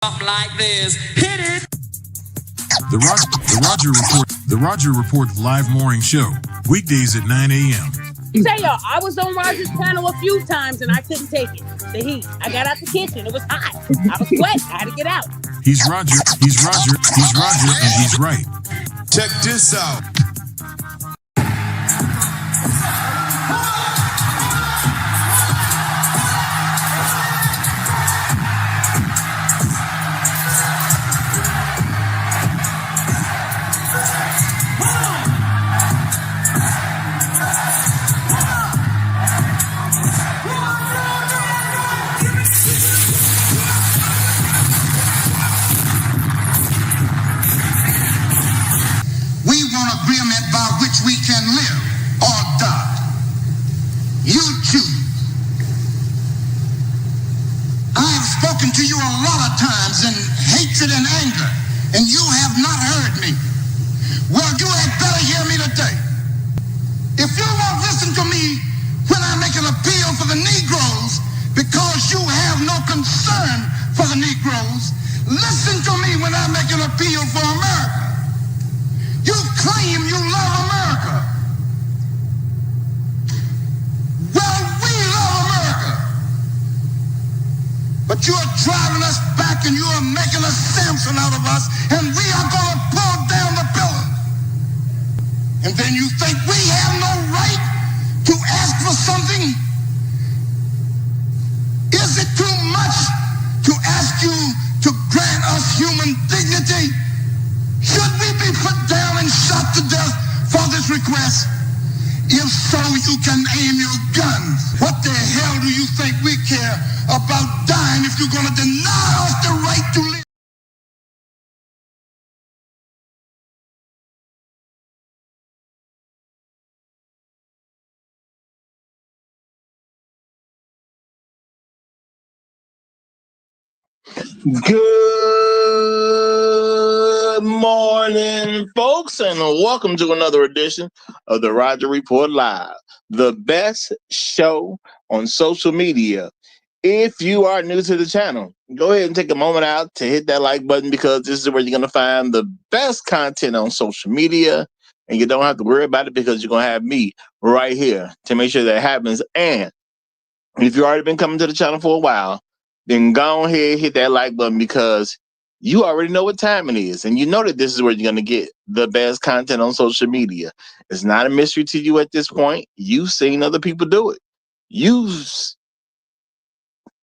like this. Hit it. The Roger Report live morning show, weekdays at 9 a.m. Say y'all, I was on Roger's panel a few times and I couldn't take it. The heat. I got out the kitchen. It was hot. I was sweating. I had to get out. He's Roger, and he's right. Check this out. We can live or die. You choose. I have spoken to you a lot of times in hatred and anger, and you have not heard me. Well, you had better hear me today. If you won't listen to me when I make an appeal for the Negroes because you have no concern for the Negroes, listen to me when I make an appeal for America. You claim you love America. Well, we love America. But you are driving us back and you are making a Samson out of us, and we are going to pull down the pillars. And then you think we have no right to ask for something? Is it too much to ask you to grant us human dignity? Should we be put down and shot to death for this request? If so, you can aim your guns. What the hell do you think we care about dying if you're going to deny us the right to live? Good morning, folks, and welcome to another edition of the Roger Report Live, the best show on social media. If you are new to the channel, go ahead and take a moment out to hit that like button, because this is where you're going to find the best content on social media, and you don't have to worry about it because you're going to have me right here to make sure that happens. And if you've already been coming to the channel for a while, then go ahead, hit that like button, because you already know what time it is. And you know that this is where you're going to get the best content on social media. It's not a mystery to you at this point. You've seen other people do it. You've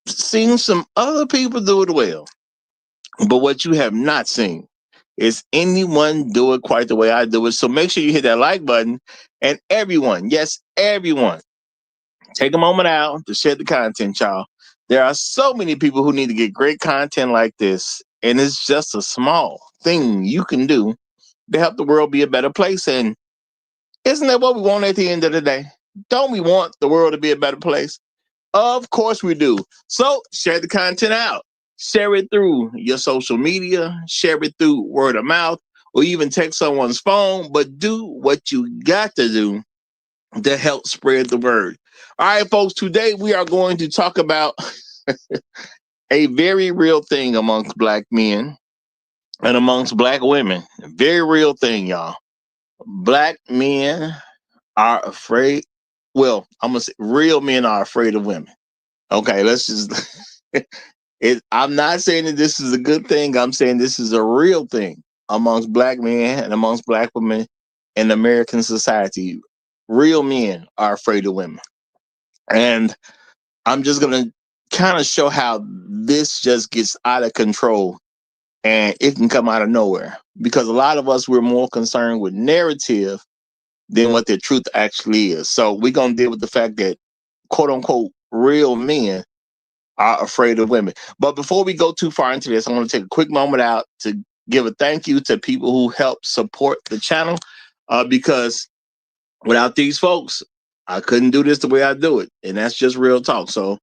seen some other people do it well. But what you have not seen is anyone do it quite the way I do it. So make sure you hit that like button. And everyone, yes, everyone, take a moment out to share the content, y'all. There are so many people who need to get great content like this, and it's just a small thing you can do to help the world be a better place. And isn't that what we want at the end of the day? Don't we want the world to be a better place? Of course we do. So share the content out. Share it through your social media. Share it through word of mouth, or even text someone's phone. But do what you got to do to help spread the word. All right, folks, today we are going to talk about a very real thing amongst black men and amongst black women. A very real thing, y'all. Black men are afraid. Well, I'm going to say real men are afraid of women. Okay, let's just... I'm not saying that this is a good thing. I'm saying this is a real thing amongst black men and amongst black women in American society. Real men are afraid of women. And I'm just going to kind of show how this just gets out of control, and it can come out of nowhere, because a lot of us, we're more concerned with narrative than what the truth actually is. So we're going to deal with the fact that, quote unquote, real men are afraid of women. But before we go too far into this, I want to take a quick moment out to give a thank you to people who help support the channel, because without these folks, I couldn't do this the way I do it. And that's just real talk. So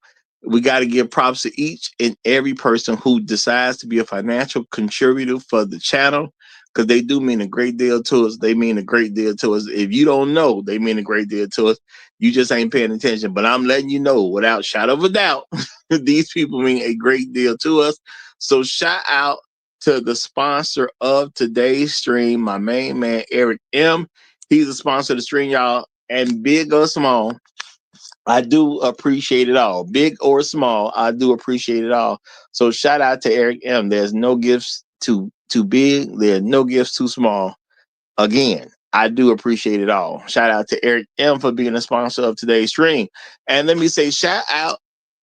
we got to give props to each and every person who decides to be a financial contributor for the channel, because they do mean a great deal to us. They mean a great deal to us. If you don't know, they mean a great deal to us. You just ain't paying attention. But I'm letting you know, without shadow of a doubt, these people mean a great deal to us. So shout out to the sponsor of today's stream, my main man, Eric M. He's a sponsor of the stream, y'all. And big or small, I do appreciate it all. Big or small, I do appreciate it all. So shout out to Eric M. There's no gifts too big. There's no gifts too small. Again, I do appreciate it all. Shout out to Eric M. for being a sponsor of today's stream. And let me say shout out.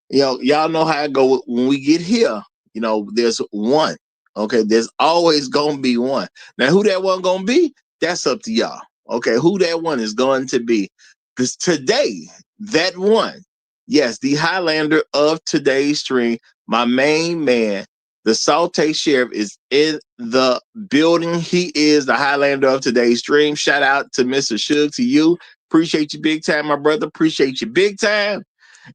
Y'all know how I go when we get here. There's one. Okay, there's always gonna be one. Now, who that one gonna be? That's up to y'all. Okay, who that one is going to be? Because today, that one, yes, the Highlander of today's stream, my main man, the Saute Sheriff, is in the building. He is the Highlander of today's stream. Shout out to Mr. Suge, to you. Appreciate you big time, my brother. Appreciate you big time.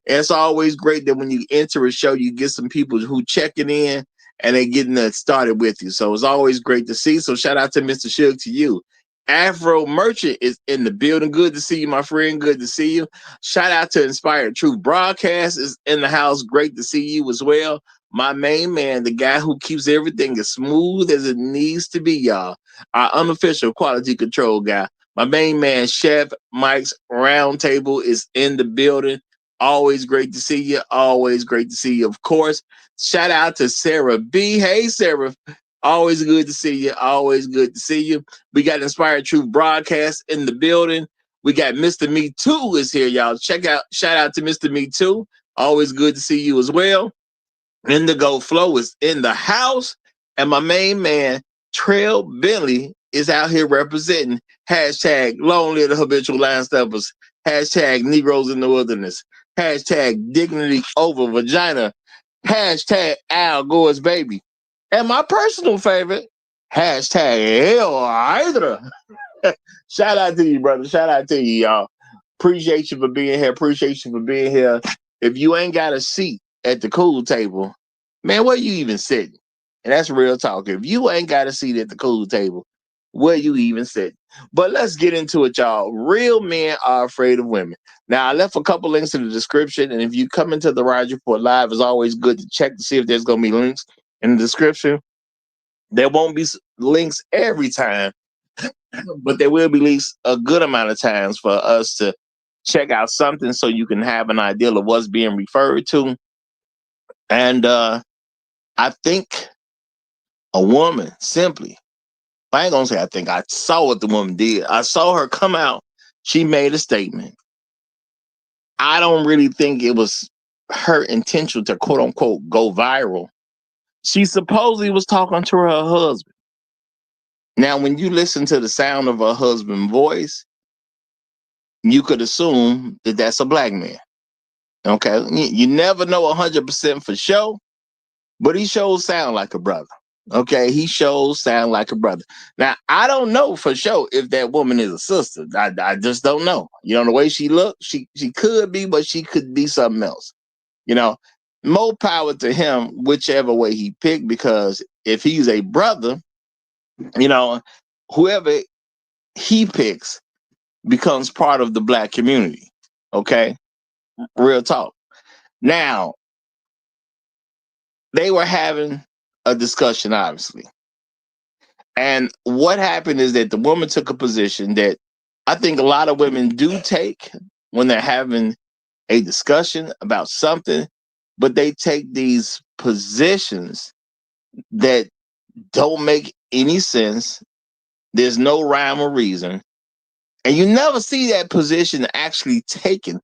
And it's always great that when you enter a show, you get some people who checking in and they getting that started with you. So it's always great to see. So shout out to Mr. Suge, to you. Afro Merchant is in the building. Good to see you, my friend. Good to see you. Shout out to Inspired Truth Broadcast is in the house. Great to see you as well. My main man, the guy who keeps everything as smooth as it needs to be, y'all. Our unofficial quality control guy. My main man, Chef Mike's Roundtable, is in the building. Always great to see you. Always great to see you, of course. Shout out to Sarah B. Hey, Sarah. Always good to see you. Always good to see you. We got Inspired Truth Broadcast in the building. We got Mr. Me Too is here, y'all. Shout out to Mr. Me Too. Always good to see you as well. Indigo Flow is in the house. And my main man, Trail Bentley, is out here representing hashtag Long Live the Habitual Line Steppers, hashtag Negroes in the Wilderness, hashtag Dignity Over Vagina, hashtag Al Gore's Baby. And my personal favorite, hashtag Hell Hydra. Shout out to you, brother. Shout out to you, y'all. Appreciate you for being here. Appreciate you for being here. If you ain't got a seat at the cool table, man, where you even sitting? And that's real talk. If you ain't got a seat at the cool table, where you even sitting? But let's get into it, y'all. Real men are afraid of women. Now, I left a couple links in the description, and if you come into the Roger Report Live, it's always good to check to see if there's going to be links in the description. There won't be links every time, but there will be links a good amount of times for us to check out something so you can have an idea of what's being referred to. And I think a woman simply, I ain't gonna say I think, I saw what the woman did. I saw her come out. She made a statement. I don't really think it was her intention to quote unquote go viral. She supposedly was talking to her husband. Now, when you listen to the sound of her husband's voice, you could assume that that's a black man. Okay, you never know 100% for sure, but he sure sound like a brother. Okay, he sure sound like a brother. Now, I don't know for sure if that woman is a sister. I just don't know. The way she looked, she could be, but she could be something else. More power to him, whichever way he picked, because if he's a brother, whoever he picks becomes part of the black community. Okay, real talk. Now, they were having a discussion, obviously. And what happened is that the woman took a position that I think a lot of women do take when they're having a discussion about something, but they take these positions that don't make any sense. There's no rhyme or reason. And you never see that position actually taken.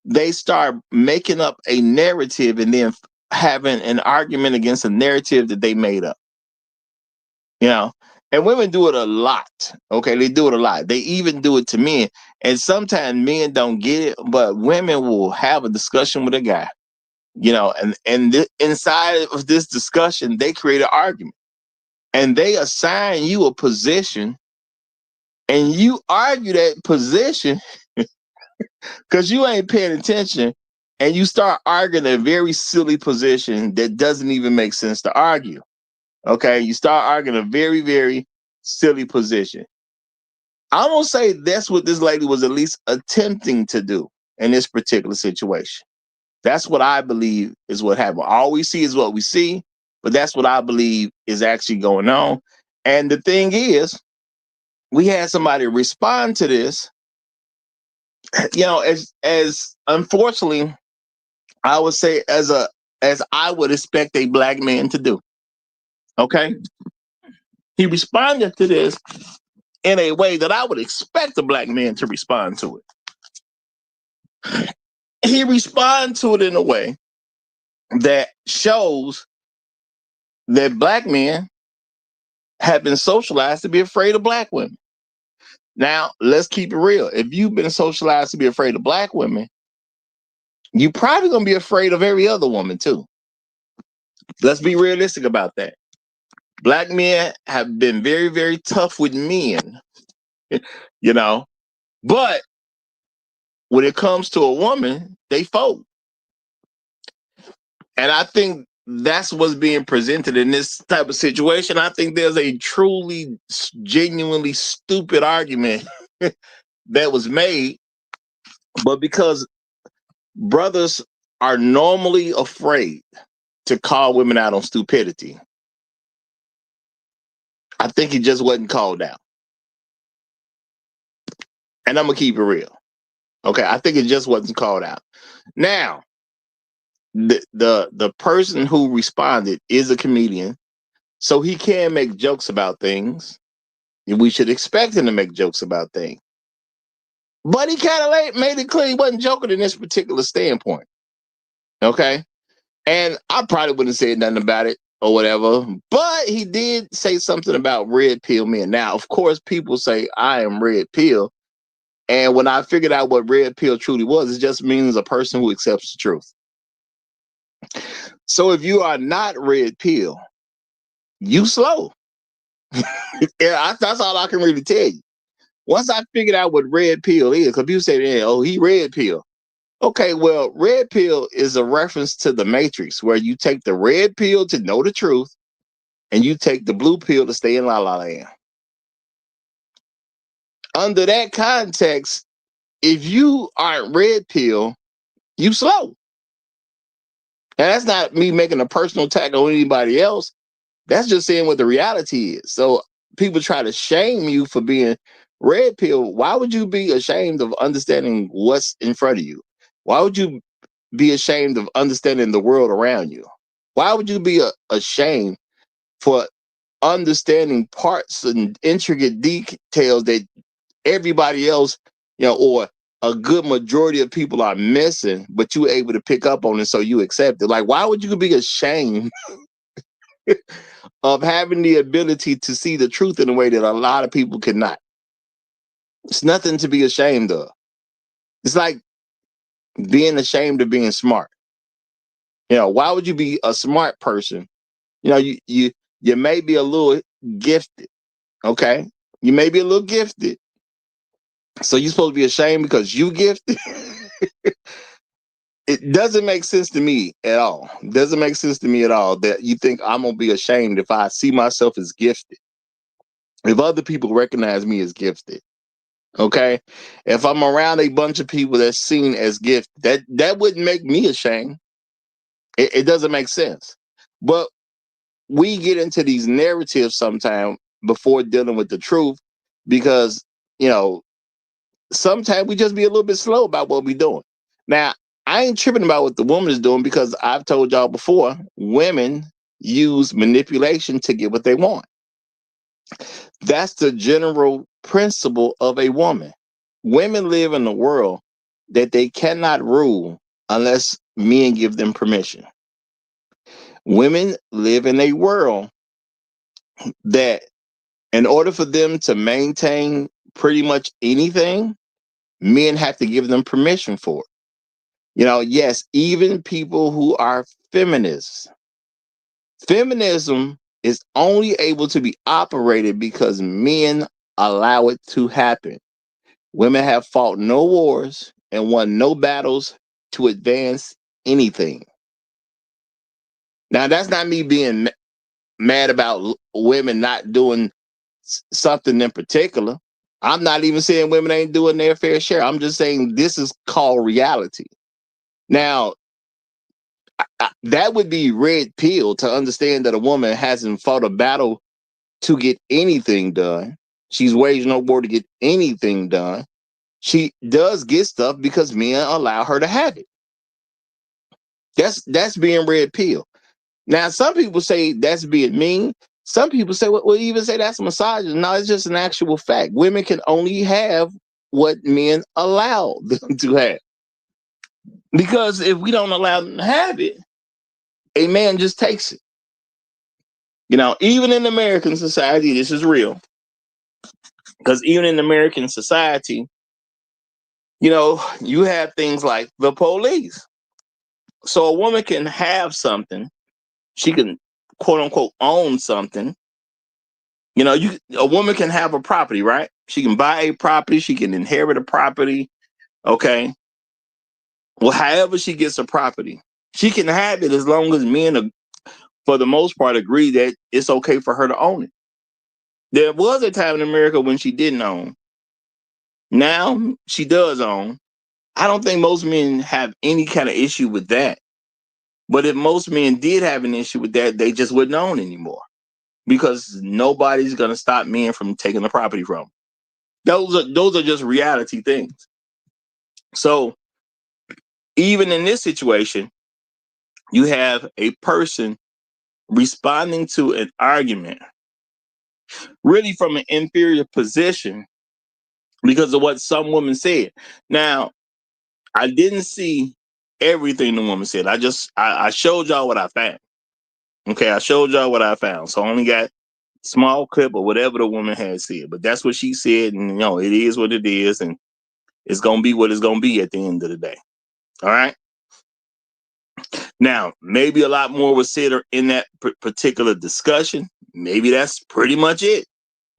They start making up a narrative and then having an argument against a narrative that they made up. And women do it a lot. Okay, they do it a lot. They even do it to men. And sometimes men don't get it, but women will have a discussion with a guy. Inside of this discussion, they create an argument. And they assign you a position, and you argue that position because you ain't paying attention, and you start arguing a very silly position that doesn't even make sense to argue. Okay, you start arguing a very, very silly position. I'm gonna say that's what this lady was at least attempting to do in this particular situation. That's what I believe is what happened. All we see is what we see, but that's what I believe is actually going on. And the thing is, we had somebody respond to this, as unfortunately, I would say as I would expect a black man to do. Okay. He responded to this in a way that I would expect a black man to respond to it. He responded to it in a way that shows that black men have been socialized to be afraid of black women. Now, let's keep it real. If you've been socialized to be afraid of black women, you're probably going to be afraid of every other woman too. Let's be realistic about that. Black men have been very, very tough with men, but when it comes to a woman, they fold. And I think that's what's being presented in this type of situation. I think there's a truly, genuinely stupid argument that was made, but because brothers are normally afraid to call women out on stupidity, I think it just wasn't called out. And I'm gonna keep it real. Okay, I think it just wasn't called out. Now, the person who responded is a comedian, so he can make jokes about things. We should expect him to make jokes about things. But he kind of made it clear he wasn't joking in this particular standpoint. Okay? And I probably wouldn't say nothing about it or whatever, but he did say something about red pill men. Now, of course, people say I am red pill. And when I figured out what red pill truly was, it just means a person who accepts the truth. So if you are not red pill, you slow. That's all I can really tell you. Once I figured out what red pill is, because people say, oh, he red pill. Okay, well, red pill is a reference to the Matrix, where you take the red pill to know the truth, and you take the blue pill to stay in La La Land. Under that context, if you aren't red pill, you slow. And that's not me making a personal attack on anybody else. That's just saying what the reality is. So people try to shame you for being red pill. Why would you be ashamed of understanding what's in front of you? Why would you be ashamed of understanding the world around you? Why would you be ashamed for understanding parts and intricate details that everybody else, or a good majority of people are missing, but you were able to pick up on it, so you accept it? Like, why would you be ashamed of having the ability to see the truth in a way that a lot of people cannot? It's nothing to be ashamed of. It's like being ashamed of being smart. Why would you be a smart person? You may be a little gifted, okay? You may be a little gifted. So you're supposed to be ashamed because you gifted? It doesn't make sense to me at all. It doesn't make sense to me at all that you think I'm going to be ashamed if I see myself as gifted. If other people recognize me as gifted, okay? If I'm around a bunch of people that's seen as gifted, that wouldn't make me ashamed. It doesn't make sense. But we get into these narratives sometimes before dealing with the truth because, sometimes we just be a little bit slow about what we're doing. Now, I ain't tripping about what the woman is doing because I've told y'all before, women use manipulation to get what they want. That's the general principle of a woman. Women live in a world that they cannot rule unless men give them permission. Women live in a world that in order for them to maintain pretty much anything, men have to give them permission for it. Yes, even people who are feminists. Feminism is only able to be operated because men allow it to happen. Women have fought no wars and won no battles to advance anything. Now, that's not me being mad about women not doing something in particular. I'm not even saying women ain't doing their fair share. I'm just saying this is called reality. Now, That would be red pill to understand that a woman hasn't fought a battle to get anything done. She's waged no war to get anything done. She does get stuff because men allow her to have it. That's being red pill. Now, some people say that's being mean. Some people say, well, even say that's misogyny. No, it's just an actual fact. Women can only have what men allow them to have. Because if we don't allow them to have it, a man just takes it. You know, even in American society, this is real. Because even in American society, you know, you have things like the police. So a woman can have something. She can, quote unquote, own something. You know, a woman can have a property, right? She can buy a property. She can inherit a property. Okay. Well, however she gets a property, she can have it as long as men, for the most part, agree that it's okay for her to own it. There was a time in America when she didn't own. Now she does own. I don't think most men have any kind of issue with that. But if most men did have an issue with that, they just wouldn't own anymore. Because nobody's going to stop men from taking the property from them. Those are just reality things. So even in this situation, you have a person responding to an argument really from an inferior position because of what some woman said. Now, I didn't see everything the woman said. I showed y'all what I found. Okay, I showed y'all what I found. So I only got small clip or whatever the woman had said. But that's what she said, and you know, it is what it is, and it's gonna be what it's gonna be at the end of the day. All right. Now, maybe a lot more was said in that particular discussion. Maybe that's pretty much it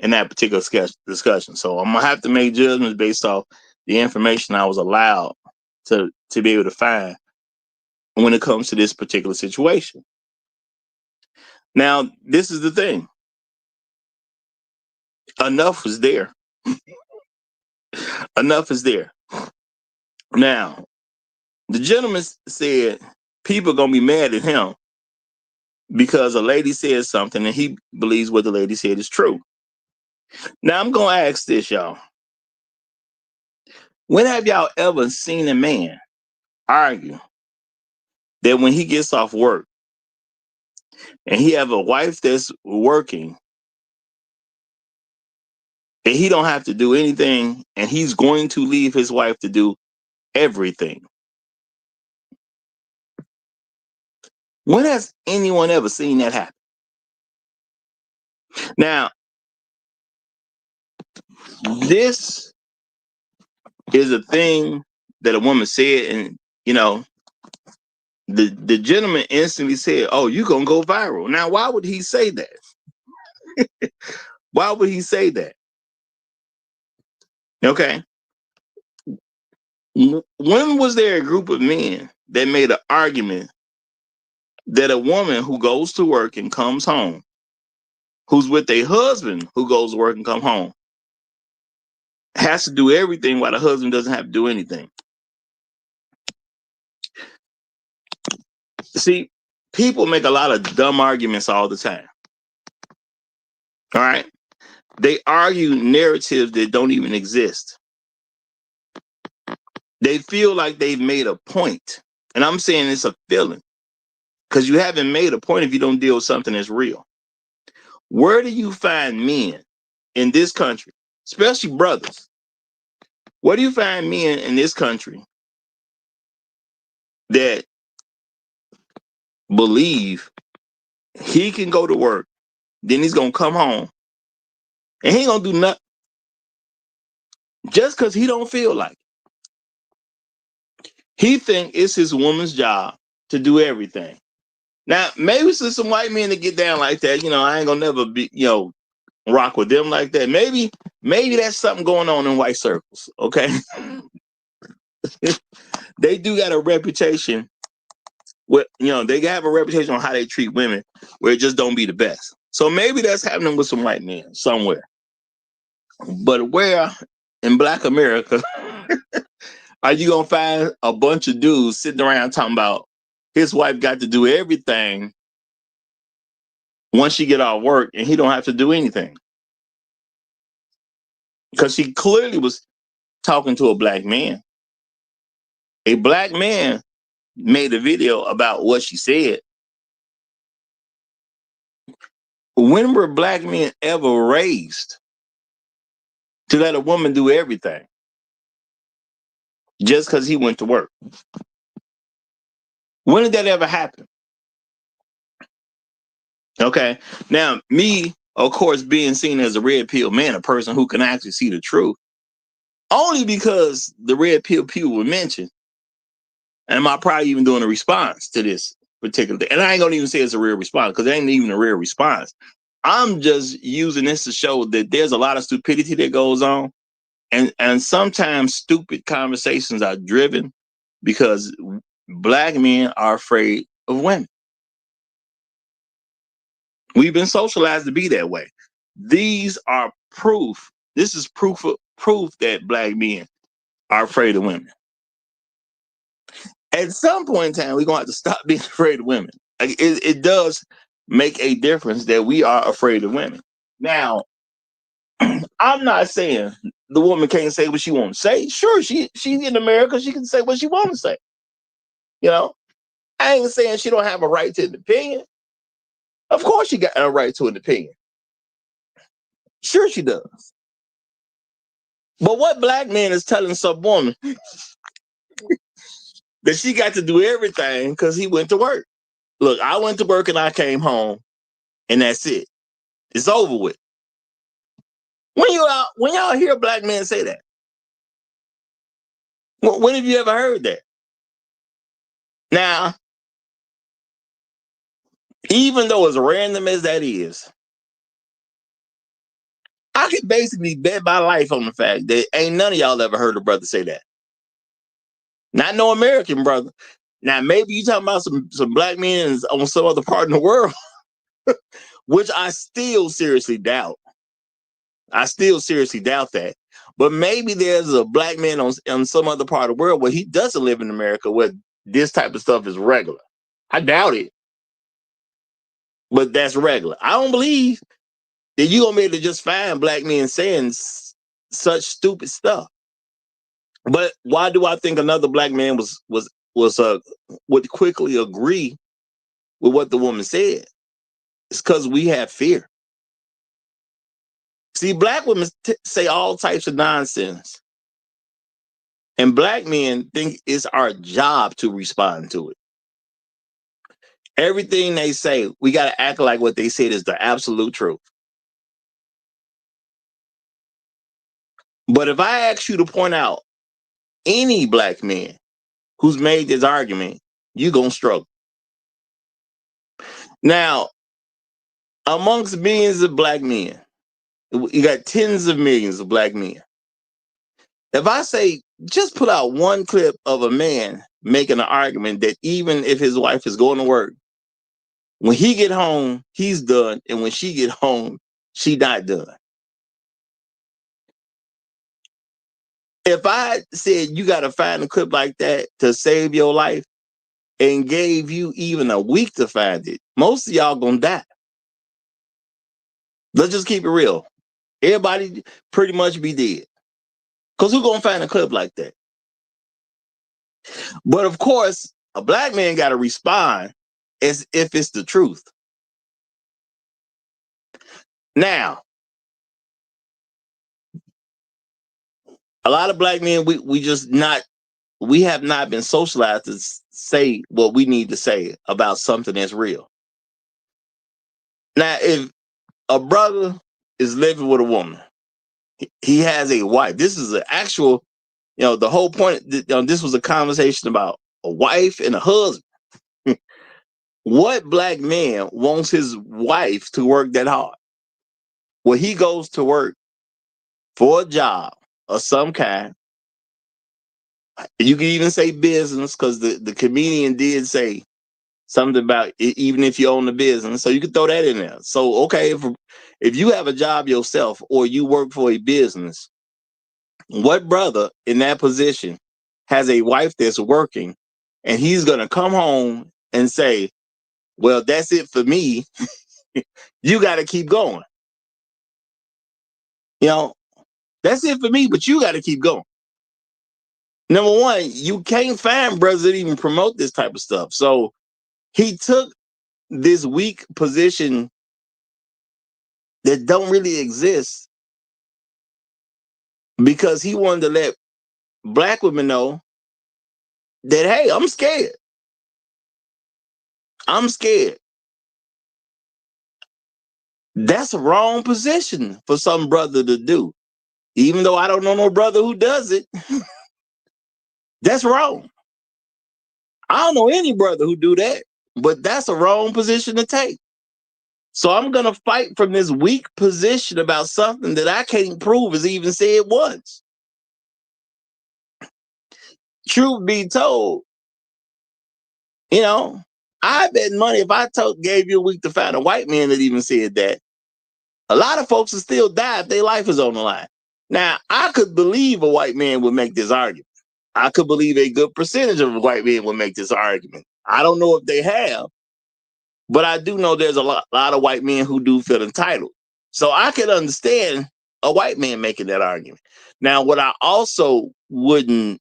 in that particular discussion. So I'm gonna have to make judgments based off the information I was allowed to be able to find when it comes to this particular situation. Now, this is the thing. Enough was there. Enough is there. Now, the gentleman said people are gonna be mad at him because a lady said something and he believes what the lady said is true. Now, I'm gonna ask this, y'all. When have y'all ever seen a man argue that when he gets off work and he have a wife that's working and he don't have to do anything and he's going to leave his wife to do everything? When has anyone ever seen that happen? Now, this is a thing that a woman said, and you know, the gentleman instantly said, "Oh, you're gonna go viral." Now, why would he say that? Why would he say that? Okay. When was there a group of men that made an argument that a woman who goes to work and comes home, who's with a husband who goes to work and come home, has to do everything while the husband doesn't have to do anything? See, people make a lot of dumb arguments all the time. All right. They argue narratives that don't even exist. They feel like they've made a point. And I'm saying it's a feeling. Because you haven't made a point if you don't deal with something that's real. Where do you find men in this country, especially brothers? Where do you find men in this country that believe he can go to work, then he's going to come home, and he ain't going to do nothing just because he don't feel like it? He think it's his woman's job to do everything. Now, maybe it's some white men that get down like that. You know, I ain't going to never be, you know, rock with them like that. Maybe that's something going on in white circles, okay? They do got a reputation with, you know, they have a reputation on how they treat women where it just don't be the best. So maybe that's happening with some white men somewhere. But where in Black America are you gonna find a bunch of dudes sitting around talking about his wife got to do everything once she get off work, and he don't have to do anything. Because she clearly was talking to a black man. A black man made a video about what she said. When were black men ever raised to let a woman do everything just because he went to work? When did that ever happen? Okay. Now, me, of course, being seen as a red pill man, a person who can actually see the truth, only because the red pill people were mentioned, and am I probably even doing a response to this particular thing? And I ain't gonna even say it's a real response, because it ain't even a real response. I'm just using this to show that there's a lot of stupidity that goes on. And sometimes stupid conversations are driven because black men are afraid of women. We've been socialized to be that way. These are proof. This is proof that black men are afraid of women. At some point in time, we're going to have to stop being afraid of women. Like, it does make a difference that we are afraid of women. Now, I'm not saying the woman can't say what she wants to say. Sure, she's in America. She can say what she wants to say. You know, I ain't saying she don't have a right to an opinion. Of course she got a right to an opinion. Sure she does. But what black man is telling some woman that she got to do everything because he went to work? Look, I went to work and I came home, and that's it. It's over with. When y'all hear a black man say that? When have you ever heard that? Now, even though as random as that is, I could basically bet my life on the fact that ain't none of y'all ever heard a brother say that. Not no American brother. Now, maybe you talking about some black men on some other part in the world, which I still seriously doubt. I still seriously doubt that. But maybe there's a black man on some other part of the world where he doesn't live in America where this type of stuff is regular. I doubt it. But that's regular. I don't believe that you're going to be able to just find black men saying such stupid stuff. But why do I think another black man would quickly agree with what the woman said? It's because we have fear. See, black women say all types of nonsense, and black men think it's our job to respond to it. Everything they say, we got to act like what they said is the absolute truth. But if I ask you to point out any black man who's made this argument, you're going to struggle. Now, amongst millions of black men, you got tens of millions of black men. If I say, just put out one clip of a man making an argument that even if his wife is going to work, when he get home, he's done. And when she get home, she not done. If I said you got to find a clip like that to save your life and gave you even a week to find it, most of y'all gonna die. Let's just keep it real. Everybody pretty much be dead. Because who gonna find a clip like that? But of course, a black man got to respond as if it's the truth. Now, a lot of black men, we have not been socialized to say what we need to say about something that's real. Now, if a brother is living with a woman, he has a wife. This is an actual, the whole point. This was a conversation about a wife and a husband. What black man wants his wife to work that hard? Well, he goes to work for a job of some kind. You can even say business, because the comedian did say something about it, even if you own the business. So you can throw that in there. So, okay, if you have a job yourself or you work for a business, what brother in that position has a wife that's working and he's going to come home and say, well, that's it for me. You got to keep going. You know, that's it for me, but you got to keep going. Number one, you can't find brothers that even promote this type of stuff. So he took this weak position that don't really exist because he wanted to let black women know that, hey, I'm scared. I'm scared. That's a wrong position for some brother to do. Even though I don't know no brother who does it, that's wrong. I don't know any brother who do that, but that's a wrong position to take. So I'm going to fight from this weak position about something that I can't prove is even said once. Truth be told, you know, I bet money if I gave you a week to find a white man that even said that, a lot of folks will still die if their life is on the line. Now, I could believe a white man would make this argument. I could believe a good percentage of white men would make this argument. I don't know if they have, but I do know there's a lot of white men who do feel entitled. So I can understand a white man making that argument. Now, what I also would bet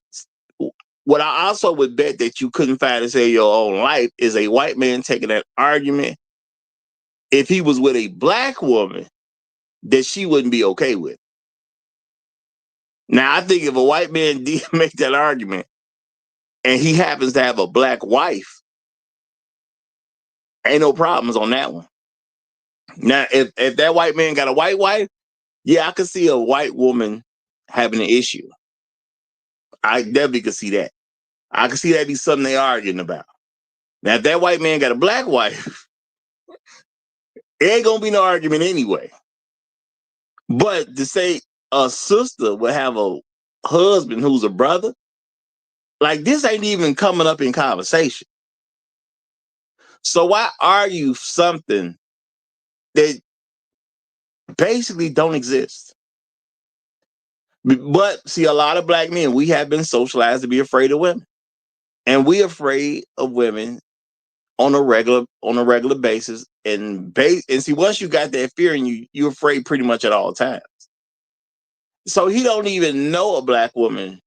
that you couldn't find to say your own life is a white man taking that argument if he was with a black woman that she wouldn't be okay with. Now, I think if a white man did make that argument and he happens to have a black wife, ain't no problems on that one. Now, if that white man got a white wife, yeah, I could see a white woman having an issue. I definitely could see that. I could see that be something they arguing about. Now, if that white man got a black wife, it ain't gonna be no argument anyway. But to say a sister would have a husband who's a brother, like this ain't even coming up in conversation. So why argue something that basically don't exist? But see, a lot of black men, we have been socialized to be afraid of women. And we're afraid of women on a regular basis. And see, once you got that fear in you, you're afraid pretty much at all times. So he don't even know a black woman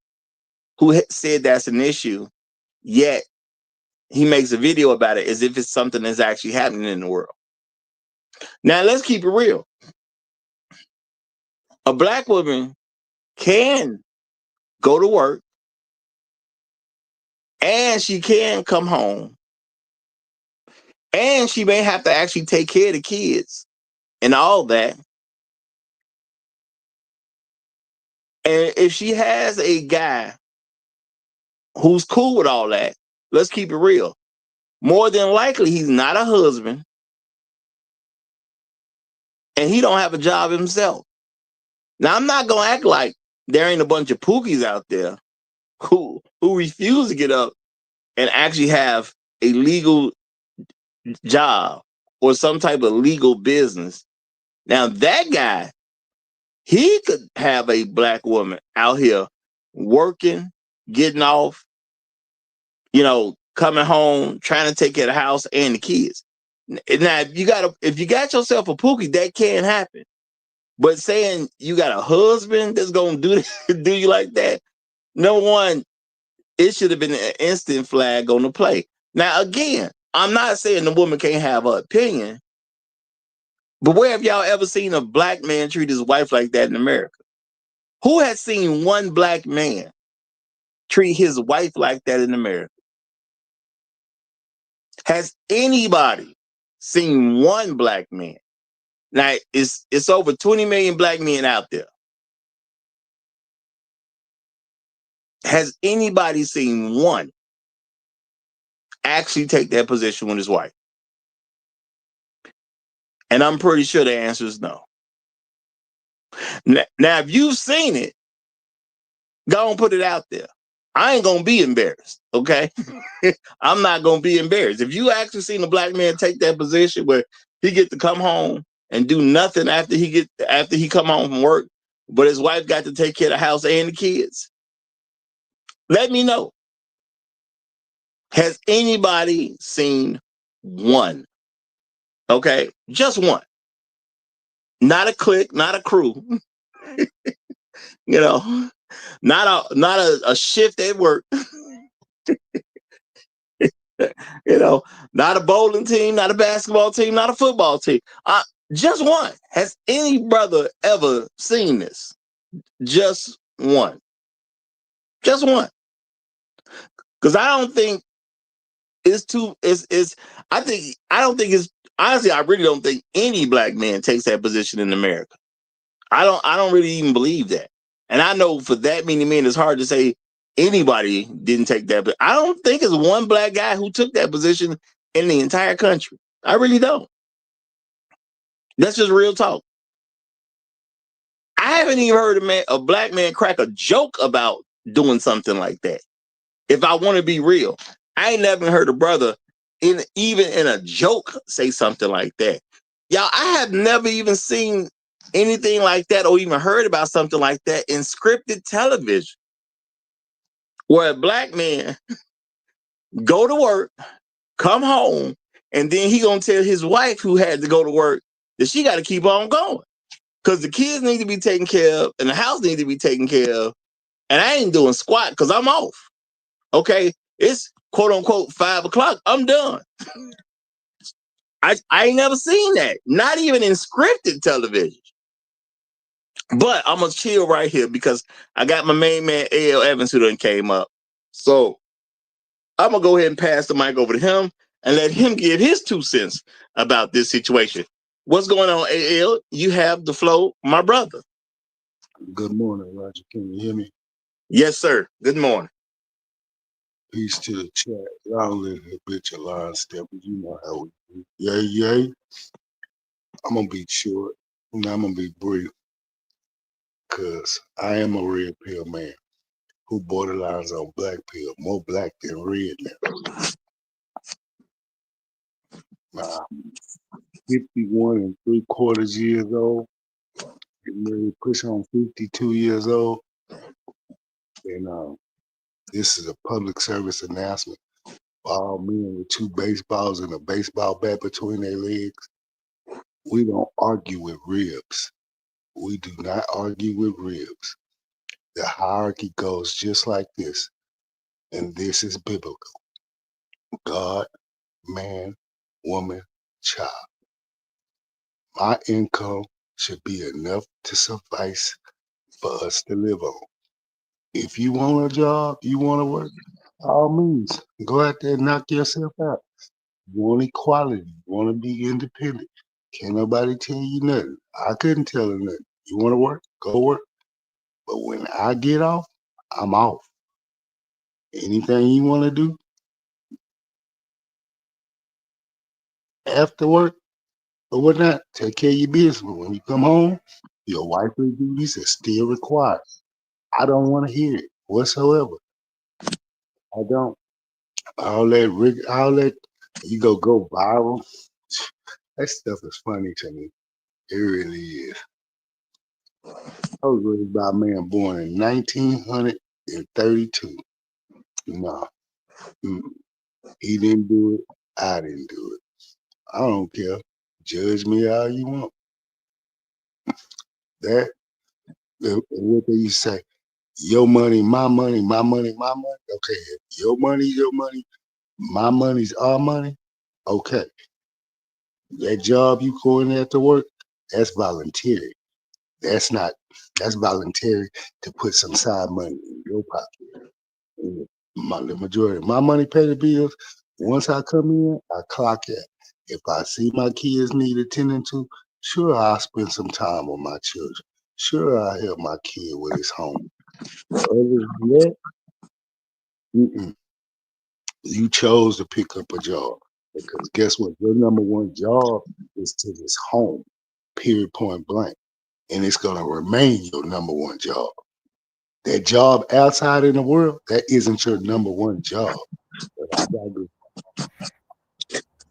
who said that's an issue, yet he makes a video about it as if it's something that's actually happening in the world. Now, let's keep it real. A black woman can go to work and she can come home and she may have to actually take care of the kids and all that. And if she has a guy who's cool with all that, let's keep it real. More than likely, he's not a husband and he don't have a job himself. Now, I'm not going to act like there ain't a bunch of pookies out there who refuse to get up and actually have a legal job or some type of legal business. Now, that guy, he could have a black woman out here working, getting off, coming home, trying to take care of the house and the kids. Now, if you got yourself a pookie, that can happen. But saying you got a husband that's gonna do you like that, number one, it should have been an instant flag on the play. Now, again, I'm not saying the woman can't have her opinion, but where have y'all ever seen a black man treat his wife like that in America? Who has seen one black man treat his wife like that in America? Has anybody seen one black man? Now, it's over 20 million black men out there. Has anybody seen one actually take that position with his wife? And I'm pretty sure the answer is no. Now, if you've seen it, go and put it out there. I ain't going to be embarrassed, okay? I'm not going to be embarrassed. If you actually seen a black man take that position where he get to come home and do nothing after he come home from work, but his wife got to take care of the house and the kids, let me know. Has anybody seen one? Okay, just one. Not a clique, not a crew. You know, not a shift at work. You know, not a bowling team, not a basketball team, not a football team. Just one. Has any brother ever seen this? Just one. Just one. Because I don't think it's too. It's. I don't think it's. Honestly, I really don't think any black man takes that position in America. I don't really even believe that. And I know for that many men, it's hard to say anybody didn't take that. But I don't think it's one black guy who took that position in the entire country. I really don't. That's just real talk. I haven't even heard a black man crack a joke about doing something like that. If I want to be real, I ain't never heard a brother even in a joke say something like that. Y'all, I have never even seen anything like that or even heard about something like that in scripted television, where a black man go to work, come home, and then he gonna tell his wife who had to go to work that she got to keep on going because the kids need to be taken care of and the house need to be taken care of, and I ain't doing squat because I'm off. Okay, it's quote unquote 5 o'clock. I'm done. I ain't never seen that, not even in scripted television. But I'm gonna chill right here because I got my main man A.L. Evans who done came up. So I'm gonna go ahead and pass the mic over to him and let him give his 2 cents about this situation. What's going on, A.L.? You have the flow, my brother. Good morning, Roger. Can you hear me? Yes, sir. Good morning. Peace to the chat. Y'all live here, bitch, a line step. You know how we do. Yay, yay. I'm gonna be short and I'm gonna be brief because I am a red pill man who borderlines on black pill, more black than red now. 51 and 3/4 years old, and maybe push on 52 years old. And this is a public service announcement for all men with 2 baseballs and a baseball bat between their legs. We don't argue with ribs. We do not argue with ribs. The hierarchy goes just like this, and this is biblical. God, man, woman, child. My income should be enough to suffice for us to live on. If you want a job, you want to work, by all means, go out there and knock yourself out. You want equality, you want to be independent. Can't nobody tell you nothing. I couldn't tell her nothing. You want to work? Go work. But when I get off, I'm off. Anything you want to do after work or whatnot, take care of your business. But when you come home, your wifely duties are still required. I don't want to hear it whatsoever. I don't. All that you go viral. That stuff is funny to me. It really is. I was raised by a man born in 1932. No, he didn't do it. I didn't do it. I don't care. Judge me how you want. That what they used to say, your money, my money, my money, my money. Okay, your money, my money's our money. Okay, that job you going there to work, that's voluntary. That's voluntary to put some side money in your pocket. The majority of my money pay the bills. Once I come in, I clock it. If I see my kids need attending to, sure I'll spend some time with my children. Sure I'll help my kid with his home. But other than that, you chose to pick up a job. Because guess what? Your number one job is to this home, period, point blank. And it's going to remain your number one job. That job outside in the world, that isn't your number one job. But I digress.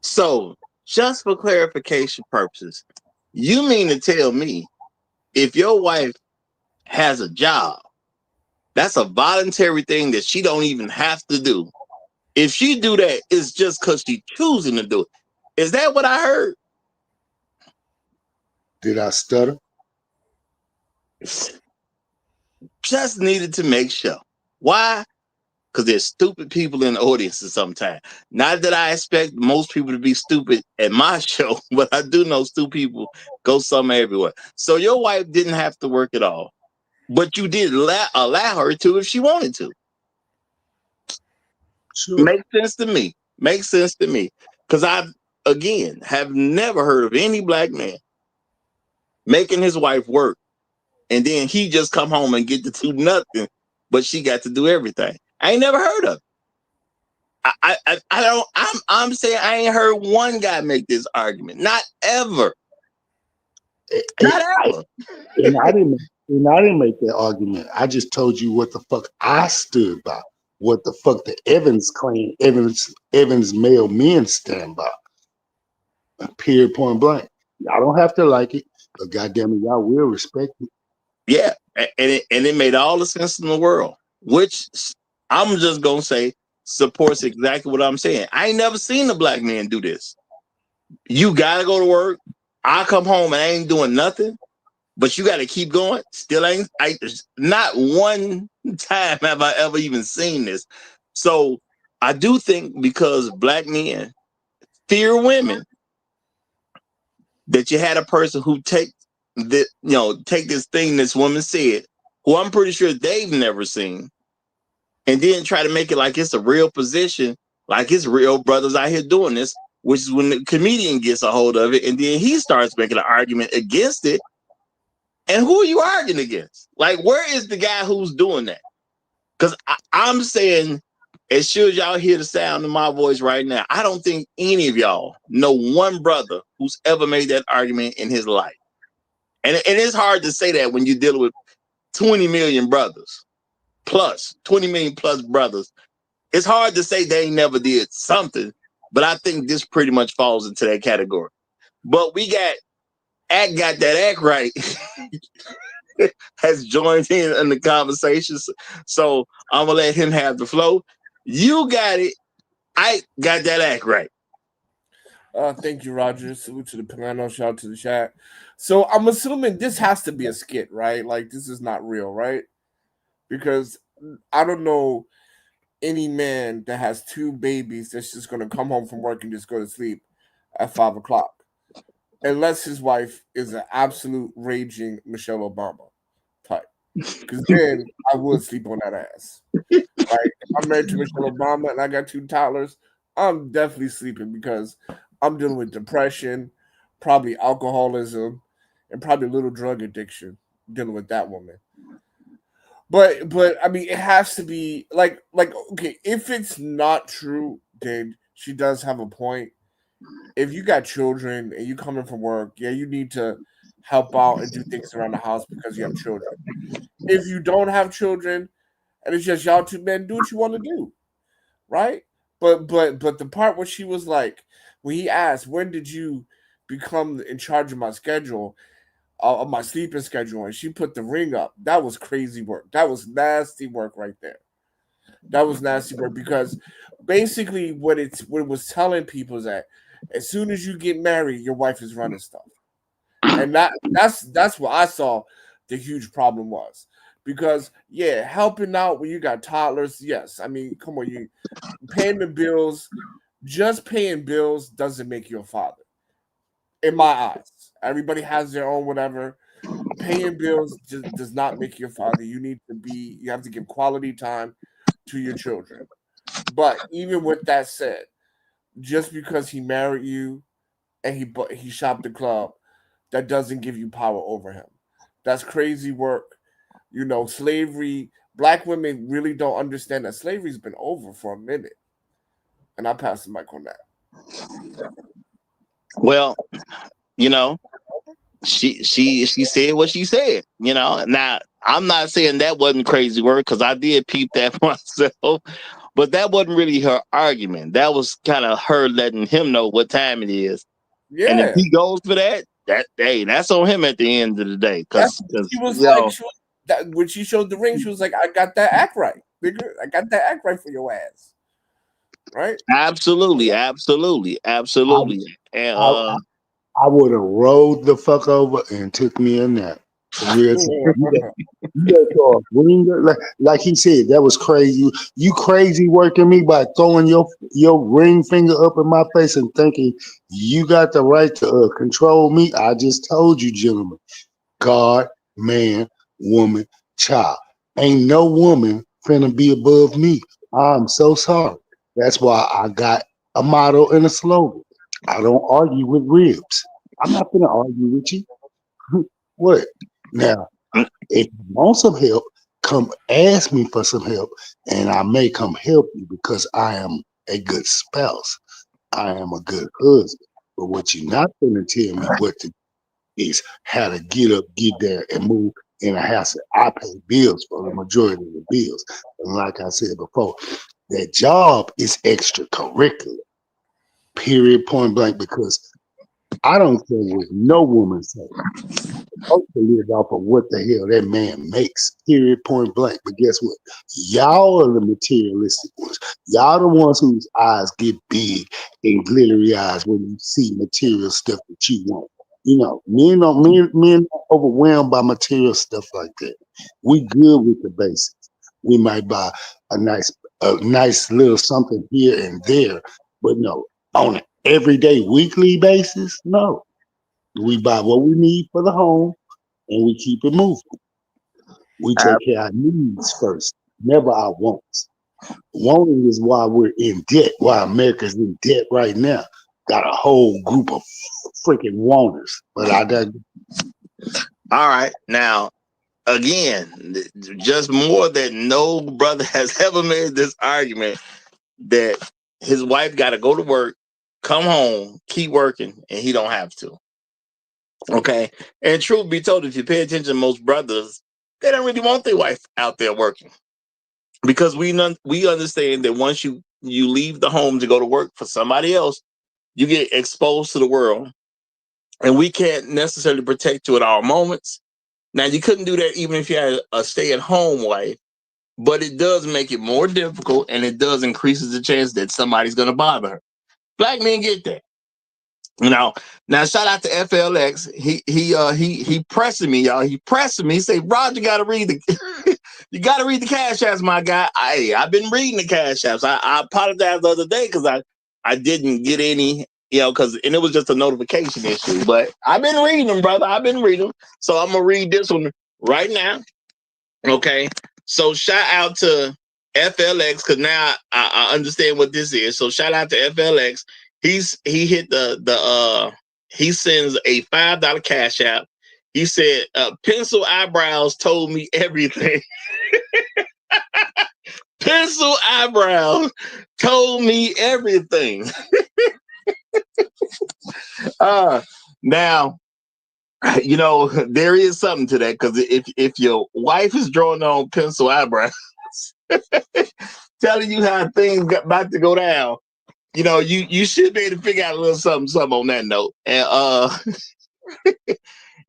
So, just for clarification purposes, you mean to tell me if your wife has a job, that's a voluntary thing that she don't even have to do. If she do that, it's just because she choosing to do it. Is that what I heard? Did I stutter? Just needed to make sure. Why? Because there's stupid people in the audiences sometimes. Not that I expect most people to be stupid at my show, but I do know stupid people go somewhere everywhere. So your wife didn't have to work at all, but you did allow her to if she wanted to. Sure. Makes sense to me. Makes sense to me. Because I, again, have never heard of any black man making his wife work and then he just come home and get to do nothing, but she got to do everything. I ain't never heard of it. I don't. I'm saying I ain't heard one guy make this argument. Not ever. Not ever. And I didn't make that argument. I just told you what the fuck I stood by. What the fuck the Evans claim, Evans male men stand by. Period, point blank. Y'all don't have to like it, but goddamn it, y'all will respect it. Yeah, and it made all the sense in the world. Which I'm just gonna say supports exactly what I'm saying. I ain't never seen a black man do this. You gotta go to work. I come home and I ain't doing nothing, but you gotta keep going. Still ain't. Not one time have I ever even seen this. So I do think because black men fear women, that you had a person who take this thing this woman said, who I'm pretty sure they've never seen, and then try to make it like it's a real position, like it's real brothers out here doing this, which is when the comedian gets a hold of it, and then he starts making an argument against it. And who are you arguing against? Like, where is the guy who's doing that? Because I'm saying, as sure as y'all hear the sound of my voice right now, I don't think any of y'all know one brother who's ever made that argument in his life. And it's hard to say that when you're dealing with 20 million brothers plus, 20 million plus brothers. It's hard to say they ain't never did something, but I think this pretty much falls into that category. But we got that act right has joined in the conversation. So I'm going to let him have the flow. You got it. I got that act right. Thank you, Roger. Salute to the panel. Shout out to the chat. So I'm assuming this has to be a skit, right? Like, this is not real, right? Because I don't know any man that has two babies that's just going to come home from work and just go to sleep at 5 o'clock. Unless his wife is an absolute raging Michelle Obama type. Because then I would sleep on that ass. Like, if I'm married to Michelle Obama and I got 2 toddlers, I'm definitely sleeping because I'm dealing with depression, probably alcoholism, and probably a little drug addiction dealing with that woman. But I mean, it has to be like okay, if it's not true, then she does have a point. If you got children and you coming from work, yeah, you need to help out and do things around the house because you have children. If you don't have children and it's just y'all two men, do what you want to do, right? But the part where she was like, when he asked, when did you become in charge of my schedule, of my sleeping schedule, and she put the ring up, that was crazy work. That was nasty work right there. That was nasty work because basically what it was telling people is that as soon as you get married, your wife is running stuff. And that's what I saw the huge problem was. Because yeah, helping out when you got toddlers, yes. I mean, come on, you paying the bills, just paying bills doesn't make you a father. In my eyes. Everybody has their own whatever. Paying bills just does not make you a father. You have to give quality time to your children. But even with that said, just because he married you and he shopped the club, that doesn't give you power over him. That's crazy work. You know, slavery, black women really don't understand that slavery's been over for a minute. And I pass the mic on that. Well, you know, she said what she said, you know. Now, I'm not saying that wasn't crazy work because I did peep that myself, but that wasn't really her argument. That was kind of her letting him know what time it is. Yeah. And if he goes for that's on him at the end of the day. Because when she showed the ring, she was like, I got that act right, nigga. I got that act right for your ass. right? Absolutely, I, absolutely, absolutely. And I, I would have rolled the fuck over and took me a nap. Real talk. You got to like he said, that was crazy. You crazy working me by throwing your ring finger up in my face and thinking you got the right to control me. I just told you, gentlemen, God, man, woman, child. Ain't no woman finna be above me. I'm so sorry. That's why I got a motto and a slogan. I don't argue with ribs. I'm not gonna argue with you. What? Now, if you want some help, come ask me for some help, and I may come help you because I am a good spouse. I am a good husband. But what you're not gonna tell me what to is how to get up, get there, and move in a house that I pay bills for the majority of the bills. And like I said before, that job is extracurricular, period, point blank, because I don't care what no woman says. Supposed to live off of what the hell that man makes, period, point blank. But guess what? Y'all are the materialistic ones. Y'all the ones whose eyes get big and glittery eyes when you see material stuff that you want. You know, men not overwhelmed by material stuff like that. We good with the basics. We might buy a nice little something here and there, but no, on an everyday, weekly basis, no. We buy what we need for the home and we keep it moving. We take care of our needs first, never our wants. Wanting is why we're in debt, why America's in debt right now. Got a whole group of freaking wanters. But I got all right, now again, just more that no brother has ever made this argument that his wife got to go to work, come home, keep working, and he don't have to. Okay, and truth be told, if you pay attention, most brothers they don't really want their wife out there working because we understand that once you leave the home to go to work for somebody else, you get exposed to the world, and we can't necessarily protect you at all moments. Now, you couldn't do that even if you had a stay-at-home wife, but it does make it more difficult, and it does increases the chance that somebody's going to bother her. Black men get that. You know, now shout out to FLX. He pressing me, y'all. He pressing me. He say, Roger, you gotta read the you gotta read the cash apps, my guy. I've been reading the cash apps. I apologized the other day because I didn't get any, because and it was just a notification issue. But I've been reading them, brother. I've been reading them. So I'm gonna read this one right now. Okay. So shout out to FLX because now I understand what this is. So shout out to FLX. He hit he sends a $5 cash app. He said pencil eyebrows told me everything. Pencil eyebrows told me everything. Now there is something to that because if your wife is drawing on pencil eyebrows, telling you how things got about to go down, you should be able to figure out a little something on that note. And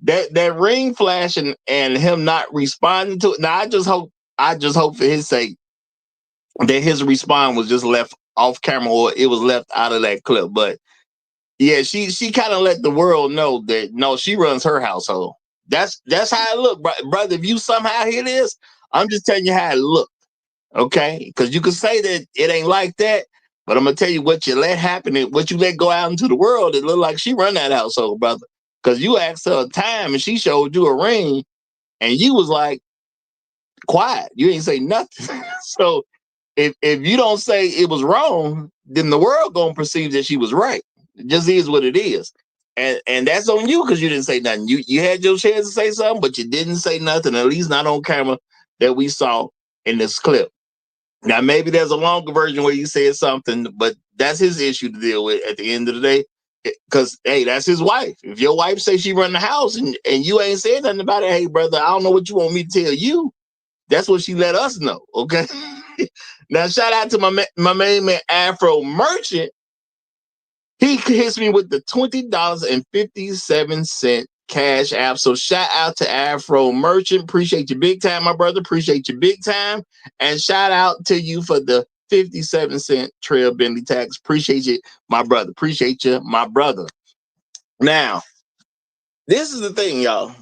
that ring flashing and him not responding to it. Now I just hope for his sake that his response was just left off camera or it was left out of that clip. But yeah, she kind of let the world know that no, she runs her household. That's how it looked, brother. If you somehow hear this, I'm just telling you how it looked. Okay, because you can say that it ain't like that, but I'm gonna tell you what you let happen and what you let go out into the world. It looked like she run that household, brother. Because you asked her a time and she showed you a ring, and you was like quiet. You ain't say nothing. So if you don't say it was wrong, then the world gonna perceive that she was right. It just is what it is, and that's on you because you didn't say nothing. You had your chance to say something, but you didn't say nothing. At least not on camera that we saw in this clip. Now, maybe there's a longer version where you said something, but that's his issue to deal with at the end of the day. Because, hey, that's his wife. If your wife says she run the house and you ain't saying nothing about it, hey, brother, I don't know what you want me to tell you. That's what she let us know, okay? Now, shout out to my main man, Afro Merchant. He hits me with the $20.57 cash app. So shout out to Afro Merchant. Appreciate you big time, my brother. Appreciate you big time. And shout out to you for the 57-cent Trail Bentley tax. Appreciate you, my brother. Appreciate you, my brother. Now, this is the thing, y'all.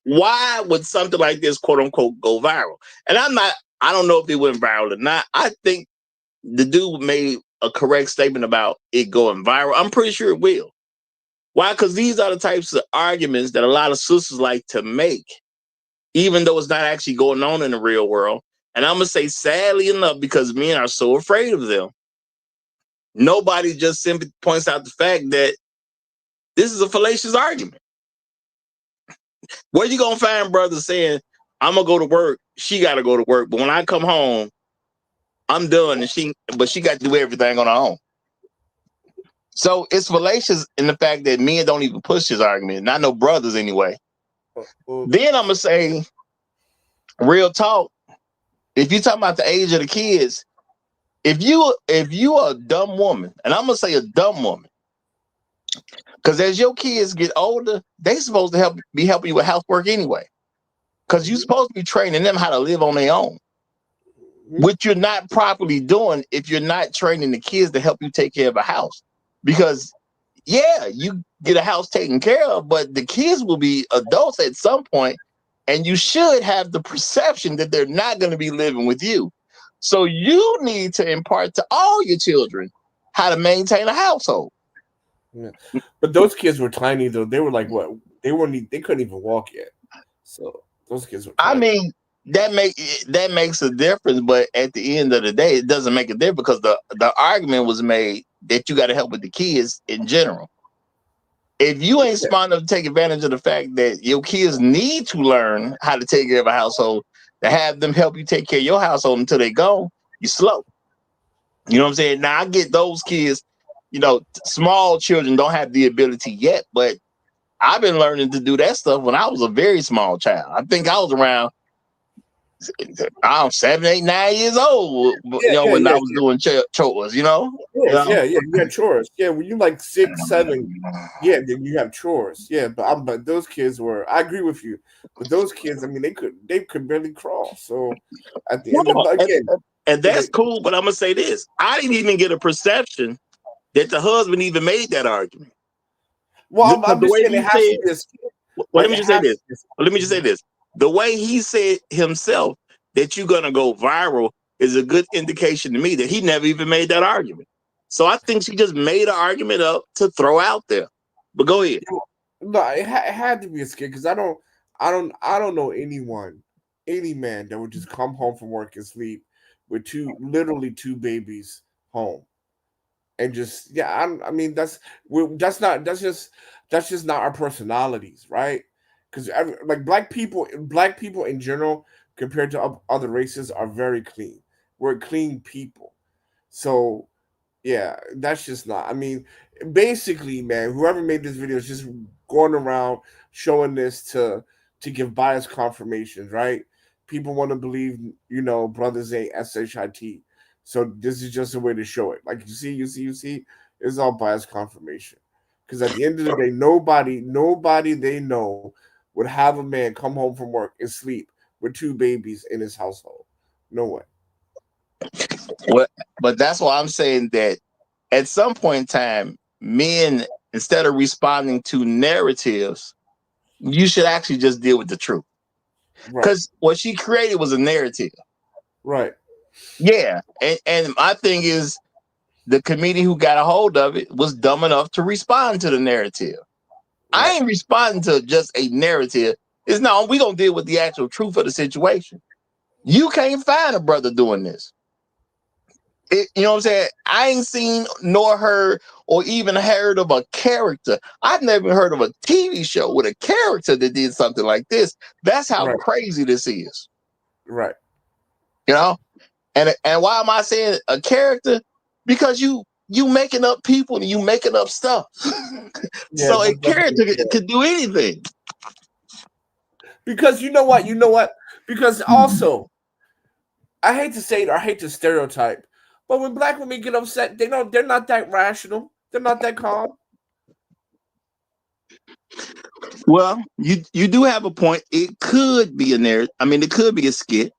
Why would something like this, quote unquote, go viral? And I don't know if it went viral or not. I think the dude made a correct statement about it going viral. I'm pretty sure it will. Why? Because these are the types of arguments that a lot of sisters like to make, even though it's not actually going on in the real world. And I'm going to say, sadly enough, because men are so afraid of them, nobody just simply points out the fact that this is a fallacious argument. Where you going to find brothers saying, I'm going to go to work, she got to go to work, but when I come home, I'm done, and she got to do everything on her own. So it's fallacious in the fact that men don't even push this argument, not no brothers anyway. Then I'm going to say, real talk, if you're talking about the age of the kids, if you are a dumb woman, and I'm going to say a dumb woman, because as your kids get older, they supposed to be helping you with housework anyway. Because you're supposed to be training them how to live on their own, which you're not properly doing if you're not training the kids to help you take care of a house. Because, yeah, you get a house taken care of, but the kids will be adults at some point, and you should have the perception that they're not going to be living with you. So you need to impart to all your children how to maintain a household. Yeah. But those kids were tiny, though. They were like, what? They couldn't even walk yet. So those kids were tiny. I mean, that makes a difference, but at the end of the day, it doesn't make a difference because the argument was made that you got to help with the kids in general. If you ain't smart enough to take advantage of the fact that your kids need to learn how to take care of a household, to have them help you take care of your household until they go, you're slow. You know what I'm saying? Now, I get those kids, small children don't have the ability yet, but I've been learning to do that stuff when I was a very small child. I think I was around 7, 8, 9 years old, when I was doing chores, you got chores. Yeah, when you're like 6, 7, yeah, then you have chores. Yeah, but those kids were. I agree with you, but those kids, I mean, they could barely crawl. So at the end of again, and that's cool. But I'm gonna say this: I didn't even get a perception that the husband even made that argument. Well, I'm just saying it has to be a skit. Let me just say this. The way he said himself that you're going to go viral is a good indication to me that he never even made that argument. So I think she just made an argument up to throw out there. But go ahead. No, it had to be a skit because I don't know any man that would just come home from work and sleep with literally two babies home. And just I mean that's just not our personalities, right? Because like black people in general compared to other races are very clean. We're clean people, so yeah, that's just not. I mean, basically, man, whoever made this video is just going around showing this to give biased confirmations, right? People want to believe, brothers ain't shit. So this is just a way to show it. Like you see, it's all biased confirmation. Because at the end of the day, nobody they know would have a man come home from work and sleep with two babies in his household. No way. Well, but that's why I'm saying that at some point in time, men, instead of responding to narratives, you should actually just deal with the truth. Because what she created was a narrative. Right. Yeah. And my thing is, the comedian who got a hold of it was dumb enough to respond to the narrative. Right. I ain't responding to just a narrative. We're going to deal with the actual truth of the situation. You can't find a brother doing this. You know what I'm saying? I ain't seen nor heard or even heard of a character. I've never heard of a TV show with a character that did something like this. That's how crazy this is. Right. And why am I saying a character? Because you making up people and you making up stuff. So a character could do anything. Because you know what? Because also, I hate to say it or I hate to stereotype, but when black women get upset, they're not that rational. They're not that calm. Well, you do have a point. It could be a narrative. I mean, it could be a skit.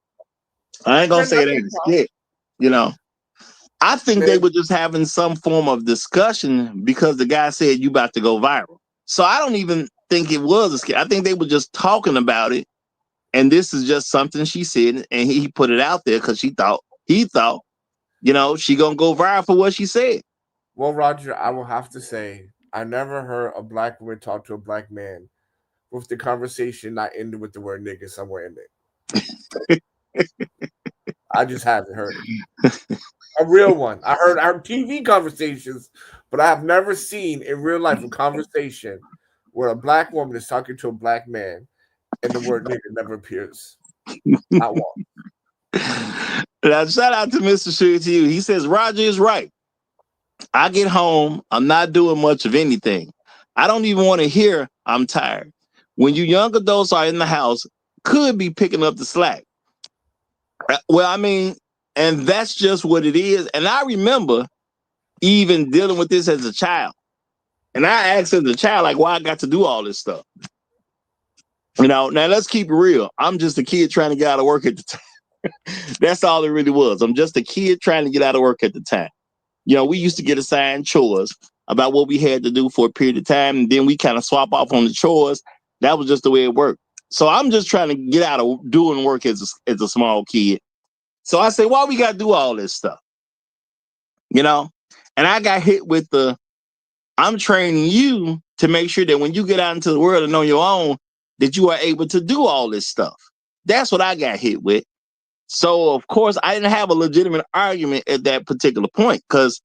I ain't gonna say it ain't a skit. You know, I think they Man, were just having some form of discussion because the guy said you about to go viral. So I don't even think it was a skit. I think they were just talking about it, and this is just something she said, and he put it out there because he thought, you know, she gonna go viral for what she said. well, Roger, I will have to say, I never heard a black woman talk to a black man with the conversation not ended with the word nigga somewhere in it. I just haven't heard it. A real one. I heard TV conversations, but I have never seen in real life a conversation where a black woman is talking to a black man and the word nigga never appears. Not one. Now, shout out to Mr. Sugar to you. He says Roger is right. I get home, I'm not doing much of anything. I don't even want to hear I'm tired. When you young adults are in the house, could be picking up the slack. Well, I mean, and that's just what it is. And I remember even dealing with this as a child. And I asked as a child, like, why I got to do all this stuff. You know, now let's keep it real. I'm just a kid trying to get out of work at the time. That's all it really was. I'm just a kid trying to get out of work at the time. You know, we used to get assigned chores about what we had to do for a period of time, and then we kind of swap off on the chores. That was just the way it worked. So I'm just trying to get out of doing work as a small kid. So I say, why we got to do all this stuff? You know? And I got hit with I'm training you to make sure that when you get out into the world and on your own, that you are able to do all this stuff. That's what I got hit with. So, of course, I didn't have a legitimate argument at that particular point because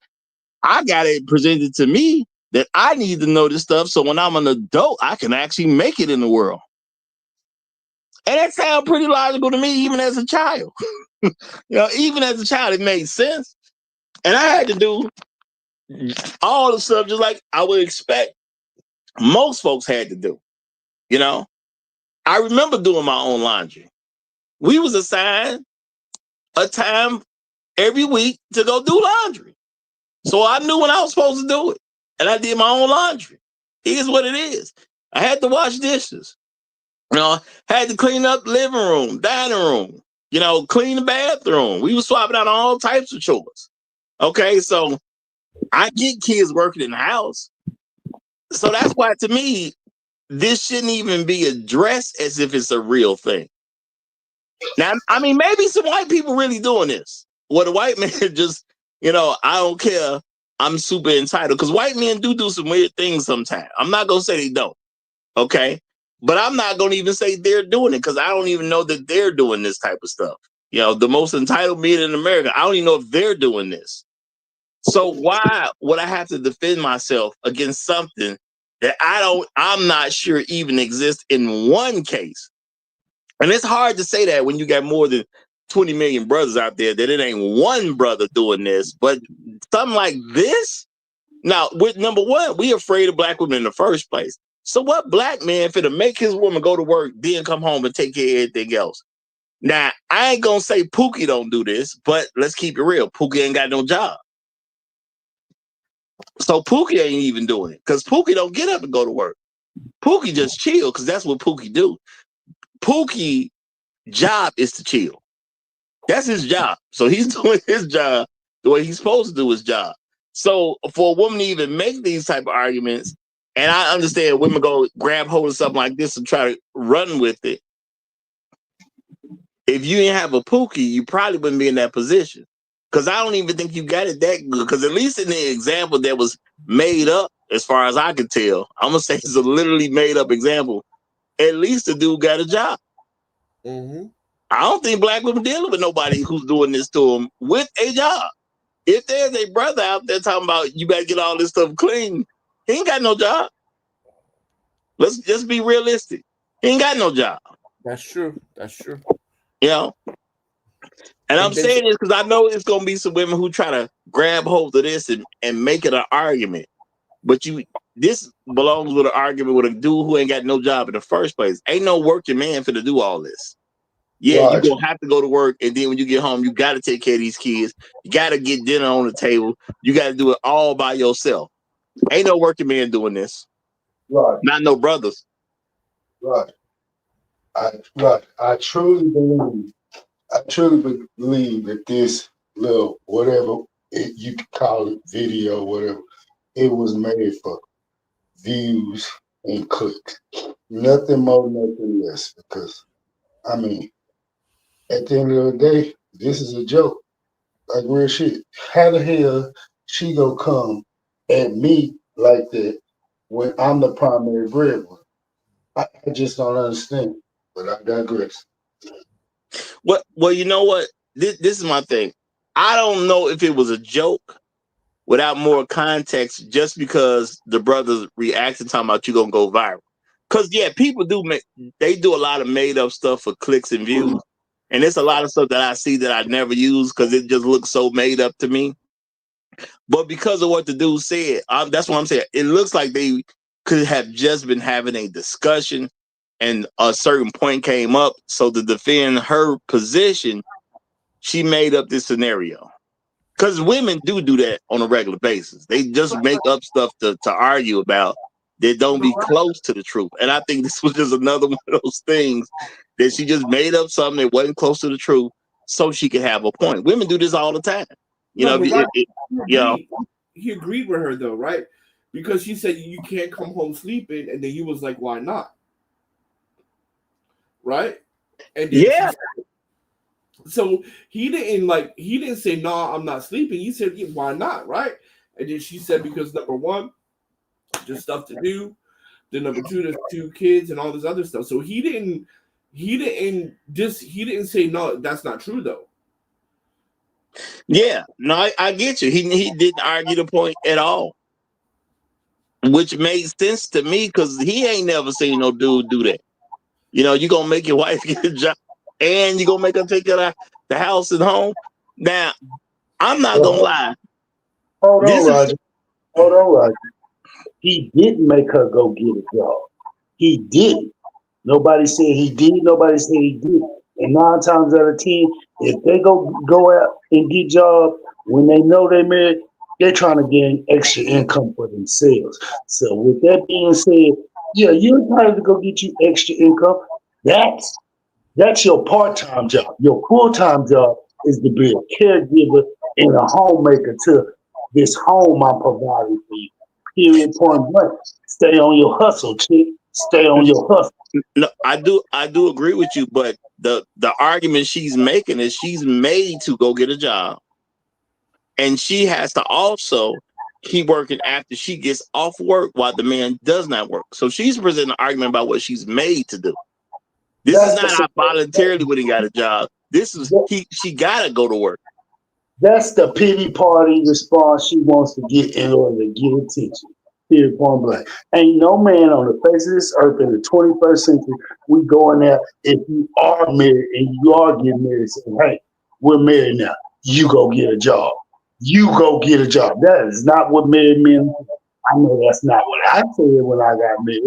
I got it presented to me that I need to know this stuff so when I'm an adult, I can actually make it in the world. And that sounds pretty logical to me, even as a child. You know, even as a child, it made sense. And I had to do all the stuff just like I would expect most folks had to do. You know, I remember doing my own laundry. We was assigned a time every week to go do laundry. So I knew when I was supposed to do it. And I did my own laundry. It is what it is. I had to wash dishes. You know, had to clean up the living room, dining room, you know, clean the bathroom. We were swapping out all types of chores. Okay, so I get kids working in the house. So that's why to me, this shouldn't even be addressed as if it's a real thing. Now, I mean, maybe some white people really doing this. Well, the white man just, you know, I don't care. I'm super entitled because white men do some weird things sometimes. I'm not going to say they don't. Okay. But I'm not going to even say they're doing it because I don't even know that they're doing this type of stuff. You know, the most entitled men in America, I don't even know if they're doing this. So why would I have to defend myself against something that I'm not sure even exists in one case? And it's hard to say that when you got more than 20 million brothers out there that it ain't one brother doing this, but something like this. Now, with number one, we afraid of black women in the first place. So what black man finna make his woman go to work, then come home and take care of everything else? Now, I ain't gonna say Pookie don't do this, but let's keep it real. Pookie ain't got no job. So Pookie ain't even doing it because Pookie don't get up and go to work. Pookie just chill because that's what Pookie do. Pookie job is to chill. That's his job. So he's doing his job the way he's supposed to do his job. So for a woman to even make these type of arguments, and I understand women go grab hold of something like this and try to run with it. If you didn't have a Pookie, you probably wouldn't be in that position. Because I don't even think you got it that good. Because at least in the example that was made up, as far as I could tell, I'm going to say it's a literally made up example. At least the dude got a job. Mm-hmm. I don't think black women dealing with nobody who's doing this to them with a job. If there's a brother out there talking about you better get all this stuff clean, he ain't got no job. Let's just be realistic. He ain't got no job. That's true. That's true. You know? And I'm And then, saying this because I know it's gonna be some women who try to grab hold of this and make it an argument. But this belongs with an argument with a dude who ain't got no job in the first place. Ain't no working man for to do all this. Yeah, Right. you're gonna have to go to work, and then when you get home, you gotta take care of these kids. You gotta get dinner on the table. You gotta do it all by yourself. Ain't no working man doing this. Right. Not no brothers. Right. I truly believe that this little whatever you could call it, video, whatever. It was made for views and clicks. Nothing more, nothing less. Because I mean, at the end of the day, this is a joke. Like real shit. How the hell she gonna come at me like that when I'm the primary breadwinner? I just don't understand. But I digress. Well, you know what? This is my thing. I don't know if it was a joke without more context, just because the brothers reacted talking about you gonna go viral. Cause yeah, people do they do a lot of made up stuff for clicks and views. And it's a lot of stuff that I see that I never use because it just looks so made up to me. But because of what the dude said, that's what I'm saying. It looks like they could have just been having a discussion and a certain point came up. So to defend her position, she made up this scenario. Because women do that on a regular basis. They just make up stuff to argue about that don't be close to the truth. And I think this was just another one of those things that she just made up something that wasn't close to the truth so she could have a point. Women do this all the time. You know, he agreed with her though, right? Because she said you can't come home sleeping, and then he was like, "Why not?" Right? And then yeah. So he didn't say, "No, I'm not sleeping." He said, yeah, "Why not?" Right? And then she said, "Because number one, just stuff to do. Then number two, there's 2 kids and all this other stuff." So he didn't say, "No, that's not true," though. Yeah, no, I get you. He didn't argue the point at all, which made sense to me because he ain't never seen no dude do that. You know, you gonna make your wife get a job and you gonna make her take care of the house and home. Now, I'm not gonna lie. Hold on, Roger. He didn't make her go get a job. He didn't. Nobody said he did. Nobody said he didn't. And 9 times out of 10, if they go out and get jobs when they know they married, they're trying to gain extra income for themselves. So with that being said, yeah, you're trying to go get you extra income. That's your part-time job. Your full-time job is to be a caregiver and a homemaker to this home I'm providing for you. Period, point blank. Stay on your hustle, chick. Stay on your hustle. No, I do agree with you, but the argument she's making is she's made to go get a job, and she has to also keep working after she gets off work while the man does not work. So she's presenting an argument about what she's made to do. This is not I voluntarily went and got a job. This is she gotta go to work. That's the pity party response she wants to get in order to get attention. Period, point blank. Ain't no man on the face of this earth in the 21st century, we going there, if you are married and you are getting married, saying, hey, we're married now. You go get a job. You go get a job. That is not what married men do. I know that's not what I said when I got married.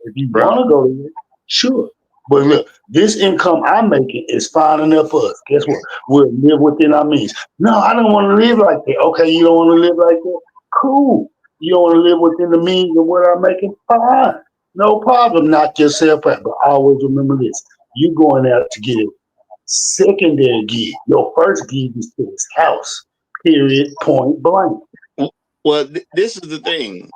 If you want to go to it, sure. But look, this income I'm making is fine enough for us. Guess what? We'll live within our means. No, I don't want to live like that. Okay, you don't want to live like that? Cool. You don't want to live within the means of what I'm making? Fine. No problem. Knock yourself out. But always remember this. You going out to get a secondary gig. Your first gig is to this house. Period. Point blank. Well, this is the thing.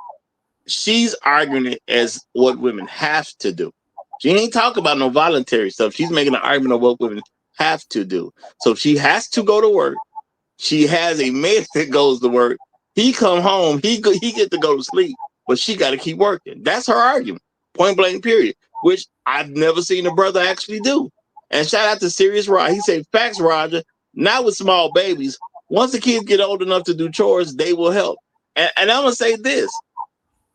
She's arguing it as what women have to do. She ain't talking about no voluntary stuff. She's making an argument of what women have to do. So she has to go to work. She has a man that goes to work. He come home. He get to go to sleep, but she got to keep working. That's her argument. Point blank. Period. Which I've never seen a brother actually do. And shout out to Serious Rod. He said, "Facts, Roger. Not with small babies. Once the kids get old enough to do chores, they will help." And I'm gonna say this.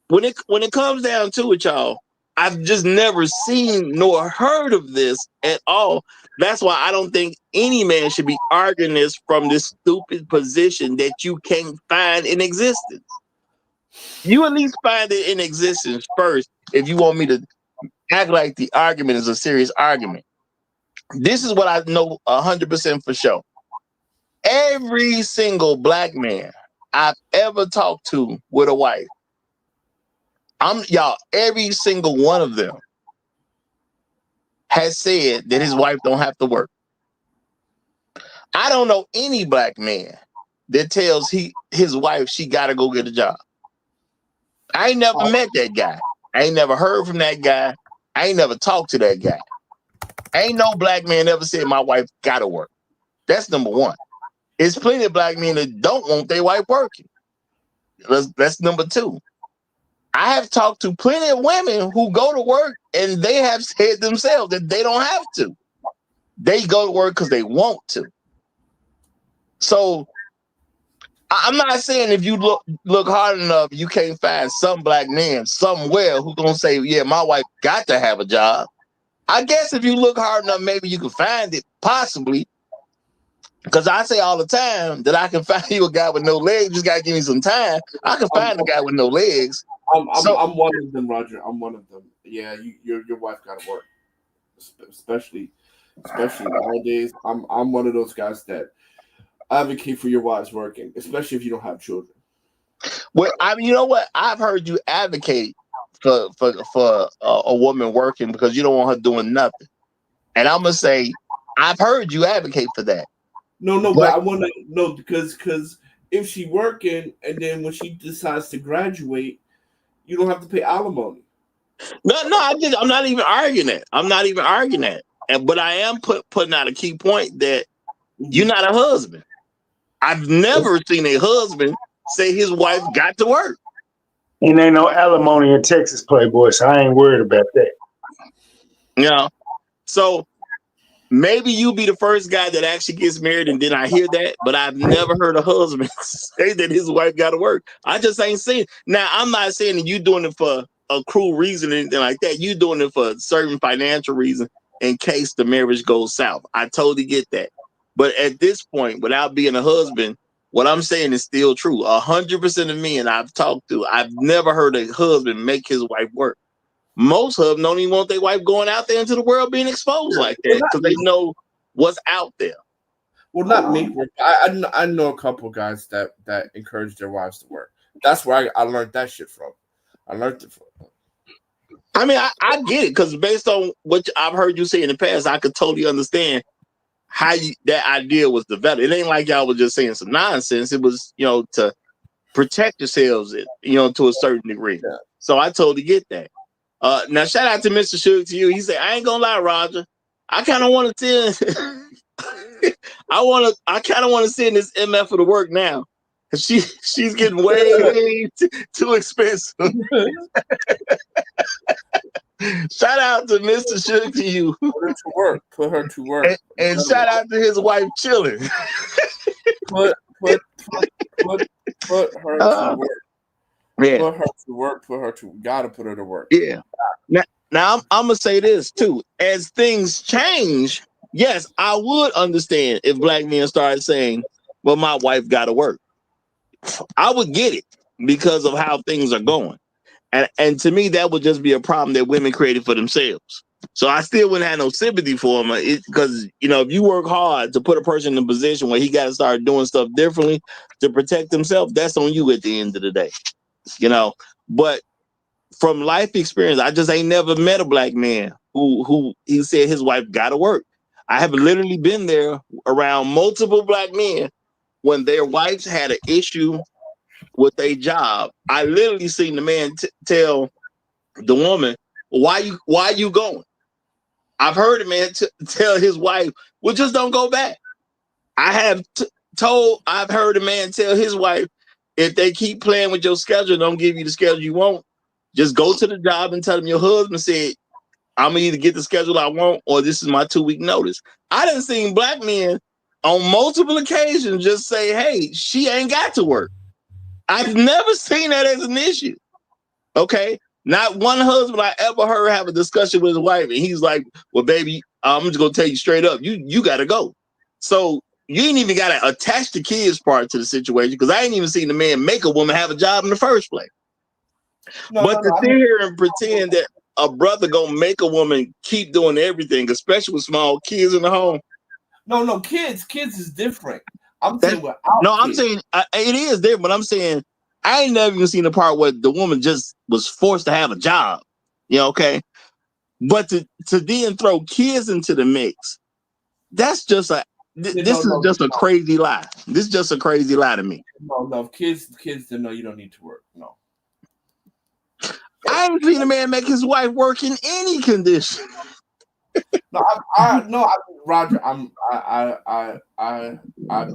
When it comes down to it, y'all, I've just never seen nor heard of this at all. That's why I don't think any man should be arguing this from this stupid position that you can't find in existence. You at least find it in existence first if you want me to act like the argument is a serious argument. This is what I know 100% for sure. Every single black man I've ever talked to with a wife, every single one of them has said that his wife don't have to work. I don't know any black man that tells his wife she gotta go get a job. I ain't never met that guy. I ain't never heard from that guy. I ain't never talked to that guy. Ain't no black man ever said my wife gotta work. That's number one. There's plenty of black men that don't want their wife working. That's number two. I have talked to plenty of women who go to work and they have said themselves that they don't have to. They go to work because they want to. So I'm not saying if you look hard enough, you can't find some black man somewhere who's gonna say, yeah, my wife got to have a job. I guess if you look hard enough, maybe you can find it, possibly. Because I say all the time that I can find you a guy with no legs. You just gotta give me some time. I can find a guy with no legs. I'm one of them, Roger. I'm one of them. Yeah, your wife got to work, especially nowadays. I'm one of those guys that advocate for your wives working, especially if you don't have children. Well, I mean, you know what? I've heard you advocate for a woman working because you don't want her doing nothing. And I'm gonna say, I've heard you advocate for that. No, but I want to know because if she working and then when she decides to graduate, you don't have to pay alimony. No, I'm not even arguing that. I'm not even arguing that. But I am putting out a key point that you're not a husband. I've never seen a husband say his wife got to work. And ain't no alimony in Texas, Playboy, so I ain't worried about that. You know, so maybe you be the first guy that actually gets married, and then I hear that, but I've never heard a husband say that his wife got to work. I just ain't seen. Now, I'm not saying that you doing it for a cruel reason or anything like that. You doing it for a certain financial reason in case the marriage goes south. I totally get that. But at this point, without being a husband, what I'm saying is still true. 100% of men I've talked to, I've never heard a husband make his wife work. Most husbands don't even want their wife going out there into the world being exposed like that because they know what's out there. Well, not me. I know a couple of guys that encourage their wives to work. That's where I learned that shit from. I learned it from. I mean, I get it because based on what I've heard you say in the past, I could totally understand how that idea was developed. It ain't like y'all was just saying some nonsense. It was, to protect yourselves, to a certain degree. Yeah. So I totally get that. Now, shout out to Mr. Suge to you. He said, I ain't gonna lie, Roger. I kind of want to send I kind of want to send this MF for the work now. She's getting way too expensive. Shout out to Mr. Suge to you. Put her to work. And shout out to his wife chilling. Put her to work. Yeah. Put her to work. Gotta put her to work. Yeah. Now I'm gonna say this too. As things change, yes, I would understand if black men started saying, "Well, my wife gotta work." I would get it because of how things are going. And to me, that would just be a problem that women created for themselves. So I still wouldn't have no sympathy for them because, if you work hard to put a person in a position where he got to start doing stuff differently to protect himself, that's on you at the end of the day, But from life experience, I just ain't never met a black man who he said his wife got to work. I have literally been there around multiple black men when their wives had an issue with a job. I literally seen the man tell the woman, why you going? I've heard a man tell his wife, well, just don't go back. I have I've heard a man tell his wife, if they keep playing with your schedule, don't give you the schedule you want, just go to the job and tell them your husband said, I'm gonna either get the schedule I want or this is my 2-week notice. I done seen black men on multiple occasions just say, hey, she ain't got to work. I've never seen that as an issue. Okay. Not one husband I ever heard have a discussion with his wife, and he's like, well, baby, I'm just gonna tell you straight up, you gotta go. So you ain't even gotta attach the kids part to the situation because I ain't even seen the man make a woman have a job in the first place. But to sit here and pretend that a brother gonna make a woman keep doing everything, especially with small kids in the home. No, kids is different. I'm saying it is there, but I'm saying I ain't never even seen the part where the woman just was forced to have a job. Okay. But to then throw kids into the mix, that's just this is just a crazy lie. This is just a crazy lie to me. No, kids, they know you don't need to work. No. I ain't seen a man make his wife work in any condition. No, Roger. I've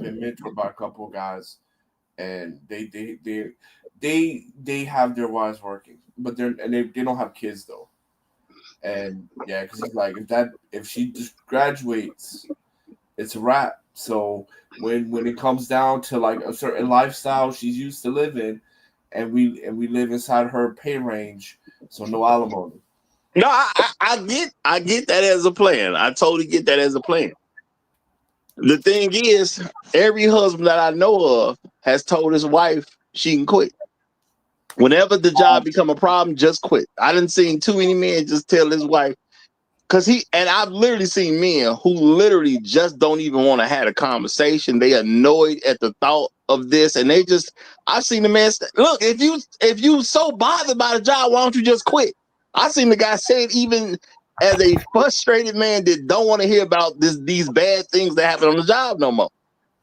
been mentored by a couple of guys, and they have their wives working, but they don't have kids though. And yeah, because he's like, if she just graduates, it's a wrap. So when it comes down to like a certain lifestyle she's used to living, and we live inside her pay range, so no alimony. No, I get that as a plan. I totally get that as a plan. The thing is, every husband that I know of has told his wife she can quit. Whenever the job become a problem, just quit. I didn't see too many men just tell his wife, and I've literally seen men who literally just don't even want to have a conversation. They annoyed at the thought of this, and I've seen the man look, if you so bothered by the job, why don't you just quit? I seen the guy say it even as a frustrated man that don't want to hear about these bad things that happen on the job no more.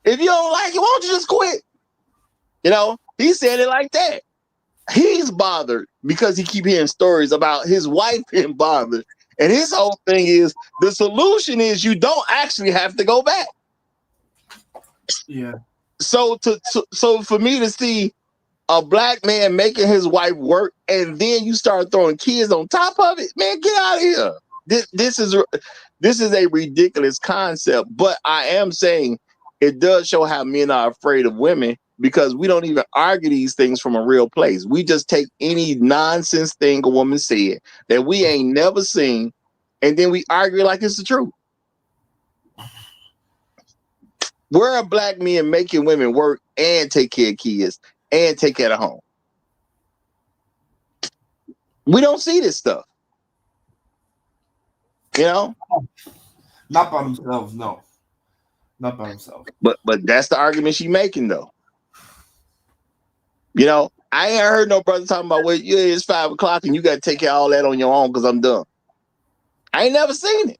If you don't like it, why don't you just quit? He said it like that. He's bothered because he keep hearing stories about his wife being bothered. And his whole thing is the solution is you don't actually have to go back. Yeah. So for me to see a black man making his wife work and then you start throwing kids on top of it, man, get out of here. This is a ridiculous concept, but I am saying it does show how men are afraid of women because we don't even argue these things from a real place. We just take any nonsense thing a woman said that we ain't never seen, and then we argue like it's the truth. Where are black men making women work and take care of kids and take care of home? We don't see this stuff. Not by themselves, no. Not by themselves. But that's the argument she's making, though. I ain't heard no brother talking about, well, yeah, it's 5 o'clock and you got to take care of all that on your own because I'm done. I ain't never seen it.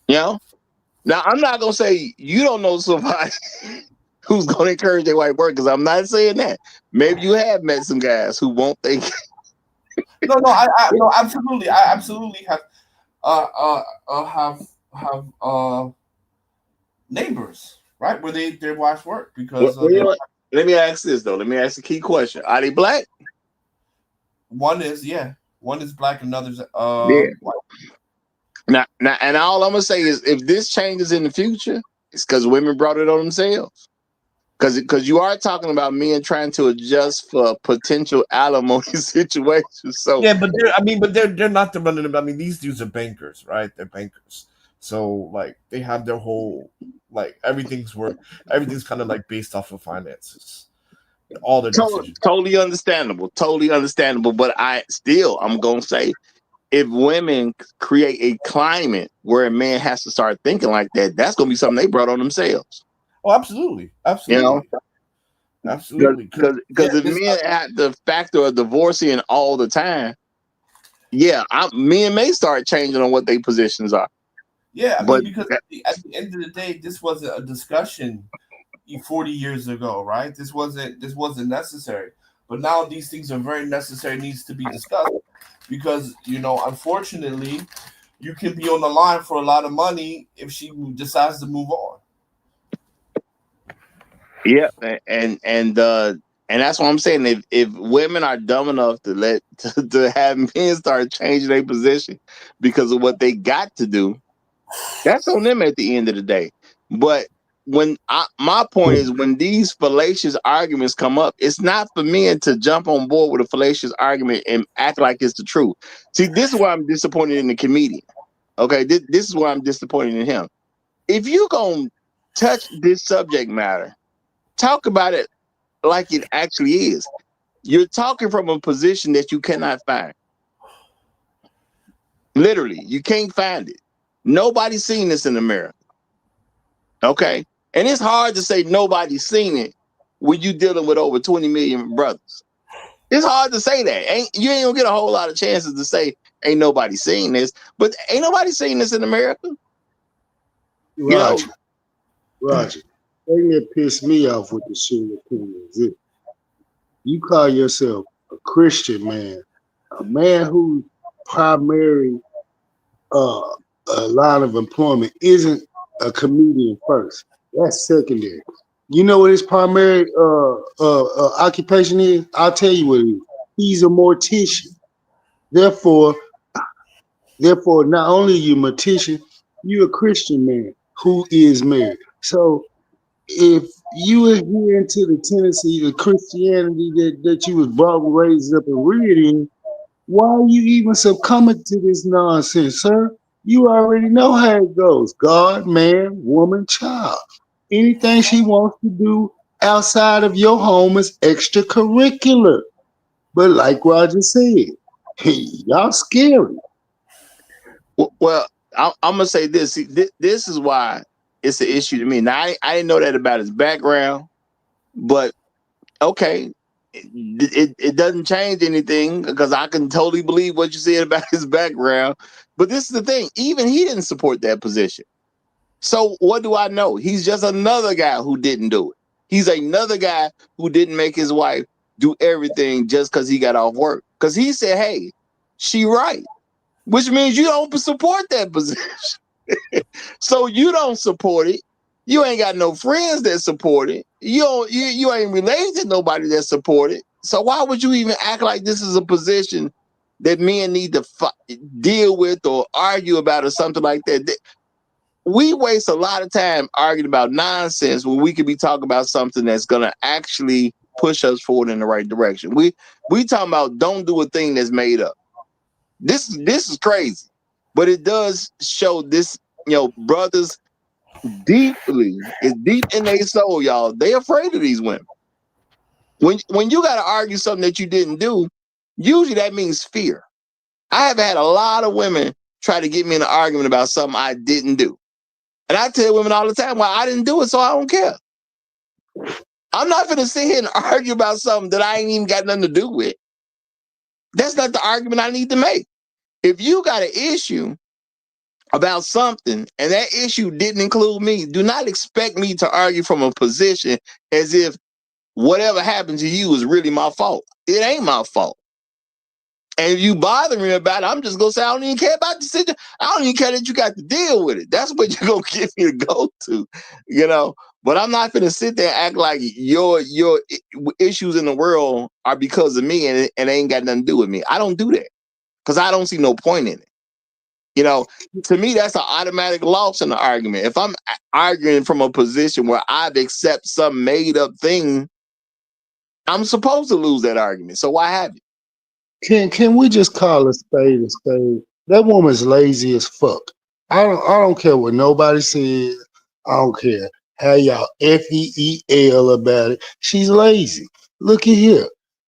Now, I'm not going to say you don't know somebody who's going to encourage their wife work because I'm not saying that. Maybe you have met some guys who won't think. No, absolutely. I absolutely have neighbors, right, where their wives work because let me ask this though. Let me ask a key question. Are they black? One is black, another's white. Now, and all I'm gonna say is if this changes in the future, it's because women brought it on themselves. Because you are talking about men trying to adjust for potential alimony situations. So yeah, but they're not the running. I mean, these dudes are bankers, right? They're bankers. So like they have their whole everything's kind of like based off of finances. All their decisions. Totally understandable. But I'm gonna say if women create a climate where a man has to start thinking like that, that's gonna be something they brought on themselves. Oh, absolutely. Absolutely. Because if men have the factor of divorcing all the time, men may start changing on what their positions are. Yeah, because at the end of the day, this wasn't a discussion 40 years ago, right? This wasn't necessary. But now these things are very necessary, needs to be discussed because, unfortunately, you can be on the line for a lot of money if she decides to move on. Yeah, and that's what I'm saying. If women are dumb enough to have men start changing their position because of what they got to do, that's on them at the end of the day. But my point is when these fallacious arguments come up, it's not for men to jump on board with a fallacious argument and act like it's the truth. See, this is why I'm disappointed in the comedian. Okay, this is why I'm disappointed in him. If you're gonna touch this subject matter, talk about it like it actually is. You're talking from a position that you cannot find. Literally, you can't find it. Nobody's seen this in America. Okay? And it's hard to say nobody's seen it when you're dealing with over 20 million brothers. It's hard to say that. You ain't gonna get a whole lot of chances to say ain't nobody seen this, but ain't nobody seen this in America. You know, Roger. The thing that pissed me off with the shooting is this. You call yourself a Christian man, a man whose primary line of employment isn't a comedian first. That's secondary. You know what his primary occupation is? I'll tell you what it is. He's a mortician. Therefore, not only are you a mortician, you're a Christian man who is married. So if you adhere to the tendency of Christianity that you was brought, raised up, and reared in, why are you even succumbing to this nonsense, sir? You already know how it goes. God, man, woman, child. Anything she wants to do outside of your home is extracurricular. But like Roger said, y'all scary. well, I'm gonna say this. See, this is why it's an issue to me. Now, I didn't know that about his background, but okay, it doesn't change anything because I can totally believe what you said about his background. But this is the thing: even he didn't support that position. So what do I know? He's just another guy who didn't do it. He's another guy who didn't make his wife do everything just because he got off work. Because he said, "Hey, she right," which means you don't support that position. So you don't support it. You ain't got no friends that support it. You ain't related to nobody that support it. So why would you even act like this is a position that men need to deal with or argue about or something like that? We waste a lot of time arguing about nonsense when we could be talking about something that's gonna actually push us forward in the right direction. We talking about don't do a thing that's made up. This is crazy, but it does show this. Brothers it's deep in their soul, y'all. They afraid of these women. When you got to argue something that you didn't do, usually that means fear. I have had a lot of women try to get me in an argument about something I didn't do. And I tell women all the time, well, I didn't do it, so I don't care. I'm not going to sit here and argue about something that I ain't even got nothing to do with. That's not the argument I need to make. If you got an issue about something and that issue didn't include me, do not expect me to argue from a position as if whatever happened to you is really my fault. It ain't my fault. And if you bother me about it, I'm just gonna say I don't even care about the situation. I don't even care that you got to deal with it. That's what you're gonna get me to go to, But I'm not gonna sit there and act like your issues in the world are because of me and it ain't got nothing to do with me. I don't do that because I don't see no point in it. To me, that's an automatic loss in the argument. If I'm arguing from a position where I've accepted some made up thing, I'm supposed to lose that argument. So why have it? Can we just call a spade a spade? That woman's lazy as fuck. I don't care what nobody says. I don't care how y'all FEEL about it. She's lazy. Look at here.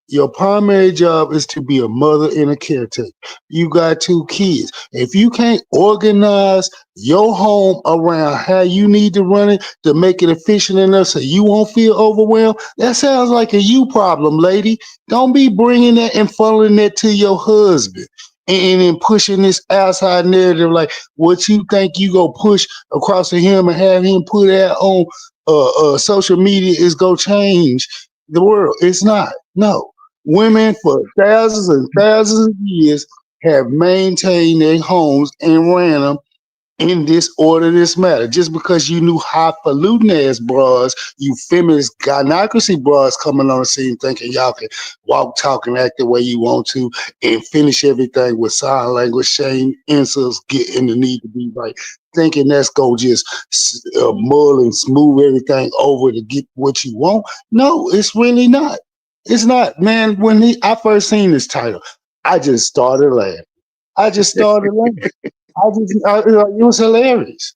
Your primary job is to be a mother and a caretaker. You got 2 kids. If you can't organize your home around how you need to run it to make it efficient enough so you won't feel overwhelmed, that sounds like a you problem, lady. Don't be bringing that and funneling that to your husband and then pushing this outside narrative like what you think you go push across to him and have him put out on social media is going to change the world. It's not. No. Women for thousands and thousands of years have maintained their homes and ran them in this order, this matter. Just because you knew highfalutin ass bras, you feminist gynocracy bras coming on the scene thinking y'all can walk, talk, and act the way you want to and finish everything with sign language, shame, insults, getting the need to be right, thinking that's going to just mull and smooth everything over to get what you want. No, it's really not. It's not, man. When I first seen this title, I just started laughing. It was hilarious.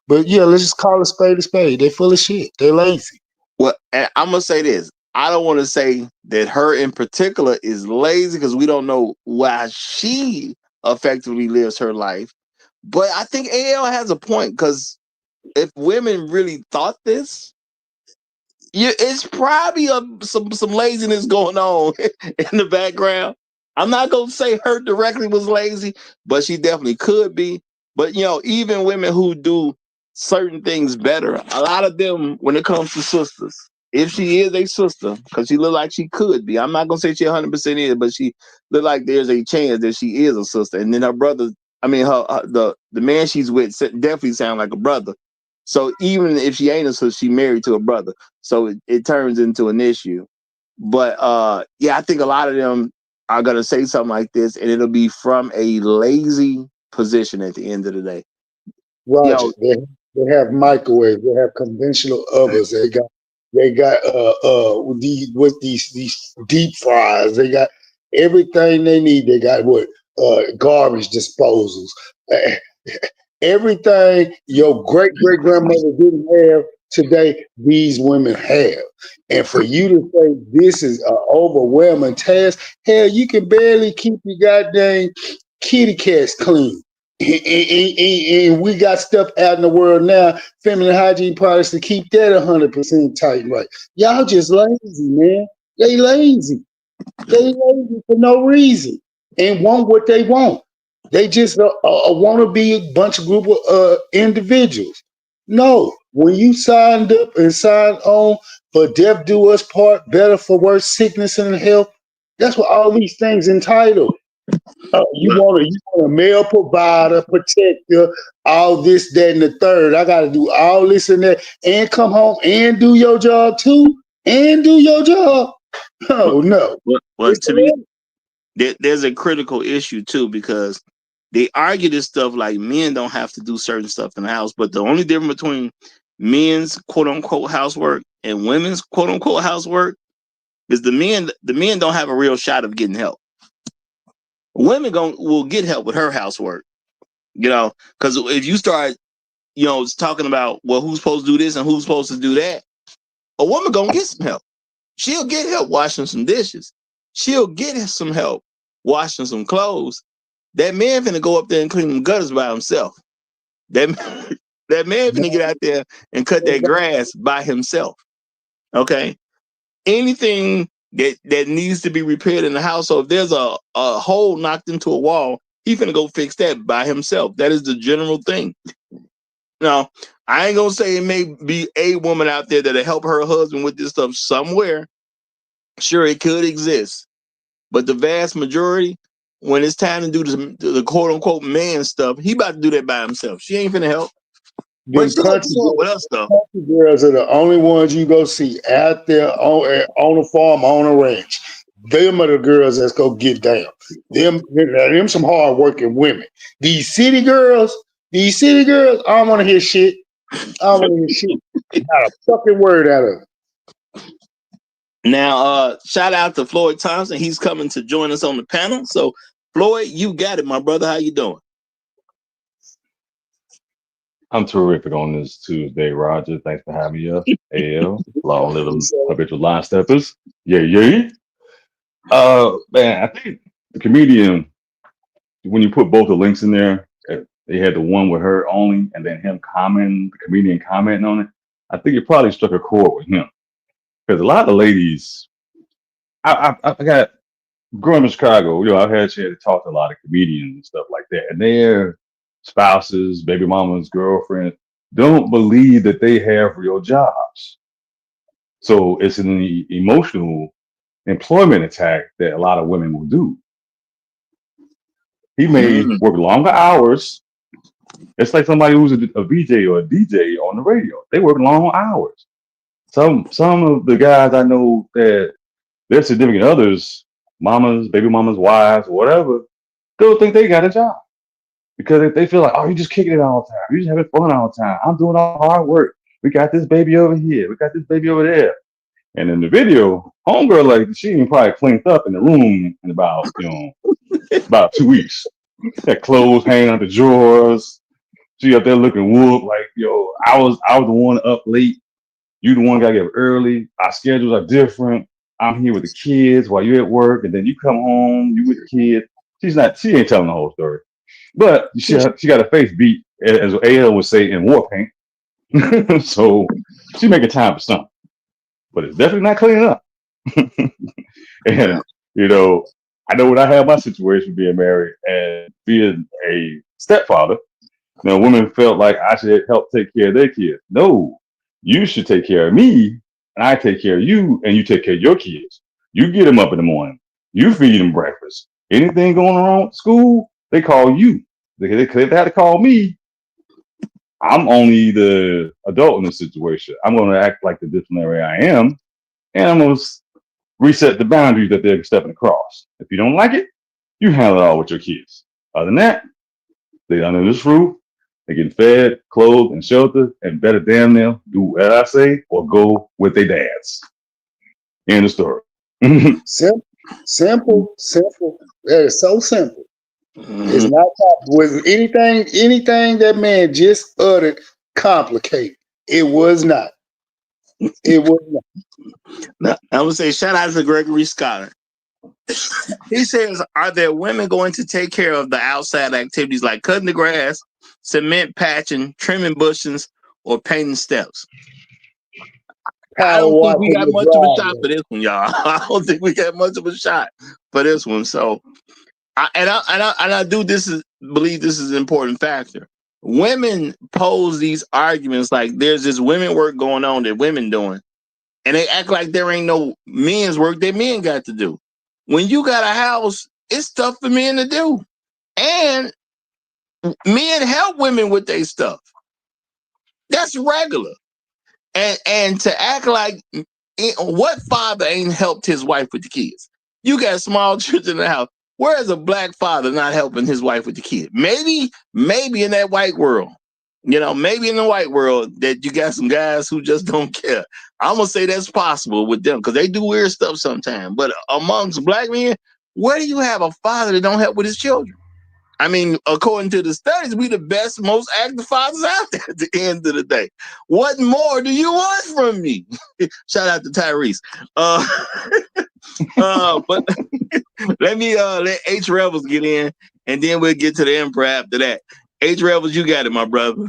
But yeah, let's just call a spade a spade. They're full of shit. They're lazy. Well, and I'm gonna say this. I don't want to say that her in particular is lazy because we don't know why she effectively lives her life. But I think AL has a point because if women really thought this, it's probably some laziness going on in the background. I'm not gonna say her directly was lazy, but she definitely could be. But even women who do certain things better. A lot of them, when it comes to sisters, if she is a sister, because she look like she could be, I'm not gonna say she 100% is, but she look like there's a chance that she is a sister. And then her brother, I mean, the man she's with definitely sound like a brother. So even if she ain't a sister, she married to a brother. So it turns into an issue. But yeah, I think a lot of them are gonna say something like this, and it'll be from a lazy position at the end of the day. Roger, they have microwaves, they have conventional ovens, they got these deep fryers, they got everything they need. They got garbage disposals. Everything your great grandmother didn't have today, these women have. And for you to say this is an overwhelming task, hell, you can barely keep your goddamn kitty cats clean. And we got stuff out in the world now, feminine hygiene products to keep that 100% tight, right? Y'all just lazy, man. They lazy. They lazy for no reason and want what they want. They just want to be a bunch of group of individuals. No, when you signed up and signed on for death do us part, better for worse, sickness and health, that's what all these things entitled. You want a male provider, protector, all this, that, and the third. I got to do all this and that, and come home and do your job too, and do your job. Oh no! Well, to me, there's a critical issue too, because they argue this stuff like men don't have to do certain stuff in the house, but the only difference between men's quote unquote housework and women's quote unquote housework is the men don't have a real shot of getting help. Women will get help with her housework, because if you start, talking about, well, who's supposed to do this and who's supposed to do that, a woman gonna get some help. She'll get help washing some dishes. She'll get some help washing some clothes. That man finna go up there and clean them gutters by himself. That man finna get out there and cut that grass by himself. Okay? Anything that needs to be repaired in the house, so if there's a hole knocked into a wall, he finna go fix that by himself. That is the general thing. Now, I ain't gonna say it may be a woman out there that'll help her husband with this stuff somewhere. Sure, it could exist. But the vast majority, when it's time to do the quote unquote man stuff, he about to do that by himself. She ain't finna help. But she gonna show up with her stuff. Country girls are the only ones you go see out there on a farm, on a ranch. Them are the girls that's go get down. Them some hard working women. These city girls, I don't want to hear shit. Not a fucking word out of it. Now, shout out to Floyd Thompson. He's coming to join us on the panel. So, Floyd, you got it, my brother. How you doing? I'm terrific on this Tuesday, Roger. Thanks for having me up. AL, long little habitual line steppers. Yeah. Man, I think the comedian, when you put both the links in there, they had the one with her only, and then him commenting, the comedian commenting on it. I think it probably struck a chord with him, because a lot of the ladies, I got growing in Chicago, I've had a chance to talk to a lot of comedians and stuff like that, and their spouses, baby mamas, girlfriends don't believe that they have real jobs. So it's an emotional employment attack that a lot of women will do. He may work longer hours. It's like somebody who's a VJ or a DJ on the radio. They work long hours. Some of the guys I know that their significant others, mamas, baby mamas, wives, whatever, don't think they got a job. Because they feel like, oh, you're just kicking it all the time. You're just having fun all the time. I'm doing all the hard work. We got this baby over here. We got this baby over there. And in the video, homegirl, like, she ain't probably cleaned up in the room in about 2 weeks. That clothes hanging out the drawers. She up there looking whoop, like, I was the one up late. You the one got to get up early. Our schedules are different. I'm here with the kids while you're at work, and then you come home, you with the kids. She ain't telling the whole story. But she got a face beat, as AL would say, in war paint. So she making time for something. But it's definitely not cleaning up. And, I know when I had my situation being married and being a stepfather, You know, women felt like I should help take care of their kids. No, you should take care of me, and I take care of you, and you take care of your kids. You get them up in the morning. You feed them breakfast. Anything going wrong at school, they call you. If they had to call me, I'm only the adult in the situation. I'm going to act like the disciplinary I am, and I'm going to reset the boundaries that they're stepping across. If you don't like it, you handle it all with your kids. Other than that, they under this roof, they getting fed, clothed, and sheltered, and better damn near do what I say or go with their dads. End of story. Simple. That is so simple. It's Mhm. not was anything that man just uttered complicated. It was not. It was not. Now, I would say shout out to Gregory Scholar. He says, are there women going to take care of the outside activities like cutting the grass, cement patching, trimming bushes, or painting steps? I Power don't think we washing got the much of a shot driveway. for this one, y'all. I don't think we got much of a shot for this one. So, I do believe this is an important factor. Women pose these arguments like there's this women work going on that women doing, and they act like there ain't no men's work that men got to do. When you got a house, it's stuff for men to do, and men help women with their stuff. That's regular. And to act like what father ain't helped his wife with the kids? You got small children in the house. Where is a black father not helping his wife with the kid? Maybe in that white world. Maybe in the white world that you got some guys who just don't care. I'm gonna say that's possible with them because they do weird stuff sometimes. But amongst black men, where do you have a father that don't help with his children? I mean, according to the studies, we the best, most active fathers out there at the end of the day. What more do you want from me? Shout out to Tyrese. But let H Rebels get in, and then we'll get to the Emperor after that. H Rebels, you got it, my brother.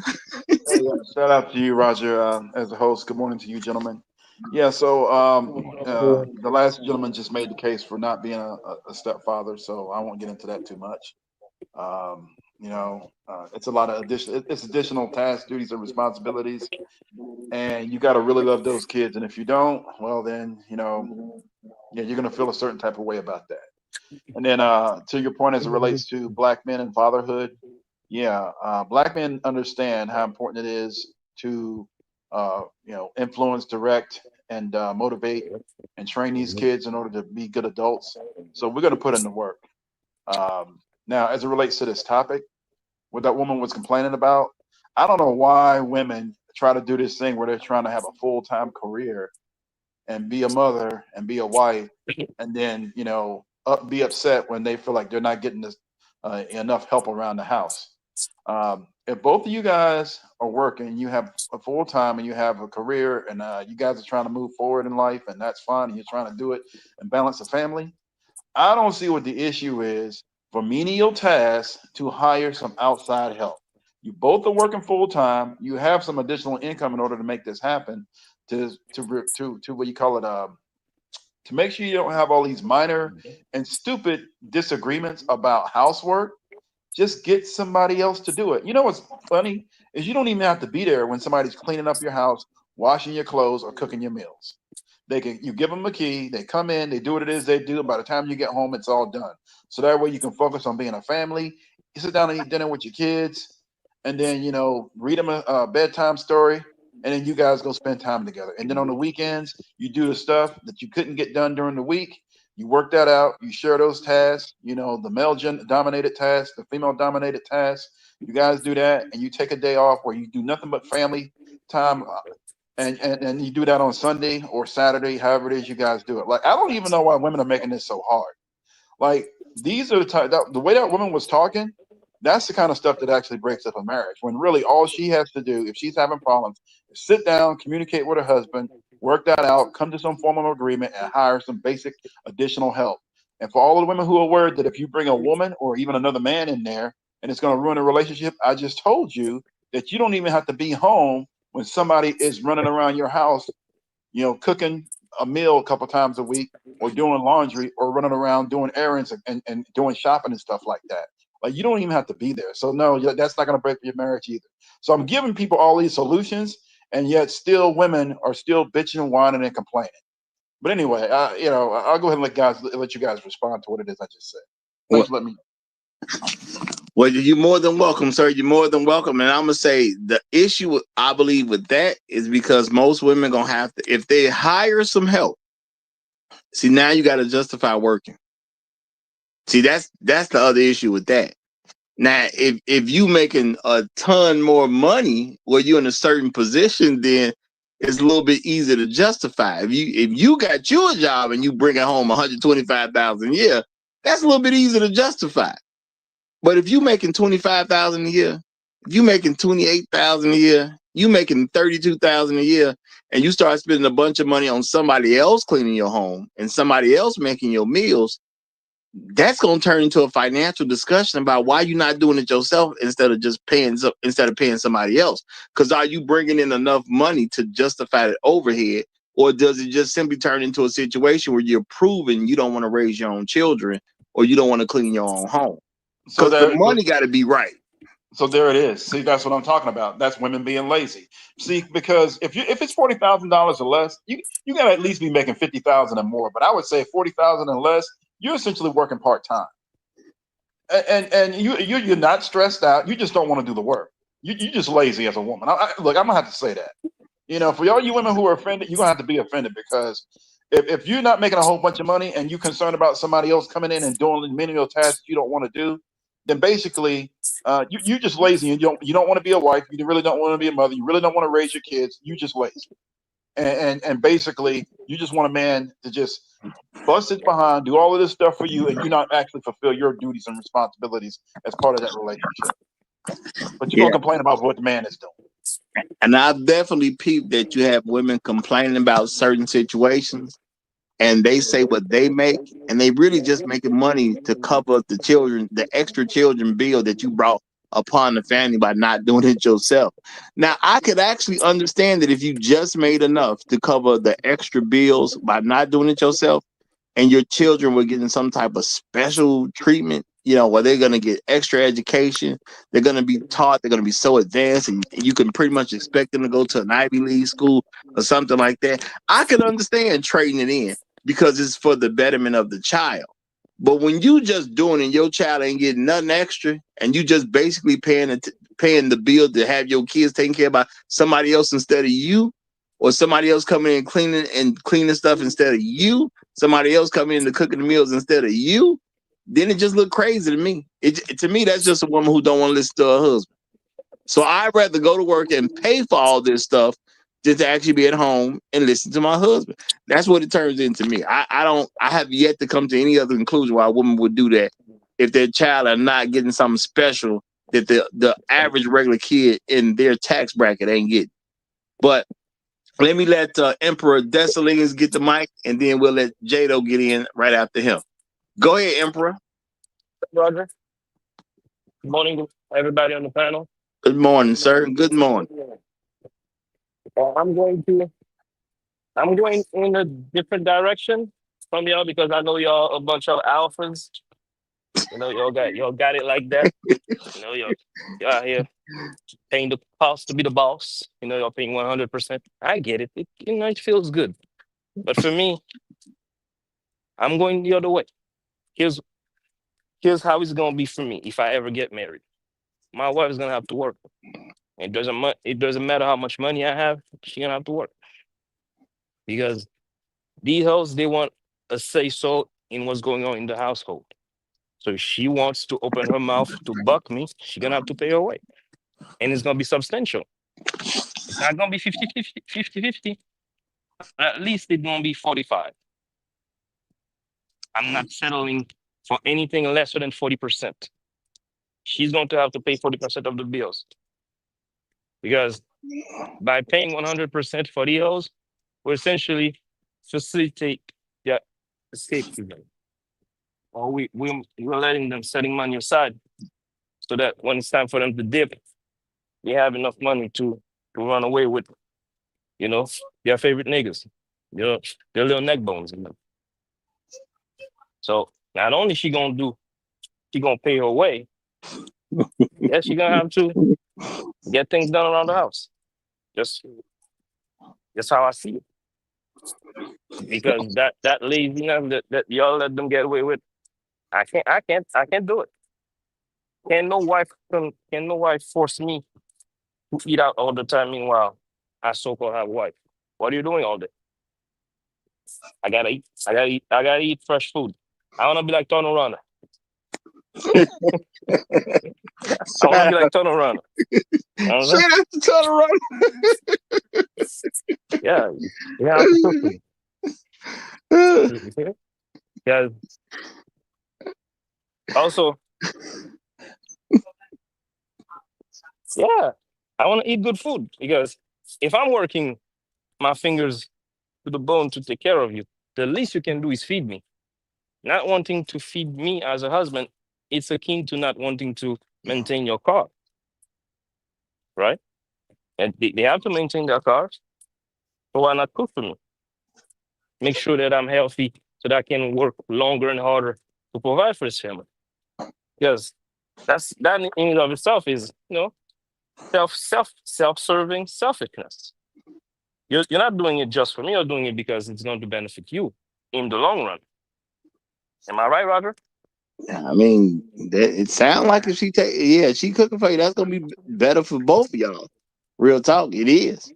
Shout out to you, Roger, as a host. Good morning to you, gentlemen. Yeah, so the last gentleman just made the case for not being a stepfather, so I won't get into that too much. It's a lot of additional tasks, duties, and responsibilities, and you got to really love those kids. And if you don't, well, then yeah, you're gonna feel a certain type of way about that. And then to your point, as it relates to black men and fatherhood, yeah, black men understand how important it is to, influence, direct, and motivate and train these kids in order to be good adults. So we're going to put in the work. Now, as it relates to this topic, what that woman was complaining about, I don't know why women try to do this thing where they're trying to have a full time career and be a mother and be a wife, and then be upset when they feel like they're not getting this enough help around the house. If both of you guys are working, you have a full time and you have a career, and you guys are trying to move forward in life, and that's fine, and you're trying to do it and balance a family, I don't see what the issue is for menial tasks to hire some outside help. You both are working full time. You have some additional income in order to make this happen. To what you call it, to make sure you don't have all these minor and stupid disagreements about housework. Just get somebody else to do it. You know what's funny is you don't even have to be there when somebody's cleaning up your house, washing your clothes, or cooking your meals. You give them a key, they come in, they do what it is they do. By the time you get home, it's all done. So that way you can focus on being a family. You sit down and eat dinner with your kids, and then read them a bedtime story, and then you guys go spend time together. And then on the weekends, you do the stuff that you couldn't get done during the week. You work that out. You share those tasks. The male dominated tasks, the female dominated tasks. You guys do that, and you take a day off where you do nothing but family time, and you do that on Sunday or Saturday, however it is you guys do it. Like, I don't even know why women are making this so hard. Like, these are the way that woman was talking. That's the kind of stuff that actually breaks up a marriage. When really all she has to do, if she's having problems, is sit down, communicate with her husband, work that out, come to some form of agreement, and hire some basic additional help. And for all of the women who are worried that if you bring a woman or even another man in there and it's going to ruin a relationship, I just told you that you don't even have to be home when somebody is running around your house, cooking a meal a couple times a week, or doing laundry, or running around doing errands and doing shopping and stuff like that. Like you don't even have to be there. So no, that's not going to break your marriage either. So I'm giving people all these solutions, and yet still women are still bitching and whining and complaining. But anyway, I'll go ahead and let you guys respond to what it is I just said. Thanks for letting me know. Well, you're more than welcome, sir. You're more than welcome. And I'm gonna say the issue I believe with that is because most women gonna have to, if they hire some help. See, now you got to justify working. See, that's the other issue with that. Now, if you making a ton more money, where you're in a certain position, then it's a little bit easier to justify. If you got you a job and you bringing home 125,000 a year, that's a little bit easier to justify. But if you making 25,000 a year, if you making 28,000 a year, you making 32,000 a year, and you start spending a bunch of money on somebody else cleaning your home and somebody else making your meals, that's going to turn into a financial discussion about why you're not doing it yourself instead of paying somebody else. Because are you bringing in enough money to justify the overhead, or does it just simply turn into a situation where you're proving you don't want to raise your own children or you don't want to clean your own home? Because the money got to be right. So there it is. See, that's what I'm talking about. That's women being lazy. See, because if it's $40,000 or less, you got to at least be making 50,000 or more. But I would say 40,000 and less, you're essentially working part time, and you're not stressed out. You just don't want to do the work. You just lazy as a woman. Look, I'm gonna have to say that. For all you women who are offended, you're gonna have to be offended, because if you're not making a whole bunch of money and you're concerned about somebody else coming in and doing menial tasks you don't want to do, then basically you're just lazy, and you don't want to be a wife. You really don't want to be a mother. You really don't want to raise your kids. You just lazy, and basically you just want a man to just bust his behind, do all of this stuff for you, and you not actually fulfill your duties and responsibilities as part of that relationship. But you're gonna complain about what the man is doing. And I've definitely peeped that you have women complaining about certain situations, and they say what they make, and they really just making money to cover the extra children bill that you brought upon the family by not doing it yourself. Now, I could actually understand that if you just made enough to cover the extra bills by not doing it yourself, and your children were getting some type of special treatment, where they're going to get extra education, they're going to be taught, they're going to be so advanced, and you can pretty much expect them to go to an Ivy League school or something like that. I can understand trading it in because it's for the betterment of the child. But when you just doing it and your child ain't getting nothing extra, and you just basically paying the bill to have your kids taken care of by somebody else instead of you, or somebody else coming in cleaning stuff instead of you, somebody else coming in to cooking the meals instead of you, then it just look crazy to me. To me, that's just a woman who don't want to listen to her husband. So I'd rather go to work and pay for all this stuff than to actually be at home and listen to my husband. That's what it turns into me. I have yet to come to any other conclusion why a woman would do that if their child are not getting something special that the average regular kid in their tax bracket ain't getting. But let me let Emperor Dessalines get the mic, and then we'll let Jado get in right after him. Go ahead, Emperor. Roger. Good morning to everybody on the panel. Good morning, sir. Good morning. I'm going in a different direction from y'all because I know y'all a bunch of alphas. Y'all got it like that. Y'all out here paying the cost to be the boss. Y'all paying 100%. I get it. It feels good. But for me, I'm going the other way. Here's how it's gonna be for me if I ever get married. My wife is gonna have to work. It doesn't matter how much money I have, she's gonna have to work. Because these hoes, they want a say-so in what's going on in the household. So if she wants to open her mouth to buck me, she's gonna have to pay her way. And it's gonna be substantial. It's not gonna be 50-50, but at least it's gonna be 45. I'm not settling for anything lesser than 40%. She's going to have to pay 40% of the bills. Because by paying 100% for the hoes, we essentially facilitate their escape to them. Or we're letting them setting money aside so that when it's time for them to dip, they have enough money to run away with, their favorite niggas, their little neck bones. So not only she gonna pay her way, Yes, you're gonna have to get things done around the house. Just that's how I see it. Because that laziness that y'all let them get away with, I can't do it. Can no wife force me to eat out all the time? Meanwhile, I so called have a wife. What are you doing all day? I gotta eat. I gotta eat. I gotta eat fresh food. I wanna be like Tony Runner. I wanna be like Tony Runner. You know what I'm saying? Straight up to turn around. Yeah, you have to cook for me. Yeah. Also, yeah, I want to eat good food because if I'm working my fingers to the bone to take care of you, the least you can do is feed me. Not wanting to feed me as a husband, it's akin to not wanting to maintain your car, right? And they have to maintain their cars. So why not cook for me? Make sure that I'm healthy so that I can work longer and harder to provide for this family. Because that in and of itself is, self-serving selfishness. You're not doing it just for me. You're doing it because it's going to benefit you in the long run. Am I right, Roger? I mean, it sounds like if she cooking for you, that's gonna be better for both of y'all. Real talk, it is.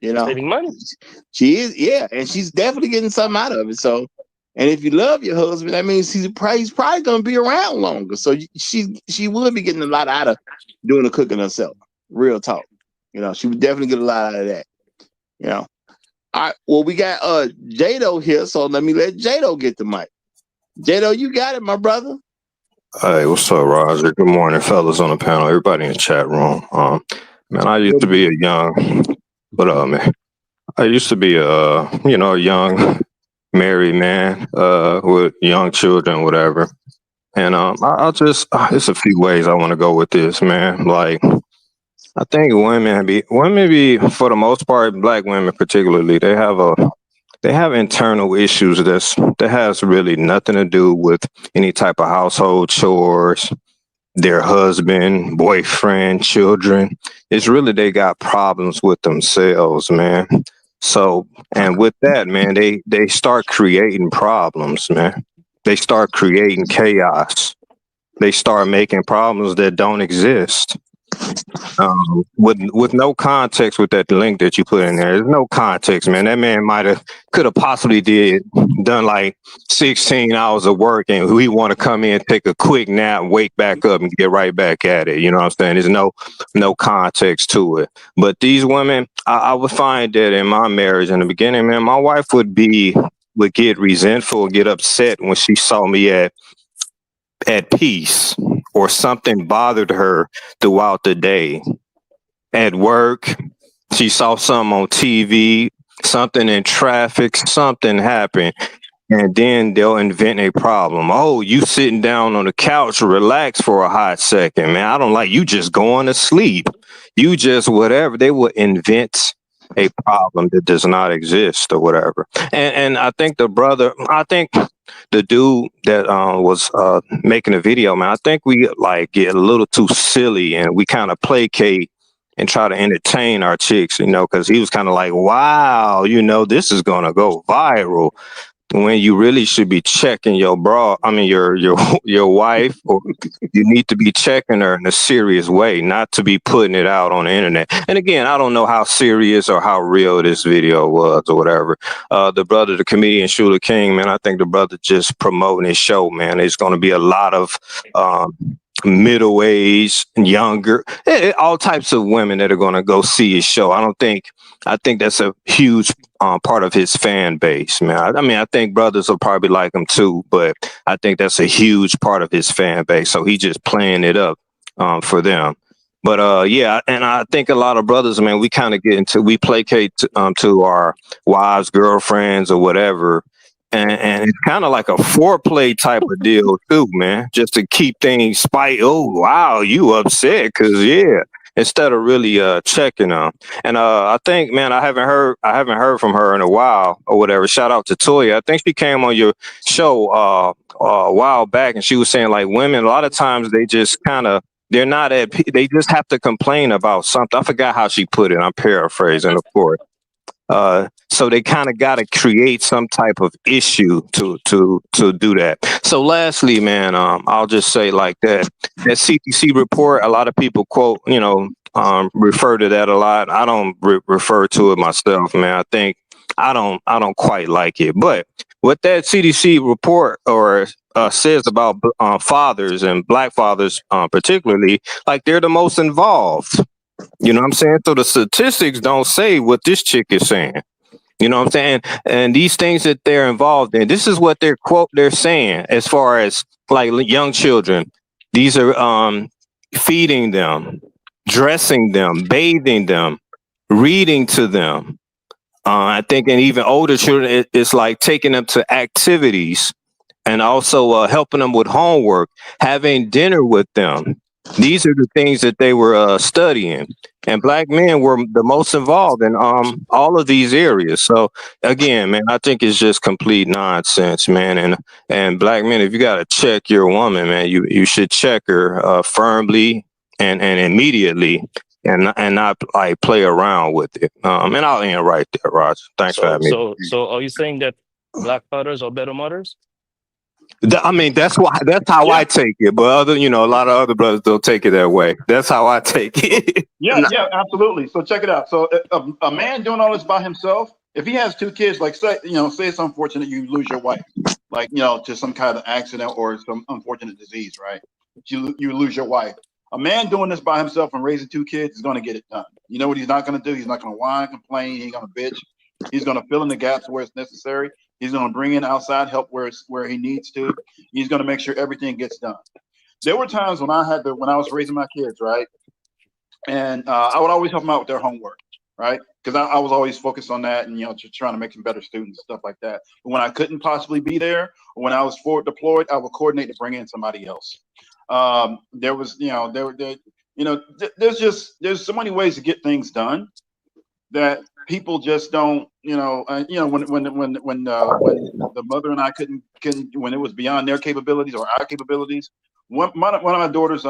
You know, Saving money. she is, yeah, and she's definitely getting something out of it. So, and if you love your husband, that means he's probably gonna be around longer. So she would be getting a lot out of doing the cooking herself. Real talk, she would definitely get a lot out of that. All right, well, we got Jado here, so let Jado get the mic. Jado, you got it, my brother. Hey, what's up, Roger? Good morning, fellas on the panel, everybody in the chat room. Man, I used to be a young, man, I used to be a young married man, with young children, whatever. And I'll just, it's a few ways I want to go with this, man. Like, I think women be for the most part, black women particularly, they have internal issues that has really nothing to do with any type of household chores, their husband, boyfriend, children. It's really they got problems with themselves, man. So, and with that, man, they start creating problems, man. They start creating chaos. They start making problems that don't exist. With no context with that link that you put in there. There's no context, man. That man could have possibly done like 16 hours of work, and we want to come in, take a quick nap, wake back up, and get right back at it. You know what I'm saying? There's no context to it. But these women, I would find that in my marriage in the beginning, man, my wife would get resentful, get upset when she saw me at peace or something bothered her throughout the day. At work, she saw something on TV, something in traffic, something happened, and then they'll invent a problem. Oh, you sitting down on the couch, relax for a hot second, man. I don't like you just going to sleep. You just whatever. They will invent a problem that does not exist or whatever. And I think the dude that was making the video, man, I think we like get a little too silly and we kind of placate and try to entertain our chicks, because he was kind of like, wow, this is going to go viral. When you really should be checking your your wife, or you need to be checking her in a serious way, not to be putting it out on the internet. And again, I don't know how serious or how real this video was or whatever. The brother, the comedian Shooter King, man, I think the brother just promoting his show, man. It's going to be a lot of middle-aged, younger, all types of women that are going to go see his show. I think that's a huge part of his fan base, man. I mean, I think brothers will probably like him too, but I think that's a huge part of his fan base. So he just playing it up for them. But yeah, and I think a lot of brothers, man, we placate to our wives, girlfriends, or whatever. And it's kind of like a foreplay type of deal too, man, just to keep things spicy. Oh, wow, you upset because instead of really checking them. And I think, man, I haven't heard from her in a while or whatever. Shout out to Toya. I think she came on your show a while back, and she was saying like women, a lot of times they just kind of They're not at. They just have to complain about something. I forgot how she put it. I'm paraphrasing, of course. So they kind of got to create some type of issue to do that. So lastly, man, I'll just say like that CDC report. A lot of people quote, refer to that a lot. I don't refer to it myself, man. I think I don't quite like it. But what that CDC report or says about fathers and black fathers, particularly, like they're the most involved. You know what I'm saying? So the statistics don't say what this chick is saying. You know what I'm saying? And these things that they're involved in, this is what they're saying as far as like young children. These are feeding them, dressing them, bathing them, reading to them. I think, and even older children, it's like taking them to activities and also helping them with homework, having dinner with them. These are the things that they were studying, and black men were the most involved in all of these areas. So again, man, I think it's just complete nonsense, man. And black men, if you got to check your woman, man, you should check her firmly and immediately, and not like play around with it. And I'll end right there, Roger. Thanks for having me. So are you saying that black fathers are better mothers? I mean, that's how I take it. But a lot of other brothers don't take it that way. That's how I take it. Yeah, absolutely. So check it out. So a man doing all this by himself, if he has two kids, like say it's unfortunate you lose your wife, like to some kind of accident or some unfortunate disease, right? You lose your wife. A man doing this by himself and raising two kids is going to get it done. You know what he's not going to do? He's not going to whine, complain. He ain't going to bitch. He's going to fill in the gaps where it's necessary. He's going to bring in outside help where he needs to. He's going to make sure everything gets done. There were times when I was raising my kids, right? And I would always help them out with their homework, right? Because I was always focused on that and, just trying to make them better students and stuff like that. But when I couldn't possibly be there, or when I was forward deployed, I would coordinate to bring in somebody else. There's so many ways to get things done that people just don't, when the mother and I couldn't, when it was beyond their capabilities or our capabilities. One of my daughters,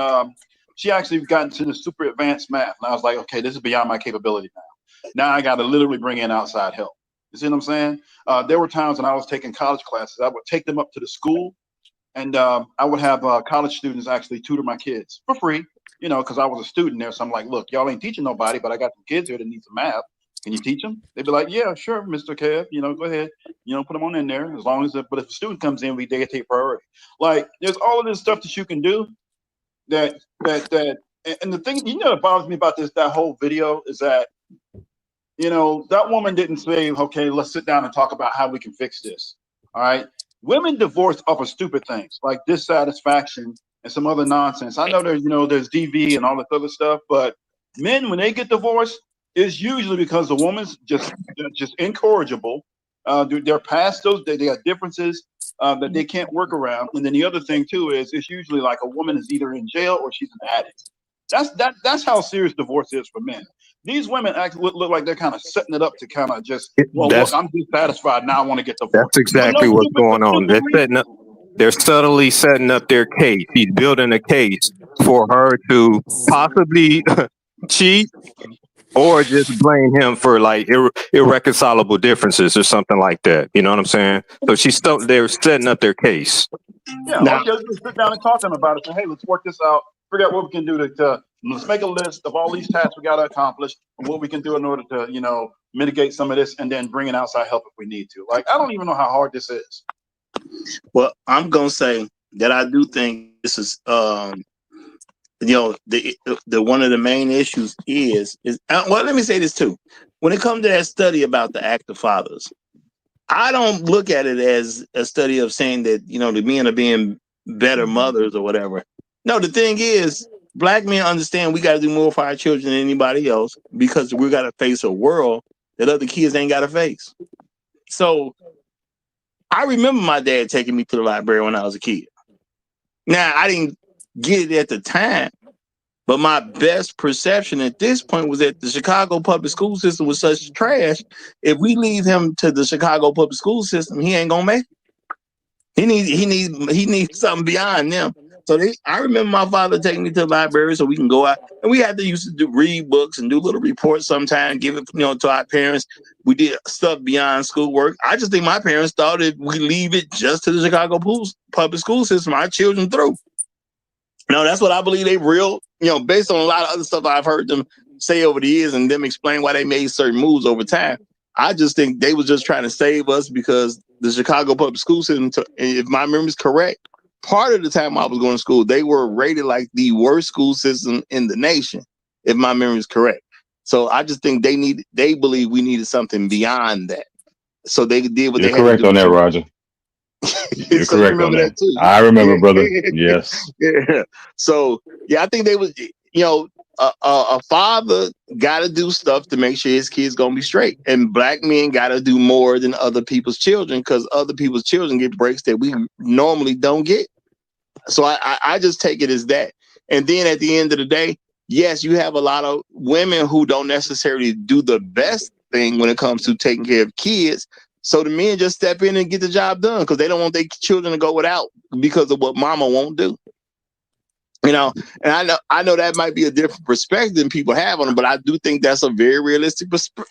she actually got into the super advanced math, and I was like, okay, this is beyond my capability now. Now I got to literally bring in outside help. You see what I'm saying? There were times when I was taking college classes, I would take them up to the school, and I would have college students actually tutor my kids for free, because I was a student there. So I'm like, look, y'all ain't teaching nobody, but I got some kids here that need some math. Can you teach them? They'd be like, yeah, sure, Mr. Kev, go ahead, put them on in there as long as but if a student comes in, they take priority. Like there's all of this stuff that you can do that, and the thing, that bothers me about that whole video is that, that woman didn't say, okay, let's sit down and talk about how we can fix this. All right. Women divorce off of stupid things like dissatisfaction and some other nonsense. I know there's DV and all this other stuff, but men, when they get divorced, it's usually because the woman's just incorrigible. They're past those. They got differences that they can't work around. And then the other thing too is it's usually like a woman is either in jail or she's an addict. That's how serious divorce is for men. These women actually look like they're kind of setting it up to kind of just, look, I'm dissatisfied now. I want to get divorced. That's exactly what's going on. They're subtly setting up their case. He's building a case for her to possibly cheat or just blame him for like irreconcilable differences or something like that. You know what I'm saying? So they're setting up their case. Yeah, now, okay, let's sit down and talk to them about it. Say, hey, let's work this out. Figure out what we can do let's make a list of all these tasks we got to accomplish and what we can do in order to, mitigate some of this and then bring in outside help if we need to. Like, I don't even know how hard this is. Well, I'm going to say that I do think this is, the one of the main issues is well, let me say this too. When it comes to that study about the active fathers, I don't look at it as a study of saying that, the men are being better mothers or whatever. No, the thing is, black men understand we got to do more for our children than anybody else because we got to face a world that other kids ain't got to face. So I remember my dad taking me to the library when I was a kid. Now, I didn't get it at the time, but my best perception at this point was that the Chicago public school system was such trash. If we leave him to the Chicago public school system, he ain't gonna make it. He needs something beyond them. So I remember my father taking me to the library so we can go out, and we had to used to read books and do little reports sometimes, give it to our parents. We did stuff beyond schoolwork. I just think my parents thought if we leave it just to the Chicago public school system, our children through. No, that's what I believe they real, based on a lot of other stuff I've heard them say over the years and them explain why they made certain moves over time. I just think they was just trying to save us because the Chicago public school system, if my memory is correct, part of the time I was going to school, they were rated like the worst school system in the nation, if my memory is correct. So I just think they believe we needed something beyond that. So they did what You're they had to correct do. on that, Roger. You're So you correct on remember that. that too. I remember, brother. Yes. Yeah. So yeah, I think they was, a father got to do stuff to make sure his kids gonna be straight, and black men got to do more than other people's children because other people's children get breaks that we normally don't get. So I just take it as that. And then at the end of the day, yes, you have a lot of women who don't necessarily do the best thing when it comes to taking care of kids. So the men just step in and get the job done because they don't want their children to go without because of what mama won't do. And I know that might be a different perspective than people have on it, but I do think that's a very realistic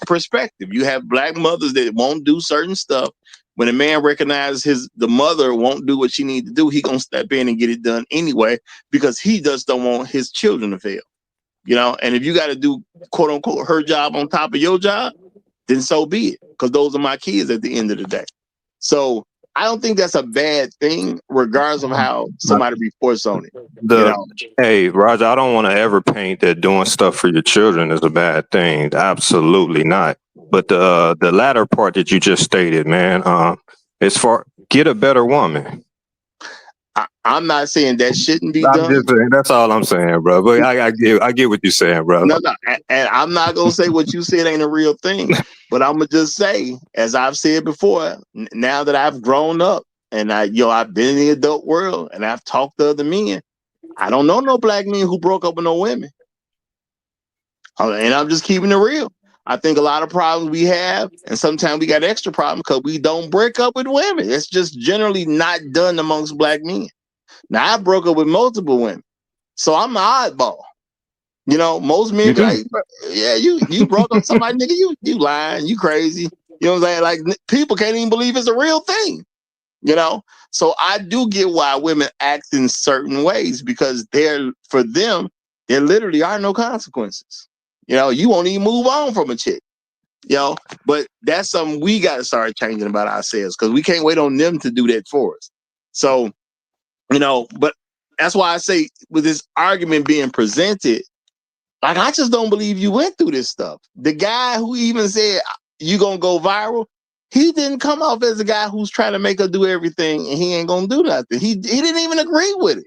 perspective. You have black mothers that won't do certain stuff. When a man recognizes the mother won't do what she needs to do, he gonna step in and get it done anyway because he just don't want his children to fail. And if you got to do quote unquote her job on top of your job, then so be it, because those are my kids at the end of the day. So I don't think that's a bad thing, regardless of how somebody reports on it. Hey, Roger, I don't want to ever paint that doing stuff for your children is a bad thing. Absolutely not. But the latter part that you just stated, man, is for get a better woman. I'm not saying that shouldn't be I'm done. just saying, that's all I'm saying, bro. But I get what you're saying, bro. No, and I'm not gonna say what you said ain't a real thing, but I'm gonna just say, as I've said before, now that I've grown up and I've been in the adult world and I've talked to other men, I don't know no black men who broke up with no women. And I'm just keeping it real. I think a lot of problems we have, and sometimes we got extra problems because we don't break up with women. It's just generally not done amongst black men. Now I broke up with multiple women, so I'm an oddball. Most men be like, yeah, you broke up with somebody, nigga, you lying, you crazy. You know what I'm saying? Like, people can't even believe it's a real thing. So I do get why women act in certain ways, because for them, there literally are no consequences. You won't even move on from a chick. But that's something we got to start changing about ourselves, because we can't wait on them to do that for us. So, but that's why I say, with this argument being presented, like, I just don't believe you went through this stuff. The guy who even said you gonna go viral, he didn't come off as a guy who's trying to make her do everything and he ain't gonna do nothing. He didn't even agree with it.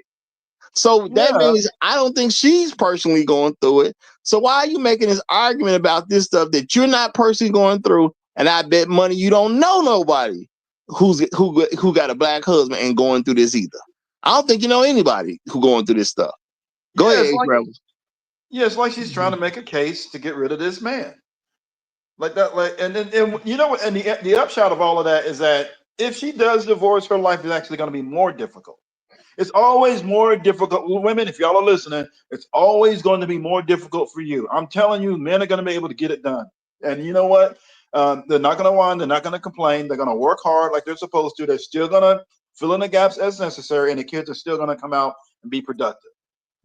So that means I don't think she's personally going through it. So why are you making this argument about this stuff that you're not personally going through? And I bet money you don't know nobody who got a black husband and going through this either. I don't think you know anybody who going through this stuff. Go ahead, Rebels. Yeah, it's like she's trying to make a case to get rid of this man. Like that, and the upshot of all of that is that if she does divorce, her life is actually going to be more difficult. It's always more difficult. Women, if y'all are listening, it's always going to be more difficult for you. I'm telling you, men are going to be able to get it done. And you know what? They're not going to whine. They're not going to complain. They're going to work hard like they're supposed to. They're still going to fill in the gaps as necessary, and the kids are still going to come out and be productive.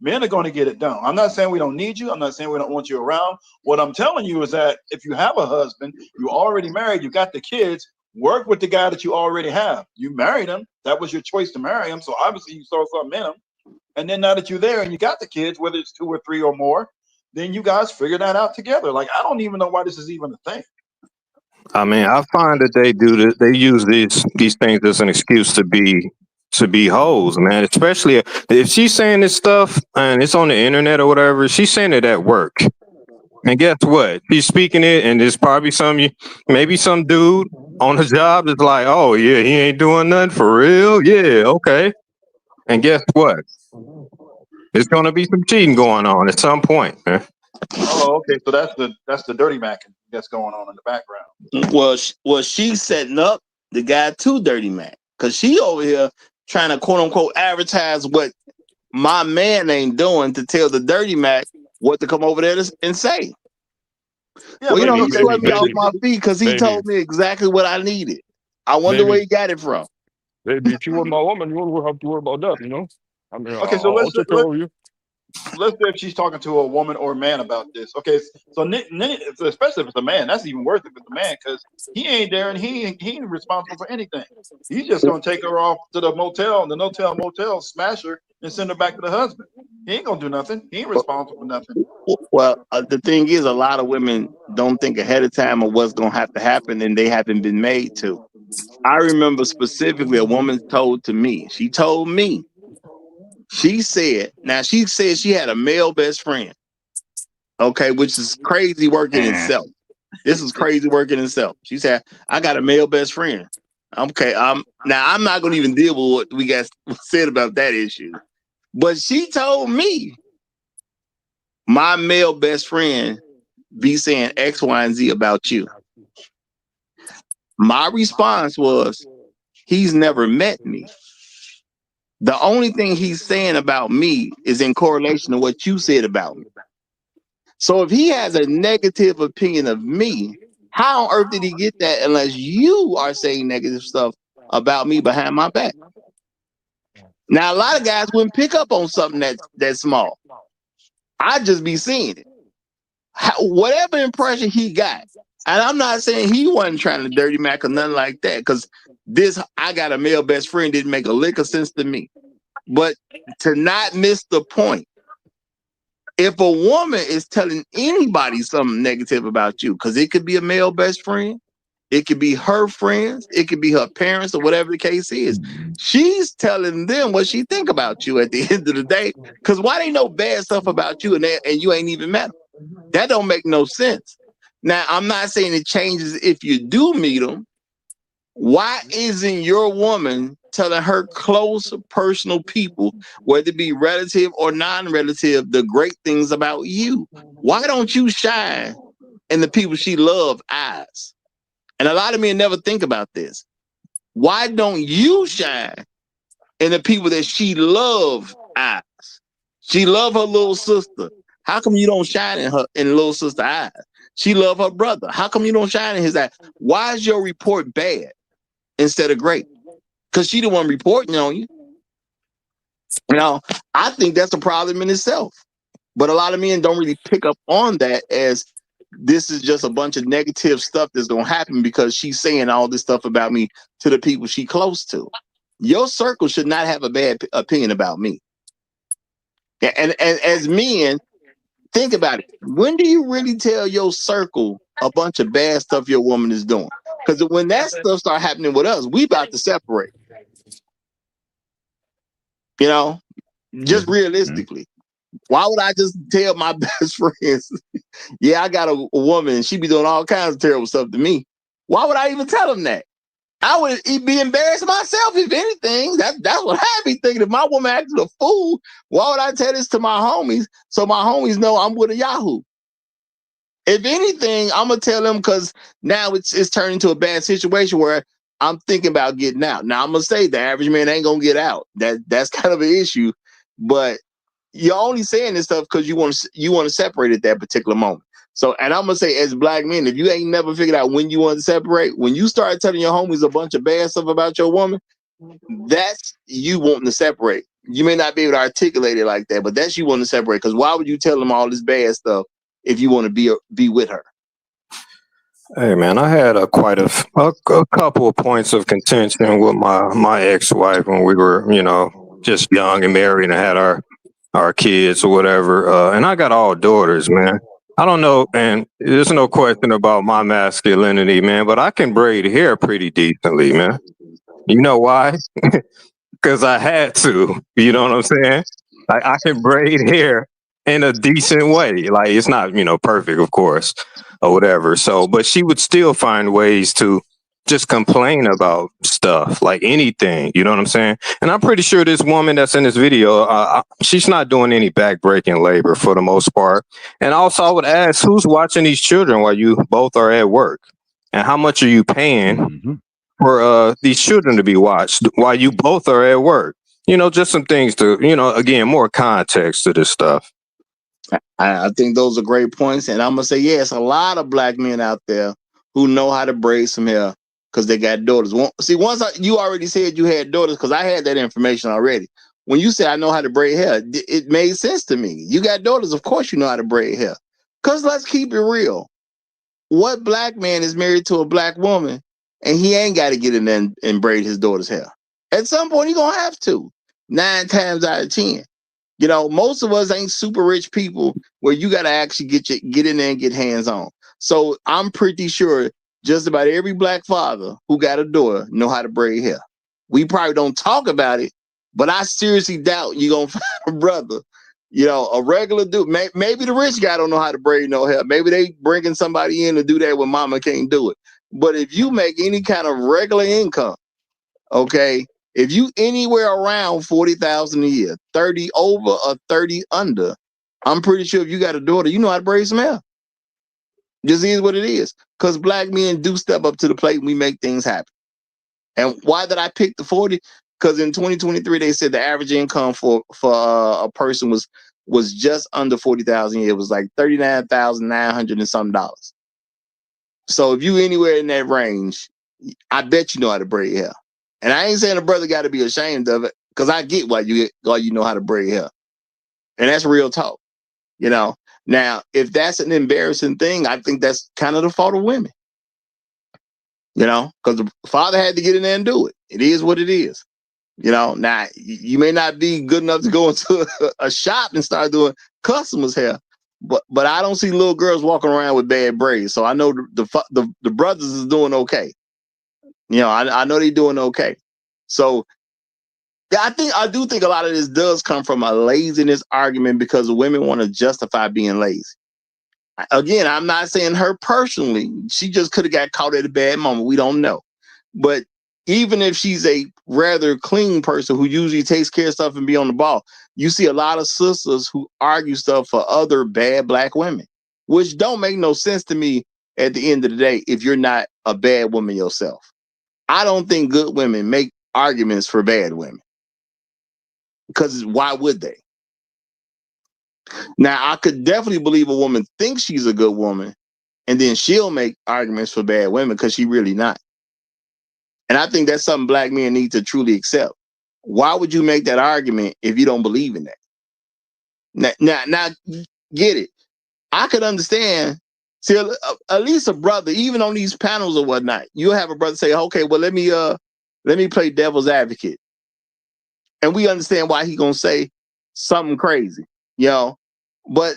Men are going to get it done. I'm not saying we don't need you. I'm not saying we don't want you around. What I'm telling you is that if you have a husband, you're already married, you got the kids, work with the guy that you already have. You married him. That was your choice to marry him. So obviously you saw something in him. And then now that you're there and you got the kids, whether it's 2 or 3 or more, then you guys figure that out together. Like, I don't even know why this is even a thing. I mean, I find that they do this. They use these things as an excuse to be hoes, man. Especially if she's saying this stuff and it's on the internet or whatever. She's saying it at work, and guess what? She's speaking it, and there's probably maybe some dude on the job that's like, "Oh yeah, he ain't doing nothing for real. Yeah, okay." And guess what? There's gonna be some cheating going on at some point, man. Oh, okay. So that's the dirty macking that's going on in the background. Well, she's setting up the guy to dirty Mac, because she over here trying to quote unquote advertise what my man ain't doing to tell the dirty Mac what to come over there and say. Yeah, Well, but he swept me off baby, my feet because he told me exactly what I needed. I wonder where baby, he got it from. baby. If you were my woman, you wouldn't have to worry about that. You know. I mean, okay, so I'll take care of you. let's say if she's talking to a woman or a man about this. Okay, so especially if it's a man, that's even worse if it's a man because he ain't there and he ain't responsible for anything. He's just gonna take her off to the motel, smash her, and send her back to the husband. He ain't gonna do nothing. He ain't responsible for nothing. Well, the thing is, a lot of women don't think ahead of time of what's going to have to happen, and they haven't been made to. I remember specifically a woman told me, she said she had a male best friend, okay, which is crazy work in itself. This is crazy work in itself. She said, I got a male best friend. Okay, I'm not going to even deal with what we got said about that issue. But she told me, my male best friend be saying X, Y, and Z about you. My response was, he's never met me. The only thing he's saying about me is in correlation to what you said about me. So if he has a negative opinion of me, how on earth did he get that unless you are saying negative stuff about me behind my back? Now, a lot of guys wouldn't pick up on something that's small. I'd just be seeing it. Whatever impression he got, and I'm not saying he wasn't trying to dirty Mac or nothing like that, because I got a male best friend didn't make a lick of sense to me. But to not miss the point, if a woman is telling anybody something negative about you, because it could be a male best friend, it could be her friends, it could be her parents, or whatever the case is, she's telling them what she think about you at the end of the day. Because why they know bad stuff about you and you ain't even met them? That don't make no sense. Now, I'm not saying it changes if you do meet them. Why isn't your woman telling her close personal people, whether it be relative or non-relative, the great things about you? Why don't you shine in the people she loves eyes? And a lot of men never think about this. Why don't you shine in the people that she loves eyes? She love her little sister. How come you don't shine in little sister eyes? She love her brother. How come you don't shine in his eyes? Why is your report bad instead of great? Because she the one reporting on you. Now, I think that's a problem in itself. But a lot of men don't really pick up on that as this is just a bunch of negative stuff that's going to happen because she's saying all this stuff about me to the people she close to. Your circle should not have a bad opinion about me. And as men, think about it. When do you really tell your circle a bunch of bad stuff your woman is doing? Because when that stuff start happening with us, we about to separate. You know, just realistically. Why would I just tell my best friends, yeah, I got a woman and she be doing all kinds of terrible stuff to me? Why would I even tell them that? I would be embarrassed myself, if anything. That's what I'd be thinking. If my woman acted a fool, why would I tell this to my homies so my homies know I'm with a Yahoo? If anything, I'm going to tell them because now it's turned into a bad situation where I'm thinking about getting out. Now, I'm going to say the average man ain't going to get out. That's kind of an issue. But you're only saying this stuff because you want to separate at that particular moment. So, and I'm gonna say, as black men, if you ain't never figured out when you want to separate, when you start telling your homies a bunch of bad stuff about your woman, that's you wanting to separate. You may not be able to articulate it like that, but that's you wanting to separate. Because why would you tell them all this bad stuff if you want to be with her? Hey man, I had quite a couple of points of contention with my ex-wife when we were, just young and married and had our kids or whatever. And I got all daughters, man. I don't know, and there's no question about my masculinity, man, but I can braid hair pretty decently, man. You know why? Because I had to. You know what I'm saying? I can braid hair in a decent way. Like, it's not, perfect, of course, or whatever. So, but she would still find ways to just complain about stuff, like anything. You know what I'm saying? And I'm pretty sure this woman that's in this video, she's not doing any backbreaking labor for the most part. And also, I would ask, who's watching these children while you both are at work? And how much are you paying for these children to be watched while you both are at work? Just some things to, again, more context to this stuff. I think those are great points. And I'm going to say, yes, a lot of black men out there who know how to braid some hair because they got daughters. You already said you had daughters because I had that information already. When you said I know how to braid hair, it made sense to me. You got daughters, of course you know how to braid hair. Because let's keep it real. What black man is married to a black woman and he ain't got to get in there and braid his daughter's hair? At some point, you're going to have to. 9 times out of 10. Most of us ain't super rich people where you got to actually get in there and get hands on. So I'm pretty sure just about every black father who got a daughter know how to braid hair. We probably don't talk about it, but I seriously doubt you're going to find a brother, a regular dude. Maybe the rich guy don't know how to braid no hair. Maybe they bringing somebody in to do that when mama can't do it. But if you make any kind of regular income, okay, if you anywhere around 40,000 a year, 30 over or 30 under, I'm pretty sure if you got a daughter, you know how to braid some hair. Just is what it is. Because black men do step up to the plate and we make things happen. And why did I pick the 40? Because in 2023, they said the average income for a person was just under 40,000 a year. It was like $39,900 and some dollars. So if you anywhere in that range, I bet you know how to braid hair. And I ain't saying a brother got to be ashamed of it, because I get why you know how to braid hair. And that's real talk, Now, if that's an embarrassing thing, I think that's kind of the fault of women, because the father had to get in there and do it. It is what it is. Now, you may not be good enough to go into a shop and start doing customers' hair, but I don't see little girls walking around with bad braids. So I know the brothers is doing okay. I know they're doing okay. So yeah, I do think a lot of this does come from a laziness argument because women want to justify being lazy. Again, I'm not saying her personally. She just could have got caught at a bad moment. We don't know. But even if she's a rather clean person who usually takes care of stuff and be on the ball, you see a lot of sisters who argue stuff for other bad black women, which don't make no sense to me at the end of the day if you're not a bad woman yourself. I don't think good women make arguments for bad women. Because why would they? Now, I could definitely believe a woman thinks she's a good woman, and then she'll make arguments for bad women because she really not. And I think that's something black men need to truly accept. Why would you make that argument if you don't believe in that? Now, get it. I could understand. See, at least a brother, even on these panels or whatnot, you'll have a brother say, okay, well, let me play devil's advocate. And we understand why he gonna say something crazy, But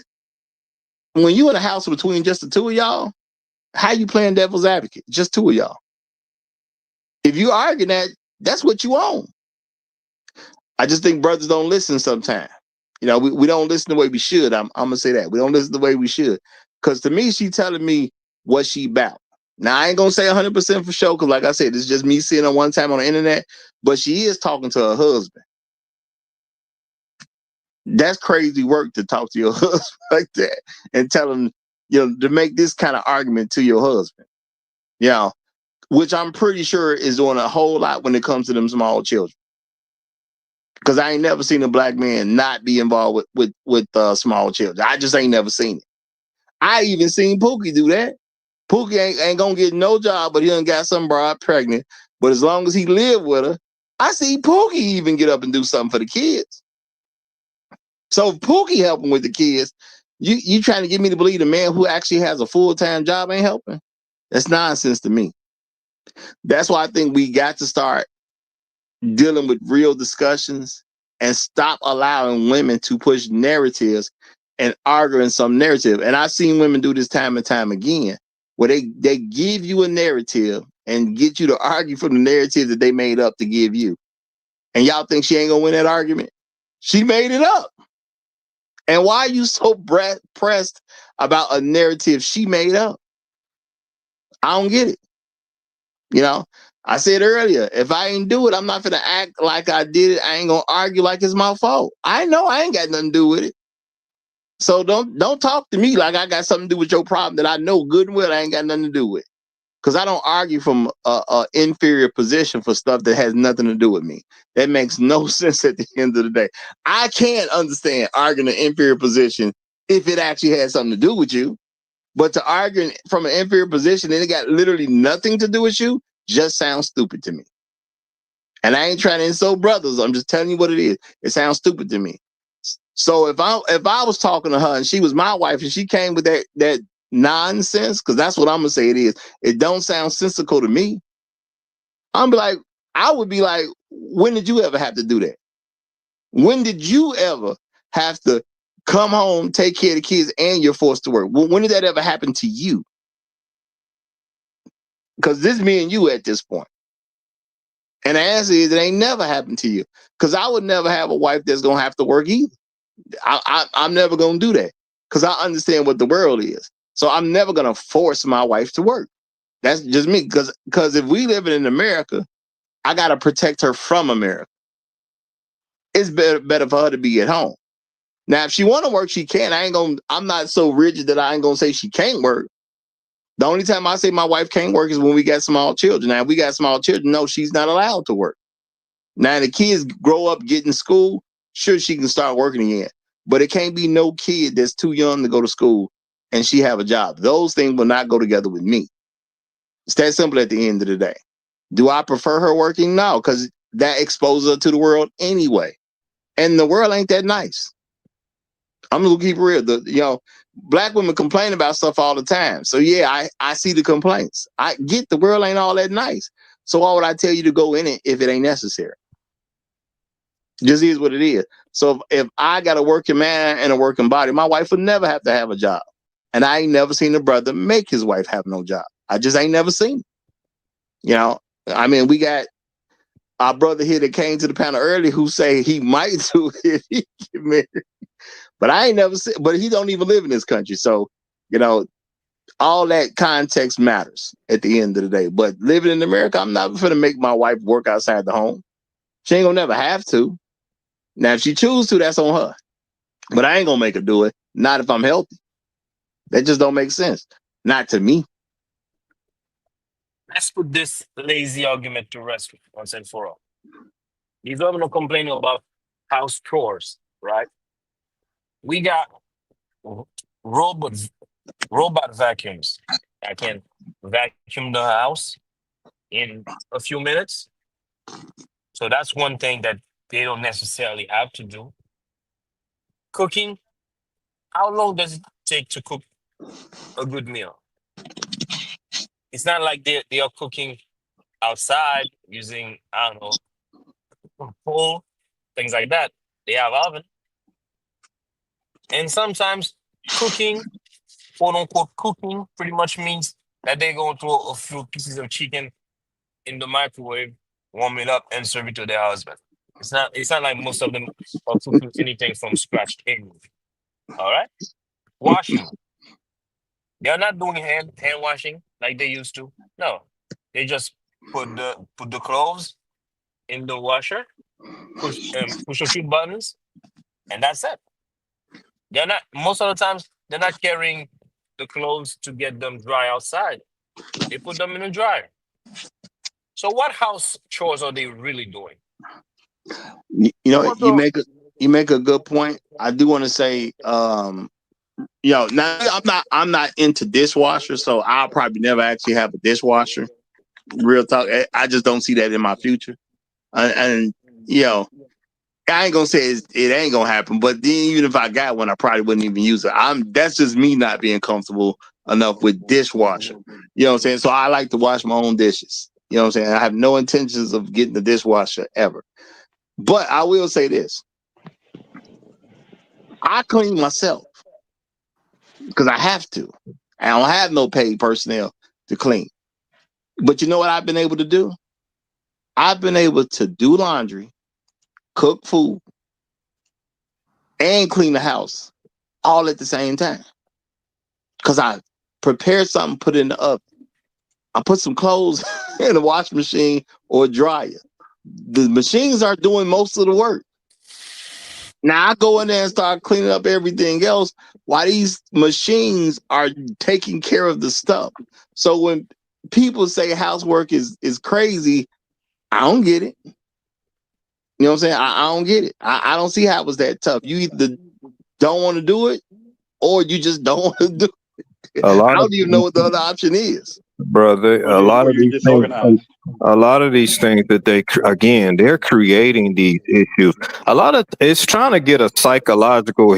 when you in a house between just the two of y'all, how you playing devil's advocate? Just two of y'all. If you argue that's what you own. I just think brothers don't listen sometimes. We don't listen the way we should. I'm gonna say that. We don't listen the way we should. Because to me, she telling me what she about. Now, I ain't gonna say 100% for sure, because like I said, it's just me seeing her one time on the internet, but she is talking to her husband. That's crazy work to talk to your husband like that and tell him, to make this kind of argument to your husband, which I'm pretty sure is doing a whole lot when it comes to them small children. Because I ain't never seen a black man not be involved with small children. I just ain't never seen it. I even seen Pookie do that. Pookie ain't gonna get no job, but he done got some broad pregnant. But as long as he live with her, I see Pookie even get up and do something for the kids. So Pookie helping with the kids, you trying to get me to believe the man who actually has a full-time job ain't helping? That's nonsense to me. That's why I think we got to start dealing with real discussions and stop allowing women to push narratives and arguing some narrative. And I've seen women do this time and time again, where they give you a narrative and get you to argue for the narrative that they made up to give you. And y'all think she ain't gonna win that argument? She made it up. And why are you so pressed about a narrative she made up? I don't get it. I said earlier, if I ain't do it, I'm not gonna act like I did it. I ain't gonna argue like it's my fault. I know I ain't got nothing to do with it. So don't talk to me like I got something to do with your problem that I know good and well I ain't got nothing to do with. Because I don't argue from a inferior position for stuff that has nothing to do with me. That makes no sense at the end of the day. I can't understand arguing an inferior position if it actually has something to do with you. But to argue from an inferior position and it got literally nothing to do with you just sounds stupid to me. And I ain't trying to insult brothers. I'm just telling you what it is. It sounds stupid to me. So if I was talking to her and she was my wife and she came with that nonsense, because that's what I'm gonna say it is. It don't sound sensical to me. I would be like, when did you ever have to do that? When did you ever have to come home, take care of the kids, and you're forced to work? When did that ever happen to you? Because this is me and you at this point. And the answer is it ain't never happened to you. Because I would never have a wife that's gonna have to work either. I'm never gonna do that because I understand what the world is. So I'm never gonna force my wife to work. That's just me. Because if we live in America, I gotta protect her from America. It's better for her to be at home. Now, if she want to work, she can. I'm not so rigid that I ain't gonna say she can't work. The only time I say my wife can't work is when we got small children. Now, if we got small children, no, she's not allowed to work. Now, the kids grow up, get in school, sure, she can start working again. But it can't be no kid that's too young to go to school and she have a job. Those things will not go together with me. It's that simple at the end of the day. Do I prefer her working? No, because that exposes her to the world anyway. And the world ain't that nice. I'm gonna keep it real. Black women complain about stuff all the time. So yeah, I see the complaints. I get the world ain't all that nice. So why would I tell you to go in it if it ain't necessary? Just is what it is. So if I got a working man and a working body, my wife would never have to have a job. And I ain't never seen a brother make his wife have no job. I just ain't never seen it. I mean, we got our brother here that came to the panel early who say he might do it if he get married. But I ain't never seen, but he don't even live in this country. So, all that context matters at the end of the day. But living in America, I'm not going to make my wife work outside the home. She ain't going to never have to. Now, if she chooses to, that's on her. But I ain't going to make her do it. Not if I'm healthy. That just don't make sense. Not to me. Let's put this lazy argument to rest once and for all. These women are complaining about house chores, right? We got robot vacuums that can vacuum the house in a few minutes. So that's one thing that they don't necessarily have to do. Cooking, how long does it take to cook a good meal? It's not like they are cooking outside using, I don't know, coal, things like that. They have oven. And sometimes cooking, quote unquote cooking, pretty much means that they're going to throw a few pieces of chicken in the microwave, warm it up, and serve it to their husband. It's not like most of them are cooking anything from scratch anyway. All right? Washing. They're not doing hand washing like they used to. No. They just put the clothes in the washer, push a few buttons, and that's it. They're not most of the times they're not carrying the clothes to get them dry outside. They put them in the dryer. So what house chores are they really doing? You make a good point. I do want to say, now I'm not into dishwasher, so I'll probably never actually have a dishwasher. Real talk, I just don't see that in my future. And I ain't gonna say it ain't gonna happen, but then even if I got one, I probably wouldn't even use it. That's just me not being comfortable enough with dishwasher. You know what I'm saying? So I like to wash my own dishes. You know what I'm saying? I have no intentions of getting the dishwasher ever. But I will say this. I clean myself because I have to. I don't have no paid personnel to clean. But you know what I've been able to do? I've been able to do laundry, cook food, and clean the house all at the same time. Because I prepare something, put it in the oven. I put some clothes in the washing machine or dryer. The machines are doing most of the work. Now I go in there and start cleaning up everything else while these machines are taking care of the stuff. So when people say housework is crazy. I don't get it. You know what I'm saying? I don't get it. I don't see how it was that tough. You either don't want to do it or you just don't want to do it. A I lot of don't even know what the other option is. brother, Or you're disorganized. a lot of these things that they're creating these issues. A lot of it's trying to get a psychological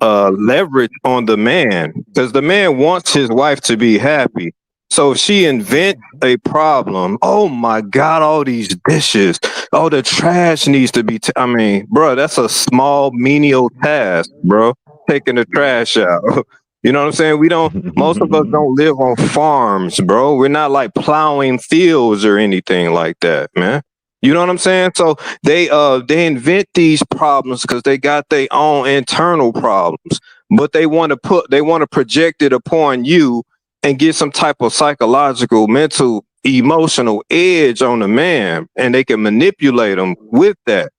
leverage on the man because the man wants his wife to be happy. So if she invents a problem, oh my God, all these dishes, oh, the trash needs to be, I mean, bro, that's a small, menial task, bro, taking the trash out. You know what I'm saying? Most of us don't live on farms, bro. We're not like plowing fields or anything like that, man. You know what I'm saying? So they invent these problems because they got their own internal problems, but they want to project it upon you and get some type of psychological, mental, emotional edge on the man, and they can manipulate them with that.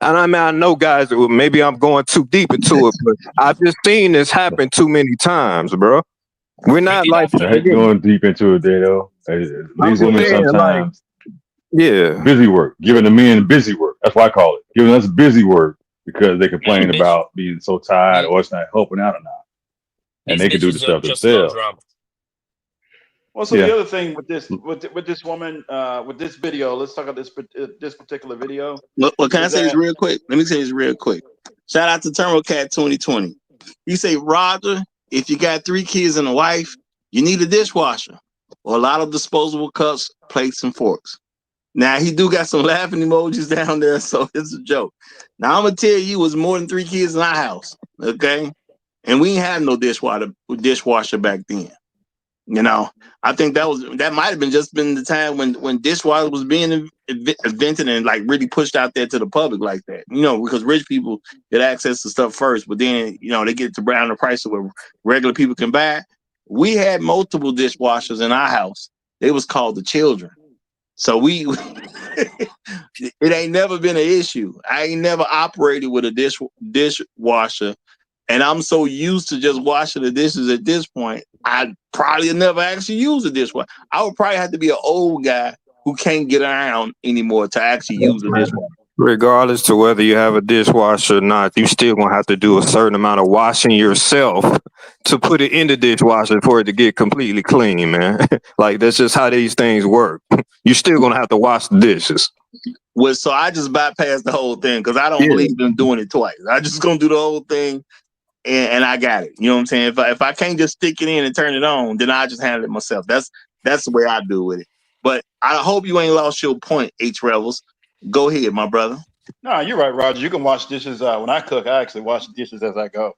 And I mean, I know, guys, maybe I'm going too deep into it, but I've just seen this happen too many times, bro. We're not like, I hate going deep into it, though. I'm These just women saying, like, sometimes yeah. busy work, giving the men busy work. That's what I call it, giving us busy work because they complain And bitch, about being so tired the- or it's not helping out enough, and these they can do the bitches stuff just love themselves. drama. Well, so Yeah, the other thing with this woman, with this video, let's talk about this particular video, Look, can I is say this that real quick? Let me say this real quick. Shout out to Turbo Cat 2020. He say, Roger, if you got 3 kids and a wife, you need a dishwasher or a lot of disposable cups, plates, and forks. Now he do got some laughing emojis down there, so it's a joke. Now I'm gonna tell you, it was more than 3 kids in our house, okay? And we ain't had no dishwasher back then. You know, I think that might have been the time when dishwasher was being invented and like really pushed out there to the public like that. You know, because rich people get access to stuff first, but then they get to brown the price of what regular people can buy. We had multiple dishwashers in our house. They was called the children. So it ain't never been an issue. I ain't never operated with a dishwasher, and I'm so used to just washing the dishes at this point, I probably never actually use a dishwasher. I would probably have to be an old guy who can't get around anymore to actually use a dishwasher. Regardless to whether you have a dishwasher or not, you still gonna have to do a certain amount of washing yourself to put it in the dishwasher for it to get completely clean, man. Like that's just how these things work. You still gonna have to wash the dishes. Well, so I just bypassed the whole thing because I don't Yeah. believe in doing it twice. I just gonna do the whole thing, and I got it. You know what I'm saying? If I can't just stick it in and turn it on, then I just handle it myself. That's the way I do with it. But I hope you ain't lost your point, H Rebels. Go ahead, my brother. no, you're right, Roger. You can wash dishes. When I cook, I actually wash dishes as I go.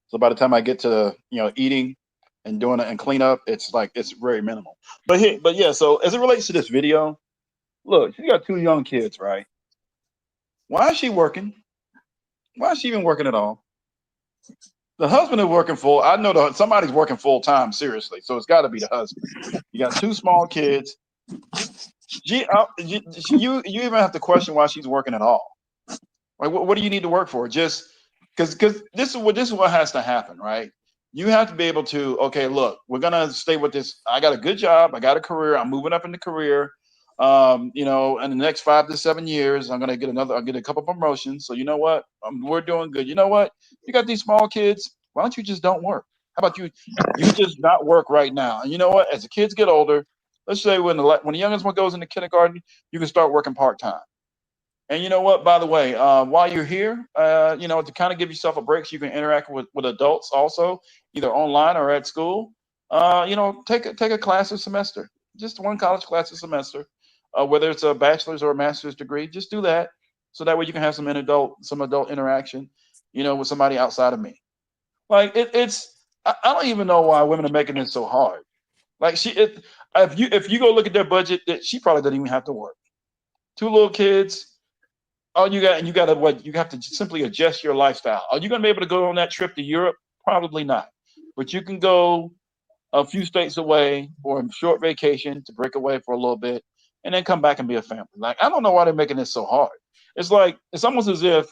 So by the time I get to eating and doing it and clean up, it's very minimal. But yeah. So as it relates to this video, look, she got 2 young kids, right? Why is she working? Why is she even working at all? The husband is working full. I know somebody's working full time, seriously. So it's got to be the husband. You got 2 small kids. You even have to question why she's working at all. Like, what do you need to work for? Just because this is what has to happen, right? You have to be able to, okay, look, we're gonna stay with this. I got a good job, I got a career, I'm moving up in the career. In the next 5 to 7 years, I'll get a couple promotions. So you know what? We're doing good. You know what? You got these small kids. Why don't you just don't work? How about you just not work right now? And you know what? As the kids get older, let's say when the youngest one goes into kindergarten, you can start working part time. And you know what? By the way, while you're here, to kind of give yourself a break, so you can interact with adults also, either online or at school. Take a class a semester, just one college class a semester, whether it's a bachelor's or a master's degree. Just do that, so that way you can have some adult interaction, with somebody outside of me. Like I don't even know why women are making this so hard. Like if you go look at their budget, she probably doesn't even have to work. 2 little kids. All you got to what you have to simply adjust your lifestyle. Are you going to be able to go on that trip to Europe? Probably not. But you can go a few states away for a short vacation to break away for a little bit and then come back and be a family. Like, I don't know why they're making this so hard. It's almost as if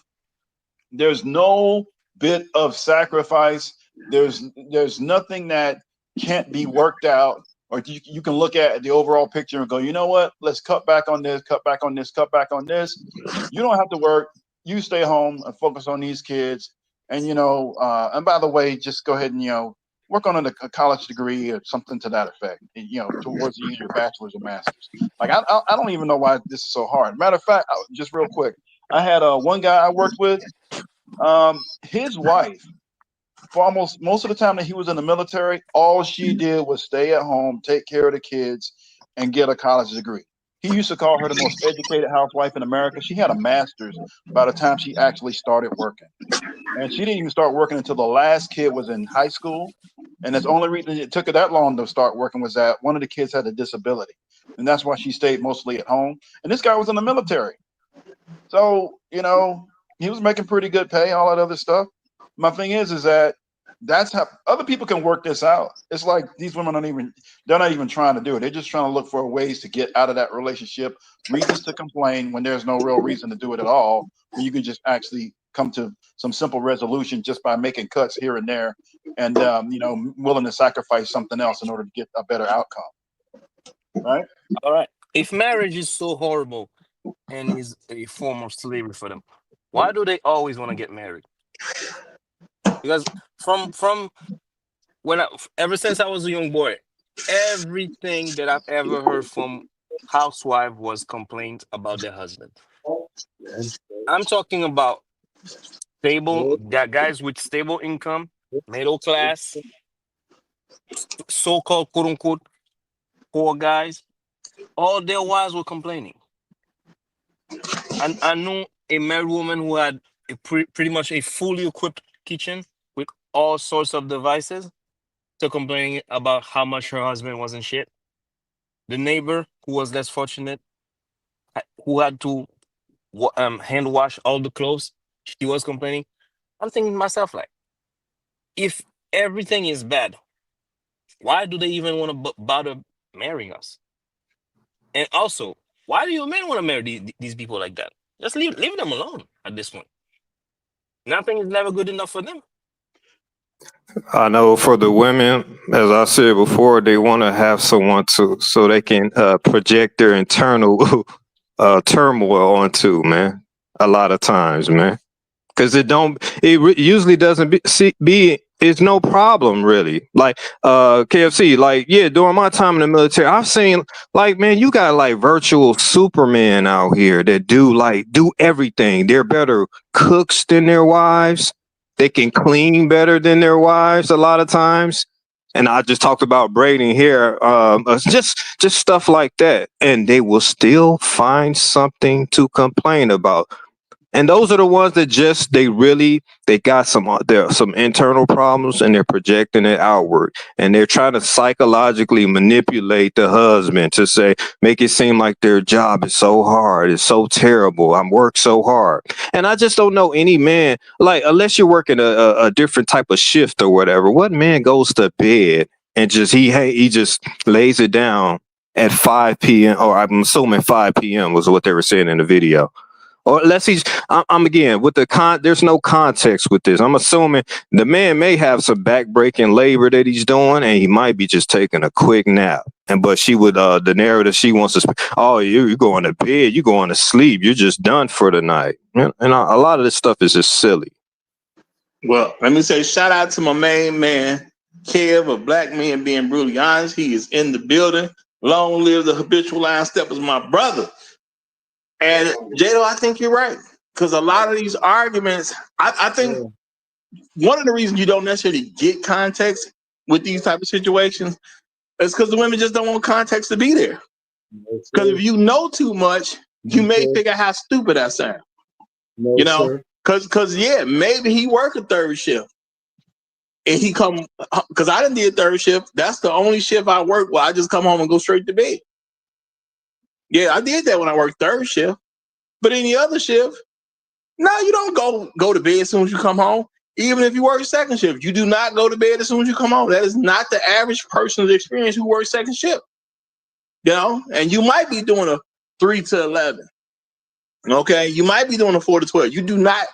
there's no bit of sacrifice. There's nothing that can't be worked out or you can look at the overall picture and go, you know what? Let's cut back on this, cut back on this, cut back on this. You don't have to work. You stay home and focus on these kids. And, and by the way, just go ahead and, work on a college degree or something to that effect, towards your bachelor's or master's. Like, I don't even know why this is so hard. Matter of fact, just real quick, I had one guy I worked with, his wife, for almost most of the time that he was in the military, all she did was stay at home, take care of the kids, and get a college degree. He used to call her the most educated housewife in America. She had a master's by the time she actually started working. And she didn't even start working until the last kid was in high school. And that's the only reason it took her that long to start working was that one of the kids had a disability. And that's why she stayed mostly at home. And this guy was in the military. So, he was making pretty good pay, all that other stuff. My thing is that that's how other people can work this out. It's like these women they're not even trying to do it. They're just trying to look for ways to get out of that relationship, reasons to complain when there's no real reason to do it at all. When you can just actually come to some simple resolution just by making cuts here and there and, willing to sacrifice something else in order to get a better outcome. Right? All right. If marriage is so horrible and is a form of slavery for them, why do they always want to get married? Because from when ever since I was a young boy, everything that I've ever heard from housewife was complaints about their husband. I'm talking about guys with stable income, middle class, so-called quote unquote poor guys. All their wives were complaining. And I knew a married woman who had pretty much a fully equipped kitchen with all sorts of devices to complaining about how much her husband wasn't shit. The neighbor who was less fortunate, who had to hand wash all the clothes, she was complaining. I'm thinking to myself, like, if everything is bad, why do they even want to bother marrying us? And also, why do you men want to marry these people like that? Just leave them alone at this point. Nothing is never good enough for them. I know for the women, as I said before, they want to have someone so they can project their internal turmoil onto, man. A lot of times, man, because usually doesn't it's no problem really. Like KFC, like during my time in the military, I've seen like, man, you got like virtual supermen out here that do everything. They're better cooks than their wives. They can clean better than their wives a lot of times. And I just talked about braiding hair, just stuff like that. And they will still find something to complain about. And those are the ones that they got some internal problems and they're projecting it outward. And they're trying to psychologically manipulate the husband to make it seem like their job is so hard. It's so terrible. I'm work so hard. And I just don't know any man, like, unless you're working a different type of shift or whatever, what man goes to bed and he just lays it down at 5 p.m. or I'm assuming 5 p.m. was what they were saying in the video. Or unless I'm again with there's no context with this. I'm assuming the man may have some back-breaking labor that he's doing, and he might be just taking a quick nap. But she would, the narrative she wants to, you're going to bed, you're going to sleep, you're just done for the night. And a lot of this stuff is just silly. Well, let me say shout out to my main man, Kev, of Black Men Being Brutally Honest. He is in the building. Long live the Habitual Line Steppers, my brother. And Jado, I think you're right. Because a lot of these arguments, I think one of the reasons you don't necessarily get context with these type of situations is because the women just don't want context to be there. Because if you know too much, you may figure how stupid that sounds. Because maybe he work a third shift. And he come, because I didn't do a third shift. That's the only shift I work where I just come home and go straight to bed. Yeah, I did that when I worked third shift. But any other shift, no, you don't go to bed as soon as you come home. Even if you work second shift, you do not go to bed as soon as you come home. That is not the average person's experience who works second shift. And you might be doing a 3 to 11. Okay, you might be doing a 4 to 12. You do not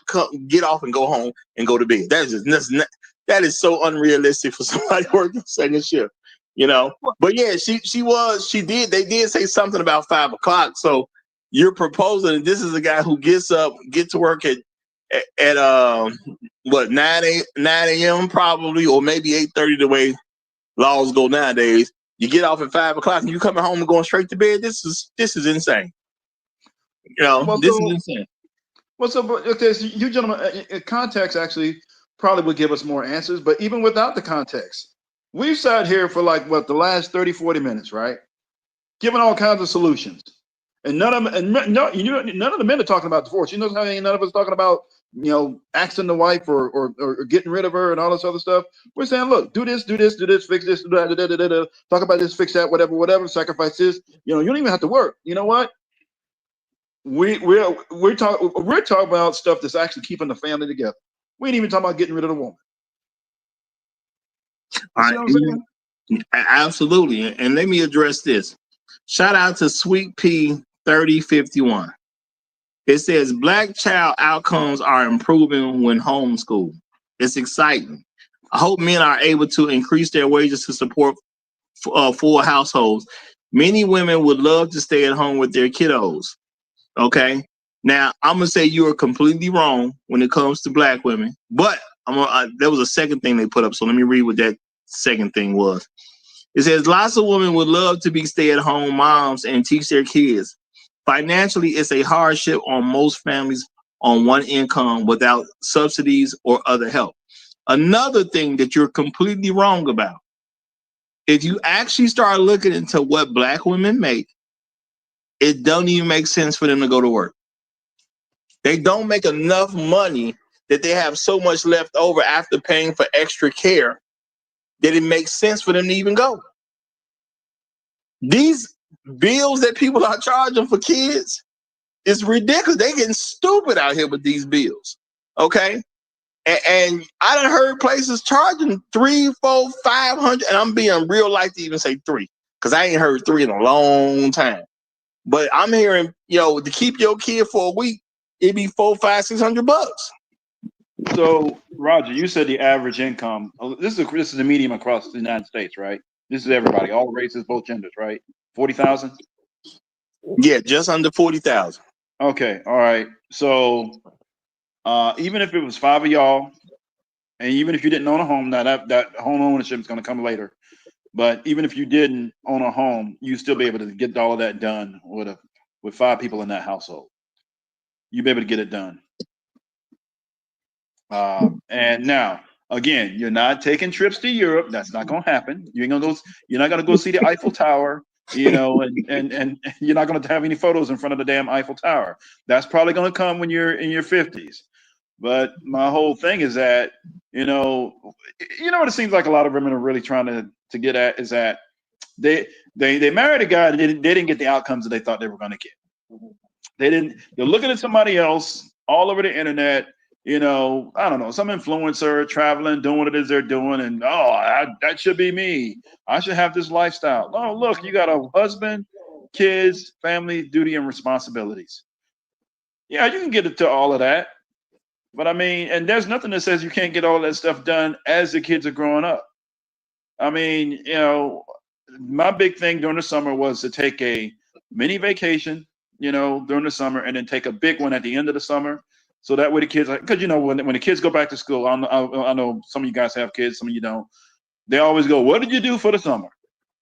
get off and go home and go to bed. That is so unrealistic for somebody working second shift. you know. But yeah, they did say something about 5 o'clock. So you're proposing this is a guy who gets to work at what 9 a.m. probably, or maybe 8:30 the way laws go nowadays. You get off at 5 o'clock and you coming home and going straight to bed. This is insane. You know, this is insane. Well, so okay, so you gentlemen, context actually probably would give us more answers, but even without the context, we've sat here for like the last 30, 40 minutes, right? Giving all kinds of solutions. And none of the men are talking about divorce. You know how none of us talking about, axing the wife or getting rid of her and all this other stuff. We're saying, look, do this, fix this, do that, talk about this, fix that, whatever, sacrifice this. You don't even have to work. You know what? We're talking about stuff that's actually keeping the family together. We ain't even talking about getting rid of the woman. You see what I'm saying? Absolutely. And let me address this. Shout out to Sweet P 3051. It says Black child outcomes are improving when homeschooled. It's exciting. I hope men are able to increase their wages to support full households. Many women would love to stay at home with their kiddos. Okay. Now I'm gonna say you are completely wrong when it comes to Black women, but there was a second thing they put up. So let me read what that second thing was. It says lots of women would love to be stay-at-home moms and teach their kids. Financially, it's a hardship on most families on one income without subsidies or other help. Another thing that you're completely wrong about, if you actually start looking into what Black women make, it don't even make sense for them to go to work. They don't make enough money that they have so much left over after paying for extra care that it makes sense for them to even go. These bills that people are charging for kids is ridiculous. They getting stupid out here with these bills. Okay. And I done heard places charging $300, $400, $500, and I'm being real light to even say 3, because I ain't heard 3 in a long time. But I'm hearing, to keep your kid for a week, it'd be $400, $500, $600. So, Roger, you said the average income. This is the median across the United States, right? This is everybody, all races, both genders, right? 40,000. Yeah, just under 40,000. Okay, all right. So, even if it was 5 of y'all, and even if you didn't own a home, now that home ownership is going to come later. But even if you didn't own a home, you still be able to get all of that done with 5 people in that household. You'd be able to get it done. And now, again, you're not taking trips to Europe. That's not going to happen. You're not going to go see the Eiffel Tower, and you're not going to have any photos in front of the damn Eiffel Tower. That's probably going to come when you're in your 50s. But my whole thing is that, what it seems like a lot of women are really trying to get at is that they married a guy and they didn't get the outcomes that they thought they were going to get. They're looking at somebody else all over the internet, I don't know, some influencer traveling, doing what it is they're doing. And, that should be me. I should have this lifestyle. Oh, look, you got a husband, kids, family, duty, and responsibilities. Yeah, you can get it to all of that. But I mean, and there's nothing that says you can't get all that stuff done as the kids are growing up. I mean, my big thing during the summer was to take a mini vacation, during the summer, and then take a big one at the end of the summer. So that way the kids, because when the kids go back to school, I know some of you guys have kids, some of you don't. They always go, "What did you do for the summer?"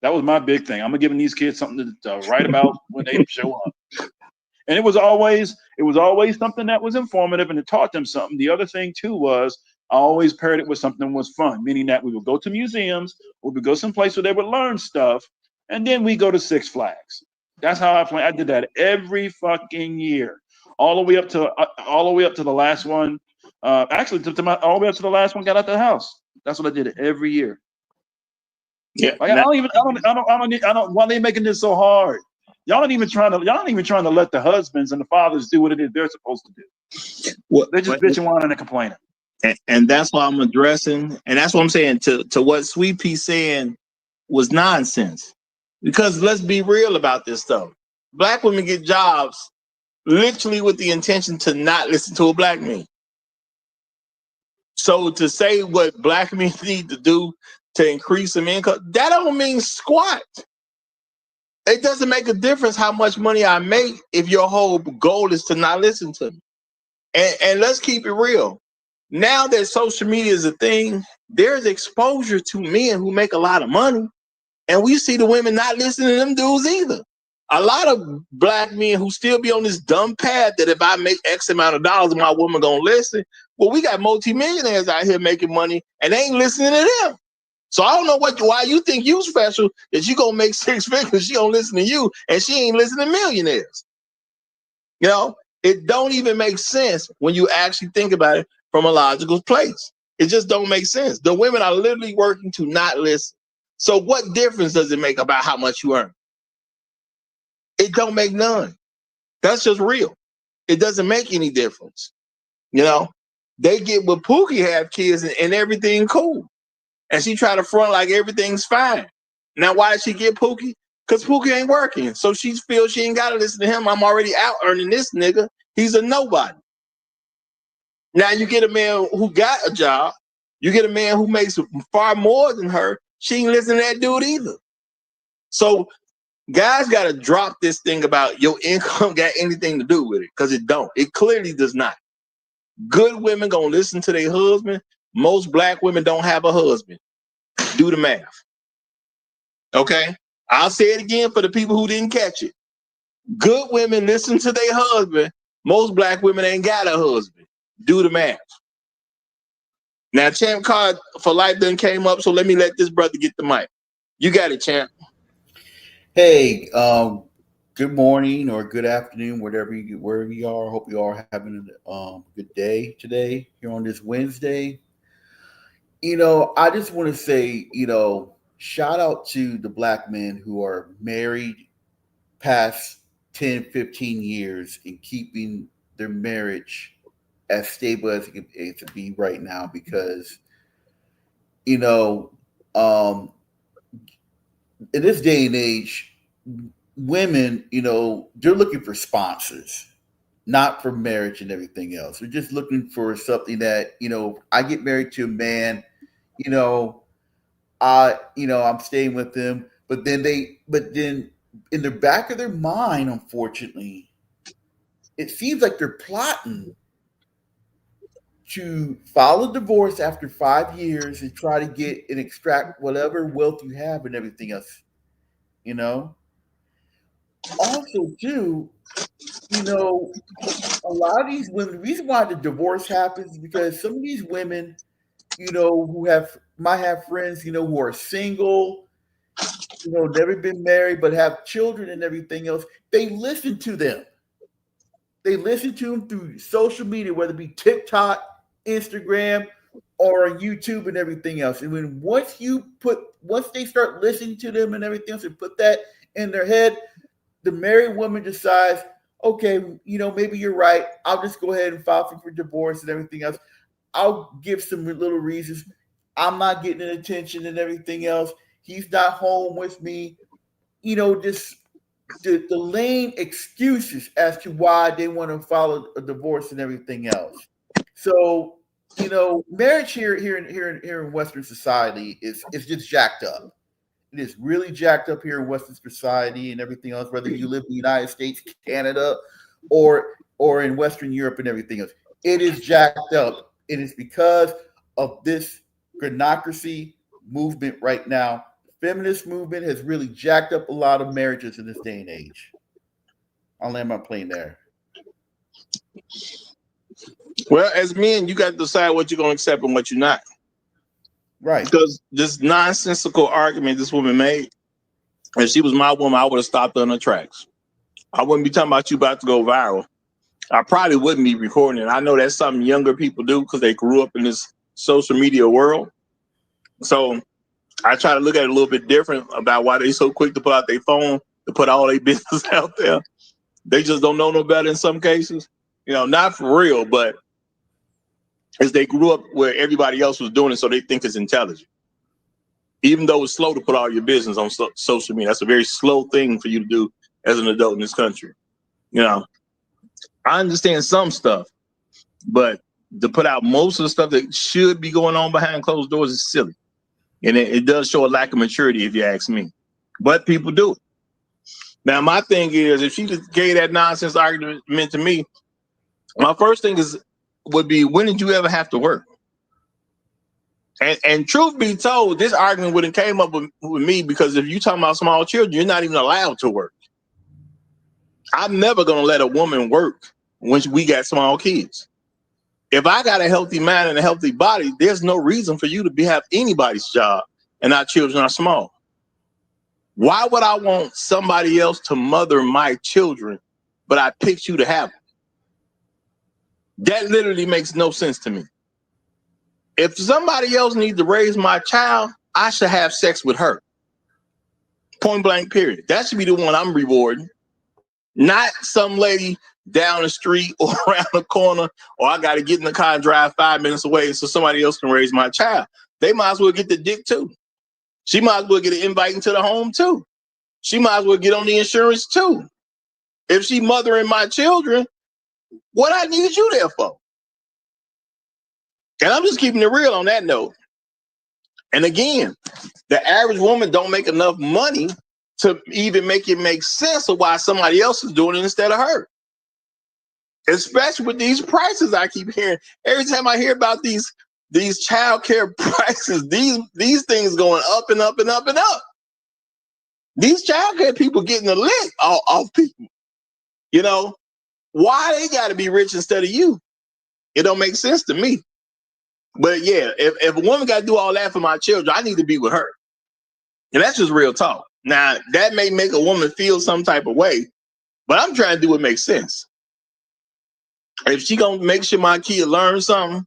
That was my big thing. I'm giving these kids something to write about when they show up. And it was always something that was informative and it taught them something. The other thing too was I always paired it with something that was fun, meaning that we would go to museums, we would go someplace where they would learn stuff, and then we go to Six Flags. That's how I planned. I did that every fucking year, all the way up to the last one. All the way up to the last one got out the house. That's what I did every year. Yeah. Like, I don't. Why are they making this so hard? Y'all ain't even trying to let the husbands and the fathers do what it is they're supposed to do. They're just bitching, whining, and complaining. And that's what I'm addressing. And that's what I'm saying to what Sweet Pea saying was nonsense. Because let's be real about this stuff. Black women get jobs literally with the intention to not listen to a black man. So to say what black men need to do to increase some income, that don't mean squat. It doesn't make a difference how much money I make if your whole goal is to not listen to me. And let's keep it real. Now that social media is a thing, there's exposure to men who make a lot of money. And we see the women not listening to them dudes either. A lot of black men who still be on this dumb path that if I make X amount of dollars, my woman gonna listen. Well, we got multimillionaires out here making money and they ain't listening to them. So I don't know why you think you special that you gonna make 6 figures, she don't listen to you, and she ain't listening to millionaires. You know, it don't even make sense when you actually think about it from a logical place. It just don't make sense. The women are literally working to not listen. So what difference does it make about how much you earn? It don't make none. That's just real. It doesn't make any difference. You know, they get with Pookie have kids and everything cool. And she try to front like everything's fine. Now, why did she get Pookie? Because Pookie ain't working. So she feels she ain't got to listen to him. I'm already out earning this nigga. He's a nobody. Now you get a man who got a job. You get a man who makes far more than her. She ain't listening to that dude either. So guys got to drop this thing about your income got anything to do with it, because it don't. It clearly does not. Good women gonna listen to their husband. Most black women don't have a husband. Do the math. Okay? I'll say it again for the people who didn't catch it. Good women listen to their husband. Most black women ain't got a husband. Do the math. Now, Champ Card for Life done came up, so let this brother get the mic. You got it, Champ. Hey, good morning or good afternoon, wherever you are. Hope you are having a good day today here on this Wednesday. You know, I just want to say, shout out to the black men who are married past 10, 15 years and keeping their marriage as stable as it can be right now, because, in this day and age, women, they're looking for sponsors, not for marriage and everything else. They're just looking for something that, I get married to a man, I'm staying with them, but then in the back of their mind, unfortunately, it seems like they're plotting to file a divorce after 5 years and try to get and extract whatever wealth you have and everything else, Also, too, a lot of these women, the reason why the divorce happens is because some of these women, who might have friends, who are single, never been married, but have children and everything else. They listen to them. They listen to them through social media, whether it be TikTok, Instagram, or on YouTube and everything else. And when once they start listening to them and everything else and put that in their head, the married woman decides, okay, maybe you're right. I'll just go ahead and file for divorce and everything else. I'll give some little reasons. I'm not getting attention and everything else. He's not home with me. Just the lame excuses as to why they want to file a divorce and everything else. So, marriage here in Western society is just jacked up. It is really jacked up here in Western society and everything else, whether you live in the United States, Canada, or in Western Europe and everything else. It is jacked up. It is because of this granocracy movement right now. The feminist movement has really jacked up a lot of marriages in this day and age. I'll land my plane there. Well, as men, you got to decide what you're going to accept and what you're not. Right. Because this nonsensical argument this woman made, if she was my woman, I would have stopped her in her tracks. I wouldn't be talking about you about to go viral. I probably wouldn't be recording it. I know that's something younger people do because they grew up in this social media world. So I try to look at it a little bit different about why they so quick to pull out their phone to put all their business out there. They just don't know no better in some cases. Not for real, but as they grew up where everybody else was doing it, so they think it's intelligent. Even though it's slow to put all your business on social media, that's a very slow thing for you to do as an adult in this country. I understand some stuff, but to put out most of the stuff that should be going on behind closed doors is silly. And it does show a lack of maturity, if you ask me. But people do it. Now, my thing is, if she just gave that nonsense argument to me, my first thing would be, when did you ever have to work? And truth be told, this argument wouldn't came up with me, because if you're talking about small children, you're not even allowed to work. I'm never going to let a woman work when we got small kids. If I got a healthy mind and a healthy body, there's no reason for you to have anybody's job and our children are small. Why would I want somebody else to mother my children, but I picked you to have them? That literally makes no sense to me. If somebody else needs to raise my child, I should have sex with her. Point blank, period. That should be the one I'm rewarding. Not some lady down the street or around the corner, or I got to get in the car and drive 5 minutes away so somebody else can raise my child. They might as well get the dick too. She might as well get an invite into the home too. She might as well get on the insurance too. If she mothering my children, what I needed you there for? And I'm just keeping it real on that note. And again, the average woman don't make enough money to even make it make sense of why somebody else is doing it instead of her. Especially with these prices I keep hearing. Every time I hear about these childcare prices, these things going up and up and up and up. These childcare people getting a lick off people. You know, why they got to be rich instead of you? It don't make sense to me. But yeah, if a woman got to do all that for my children, I need to be with her. And that's just real talk. Now, that may make a woman feel some type of way, but I'm trying to do what makes sense. If she gonna make sure my kid learns something,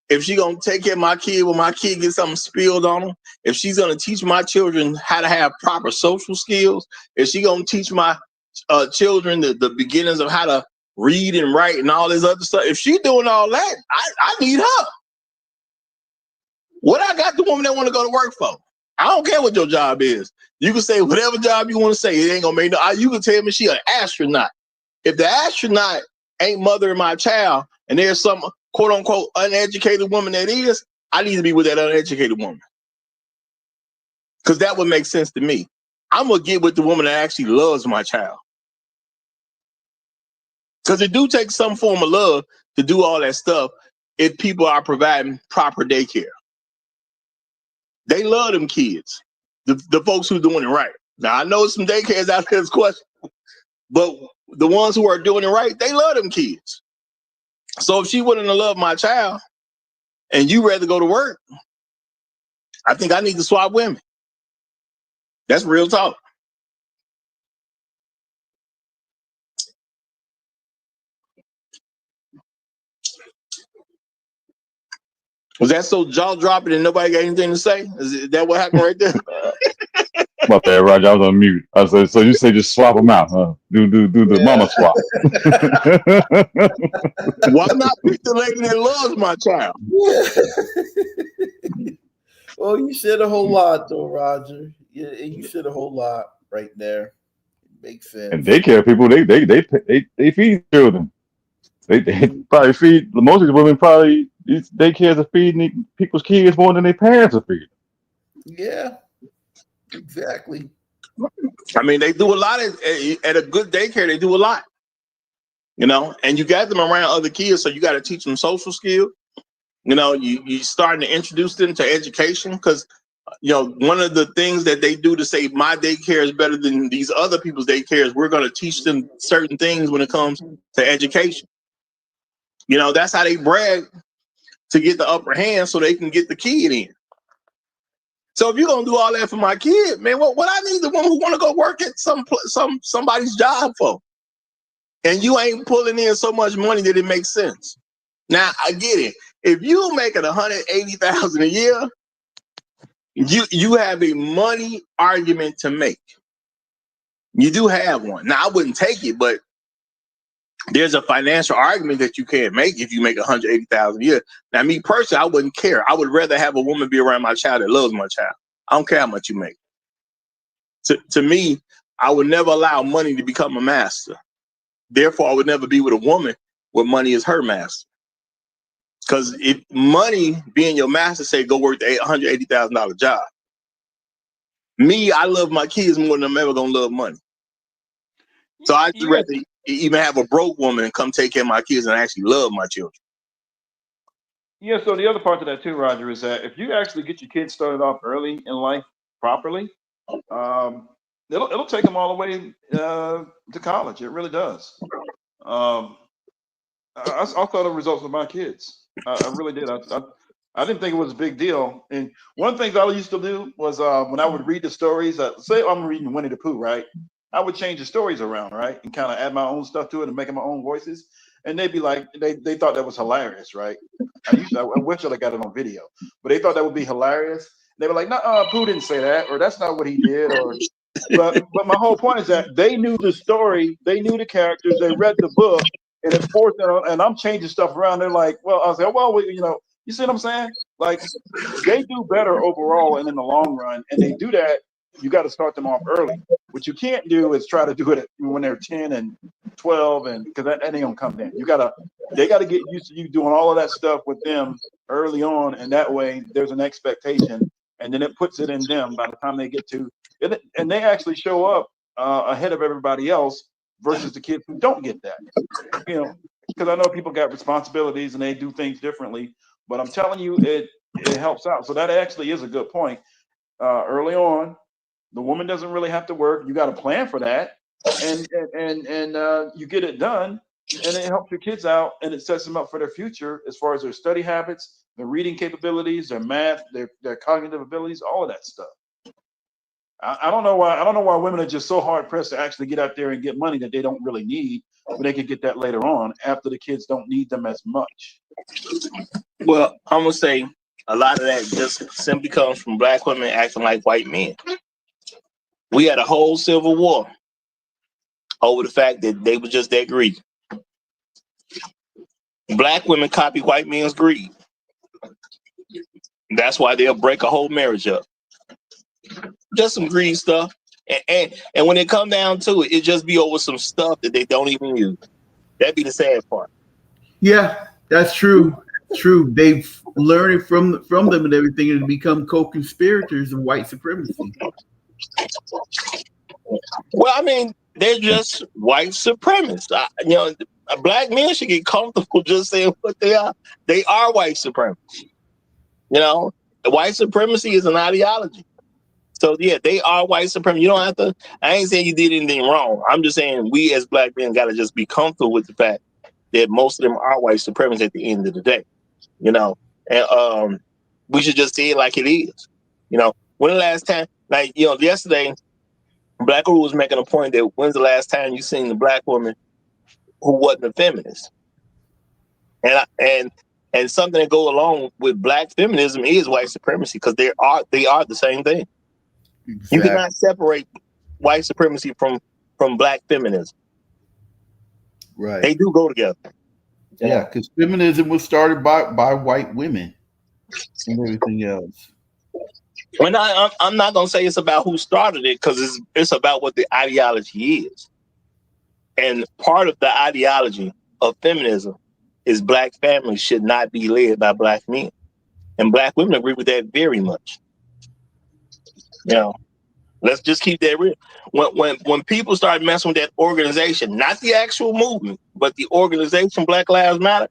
if she gonna take care of my kid when my kid gets something spilled on them, if she's gonna teach my children how to have proper social skills, if she gonna teach my children the beginnings of how to read and write and all this other stuff, if she doing all that, I need her. What I got the woman that want to go to work for? I don't care what your job is. You can say whatever job you want to say. It ain't gonna make no. You can tell me she an astronaut. If the astronaut ain't mothering my child, and there's some quote unquote uneducated woman that is, I need to be with that uneducated woman, because that would make sense to me. I'm gonna get with the woman that actually loves my child, because it do take some form of love to do all that stuff if people are providing proper daycare. They love them kids, the folks who are doing it right. Now, I know some daycares out there that's questionable, but the ones who are doing it right, they love them kids. So if she wouldn't have loved my child and you rather go to work, I think I need to swap women. That's real talk. Was that so jaw dropping and nobody got anything to say? Is that what happened right there? My bad, Roger. I was on mute. I said, so you say just swap them out, huh? Do the mama swap. Why not pick the lady that loves my child? Well, you said a whole lot, though, Roger. Yeah, you said a whole lot right there. It makes sense. And daycare people, they feed children. They probably feed most of these women. Probably these daycares are feeding people's kids more than their parents are feeding. Yeah, exactly. I mean, they do a lot at a good daycare. They do a lot, you know. And you got them around other kids, so you got to teach them social skills. You know, you starting to introduce them to education, because you know one of the things that they do to say my daycare is better than these other people's daycares, we're going to teach them certain things when it comes to education. You know, that's how they brag to get the upper hand, so they can get the kid in. So if you're gonna do all that for my kid, man, what I need the one who want to go work at somebody's job for, and you ain't pulling in so much money that it makes sense. Now I get it. If you making $180,000 a year, you have a money argument to make. You do have one. Now I wouldn't take it, but there's a financial argument that you can't make if you make $180,000 a year. Now, me personally, I wouldn't care. I would rather have a woman be around my child that loves my child. I don't care how much you make. To me, I would never allow money to become a master. Therefore, I would never be with a woman where money is her master. Because if money being your master, say go work the $180,000 job. Me, I love my kids more than I'm ever gonna love money. So I'd rather even have a broke woman come take care of my kids and actually love my children. Yeah, so the other part to that too, Roger, is that if you actually get your kids started off early in life properly, it'll take them all the way to college. It really does. I saw the results with my kids. I really did. I didn't think it was a big deal. And one of the things I used to do was when I would read the stories, say I'm reading Winnie the Pooh, right? I would change the stories around, right? And kind of add my own stuff to it and make my own voices. And they'd be like, they thought that was hilarious, right? I wish I got it on video, but they thought that would be hilarious. They were like, no, Pooh didn't say that, or that's not what he did, or but my whole point is that they knew the story, they knew the characters, they read the book, and it forced them. And I'm changing stuff around. They're like, well, I was like, well, you see what I'm saying? Like they do better overall and in the long run, and they do that. You got to start them off early. What you can't do is try to do it when they're 10 and 12, and because that ain't gonna come then. They gotta get used to you doing all of that stuff with them early on, and that way there's an expectation, and then it puts it in them by the time they get to it, and they actually show up ahead of everybody else versus the kids who don't get that. Because I know people got responsibilities and they do things differently, but I'm telling you, it helps out. So that actually is a good point. Early on, the woman doesn't really have to work. You got to plan for that, and you get it done, and it helps your kids out, and it sets them up for their future as far as their study habits, their reading capabilities, their math, their cognitive abilities, all of that stuff. I don't know why women are just so hard pressed to actually get out there and get money that they don't really need, but they could get that later on after the kids don't need them as much. Well, I'm gonna say a lot of that just simply comes from black women acting like white men. We had a whole civil war over the fact that they were just that greedy. Black women copy white men's greed. That's why they'll break a whole marriage up. Just some greed stuff. And when it come down to it, it just be over some stuff that they don't even use. That'd be the sad part. Yeah, that's true. True. They've learned from them and everything and become co-conspirators of white supremacy. Well, I mean, they're just white supremacists. Black men should get comfortable just saying what they are. They are white supremacists. White supremacy is an ideology. So yeah, they are white supremacists. You don't have to. I ain't saying you did anything wrong. I'm just saying we as black men got to just be comfortable with the fact that most of them are white supremacists at the end of the day. And we should just see it like it is. When the last time, yesterday, Black Guru was making a point that when's the last time you seen the black woman who wasn't a feminist? And something that go along with black feminism is white supremacy because they are the same thing. Exactly. You cannot separate white supremacy from black feminism. Right. They do go together. Yeah, because feminism was started by white women and everything else. When I'm not gonna say it's about who started it because it's about what the ideology is. And part of the ideology of feminism is black families should not be led by black men. And black women agree with that very much. Let's just keep that real. When people start messing with that organization, not the actual movement, but the organization Black Lives Matter,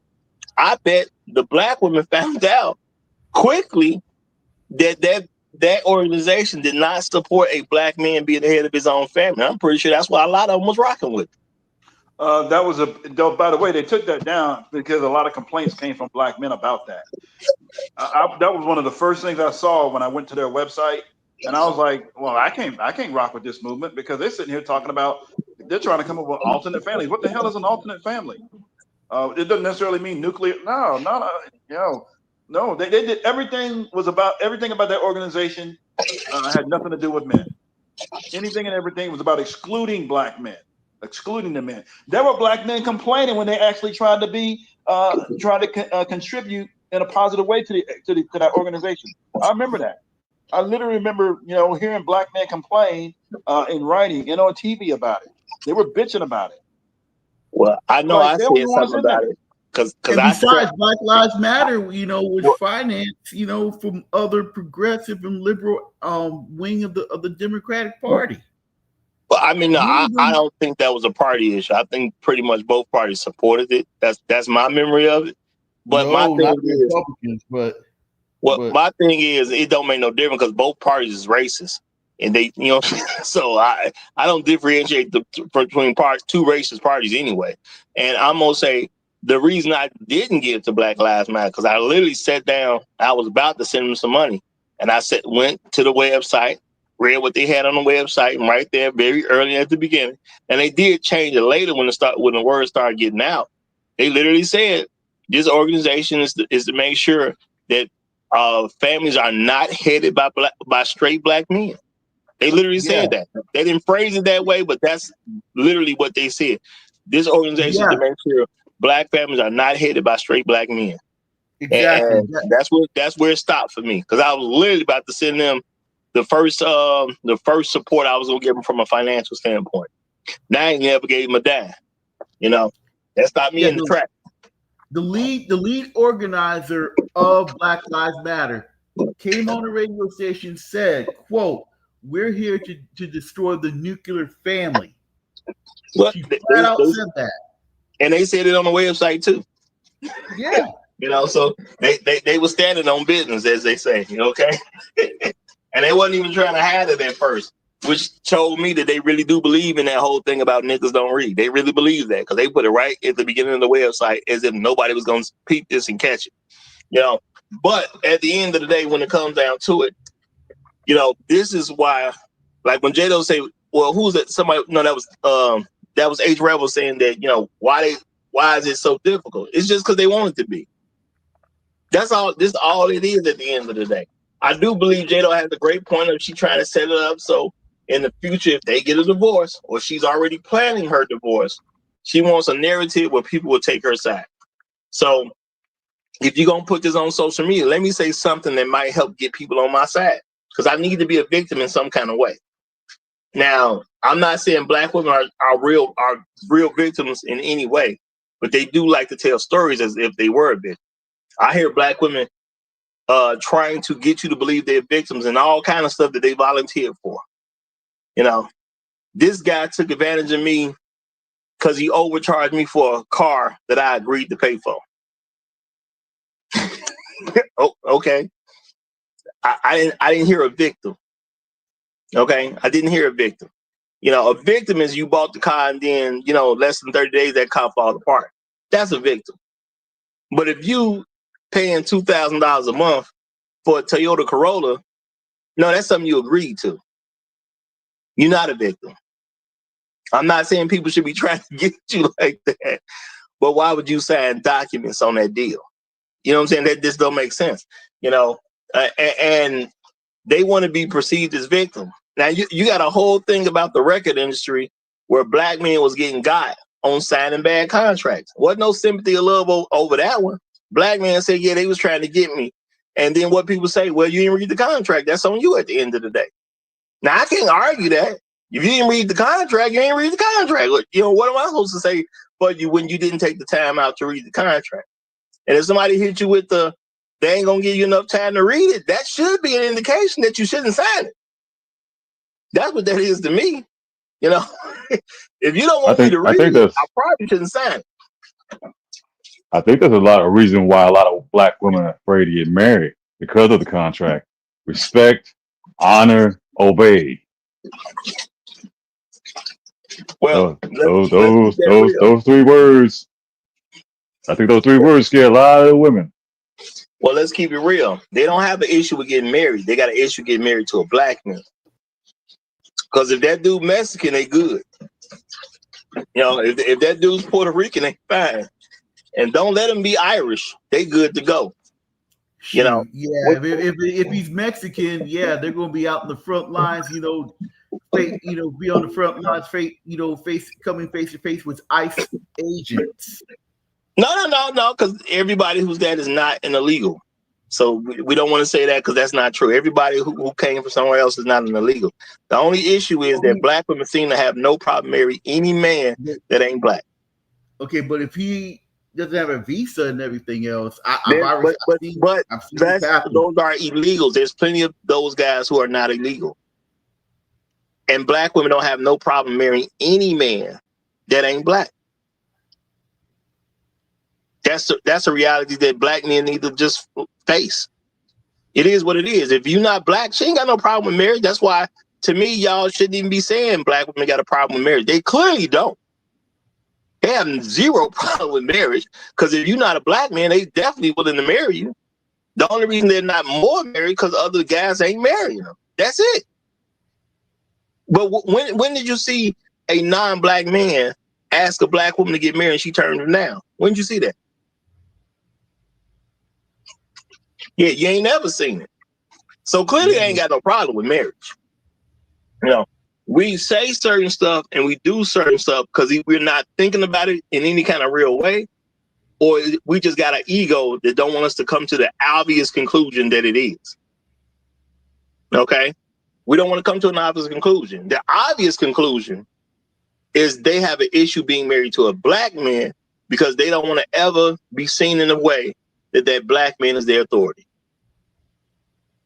I bet the black women found out quickly that organization did not support a black man being the head of his own family. I'm pretty sure that's why a lot of them was rocking with. That was by the way, they took that down because a lot of complaints came from black men about that. That was one of the first things I saw when I went to their website, and I was like, well, I can't rock with this movement because they're sitting here talking about they're trying to come up with alternate families. What the hell is an alternate family? It doesn't necessarily mean nuclear. No. They did everything about that organization had nothing to do with men. Anything and everything was about excluding black men, excluding the men. There were black men complaining when they actually tried to contribute in a positive way to that organization. I remember that. I literally remember, hearing black men complain in writing and on TV about it. They were bitching about it. Well, I know I said something about it. Because And I besides, Black Lives Matter, was well, financed, from other progressive and liberal wing of the Democratic Party. I mean, no, Many I of don't think that was a party issue. I think pretty much both parties supported it. That's my memory of it. But my no, not thing the is, Republicans, but my thing is, it don't make no difference because both parties is racist, and they, so I don't differentiate between two racist parties anyway. And I'm gonna say the reason I didn't give to Black Lives Matter because I literally sat down. I was about to send them some money, and I went to the website, read what they had on the website, and right there, very early at the beginning, and they did change it later when the word started getting out. They literally said this organization is to make sure that families are not headed by straight black men. They literally said that. They didn't phrase it that way, but that's literally what they said. This organization is to make sure black families are not headed by straight black men. Exactly. And that's where it stopped for me because I was literally about to send them the first support I was gonna give them from a financial standpoint. Now I ain't never gave them a dime. That stopped me in the track. The lead organizer of Black Lives Matter came on a radio station, said, quote, "We're here to destroy the nuclear family." Well, she flat out said that. And they said it on the website too. Yeah. So they were standing on business, as they say, okay? And they wasn't even trying to hide it at first, which told me that they really do believe in that whole thing about niggas don't read. They really believe that because they put it right at the beginning of the website as if nobody was going to peep this and catch it. But at the end of the day, when it comes down to it, this is why, like when J-Lo say, well, who's that? Somebody, no, that was H Rebel saying that, why is it so difficult? It's just because they want it to be. That's all. This is all it is at the end of the day. I do believe J-Lo has a great point of she trying to set it up so in the future, if they get a divorce or she's already planning her divorce, she wants a narrative where people will take her side. So if you're going to put this on social media, let me say something that might help get people on my side because I need to be a victim in some kind of way. Now, I'm not saying black women are real victims in any way, but they do like to tell stories as if they were a victim. I hear black women trying to get you to believe they're victims and all kind of stuff that they volunteered for. This guy took advantage of me because he overcharged me for a car that I agreed to pay for. Oh, okay. I didn't hear a victim. Okay, I didn't hear a victim. A victim is you bought the car and then less than 30 days that car falls apart. That's a victim. But if you paying $2,000 a month for a Toyota Corolla, no, that's something you agreed to. You're not a victim. I'm not saying people should be trying to get you like that, but why would you sign documents on that deal? You know what I'm saying? That just don't make sense. And they want to be perceived as victims. Now you got a whole thing about the record industry where black men was getting got on signing bad contracts. Wasn't no sympathy or love over that one. Black men said, yeah, they was trying to get me. And then what people say, well, you didn't read the contract. That's on you at the end of the day. Now, I can't argue that. If you didn't read the contract, you ain't read the contract. What am I supposed to say for you when you didn't take the time out to read the contract? And if somebody hit you with they ain't going to give you enough time to read it, that should be an indication that you shouldn't sign it. That's what that is to me. If you don't want me to read it, I probably shouldn't sign it. I think there's a lot of reason why a lot of black women are afraid to get married because of the contract. Respect, honor, obey. Well, those 3 words. I think those 3 words scare a lot of women. Well, let's keep it real. They don't have an issue with getting married. They got an issue getting married to a black man. Because if that dude Mexican, they good. If that dude's Puerto Rican, they fine. And don't let him be Irish. They good to go. Yeah, if he's Mexican, yeah, they're gonna be out in the front lines, be on the front lines, coming face to face with ICE agents. No, because everybody who's that is not an illegal. So we don't want to say that because that's not true. Everybody who came from somewhere else is not an illegal. The only issue is that black women seem to have no problem marrying any man that ain't black. Okay, but if he doesn't have a visa and everything else. But I've seen this that's happen. those are illegals. There's plenty of those guys who are not illegal. And black women don't have no problem marrying any man that ain't black. That's a reality that black men need to just face. It is what it is. If you're not black, she ain't got no problem with marriage. That's why, to me, y'all shouldn't even be saying black women got a problem with marriage. They clearly don't. They have zero problem with marriage, because if you're not a black man, they definitely willing to marry you. The only reason they're not more married because other guys ain't marrying them. That's it. But when did you see a non-black man ask a black woman to get married and she turned him down? When did you see that? Yeah, you ain't never seen it. So clearly they ain't got no problem with marriage. You know, we say certain stuff and we do certain stuff because we're not thinking about it in any kind of real way, or we just got an ego that don't want us to come to the obvious conclusion that it is. Okay? We don't want to come to an obvious conclusion. The obvious conclusion is they have an issue being married to a black man because they don't want to ever be seen in a way that black man is their authority.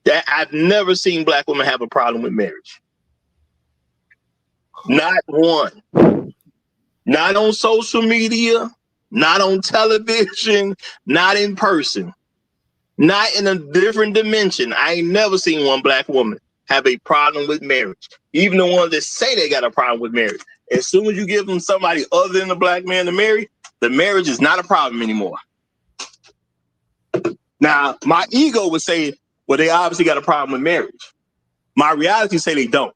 That I've never seen black women have a problem with marriage. Not one. Not on social media, not on television, not in person, not in a different dimension. I ain't never seen one black woman have a problem with marriage. Even the ones that say they got a problem with marriage. As soon as you give them somebody other than a black man to marry, the marriage is not a problem anymore. Now, my ego would say, well, they obviously got a problem with marriage. My reality say they don't.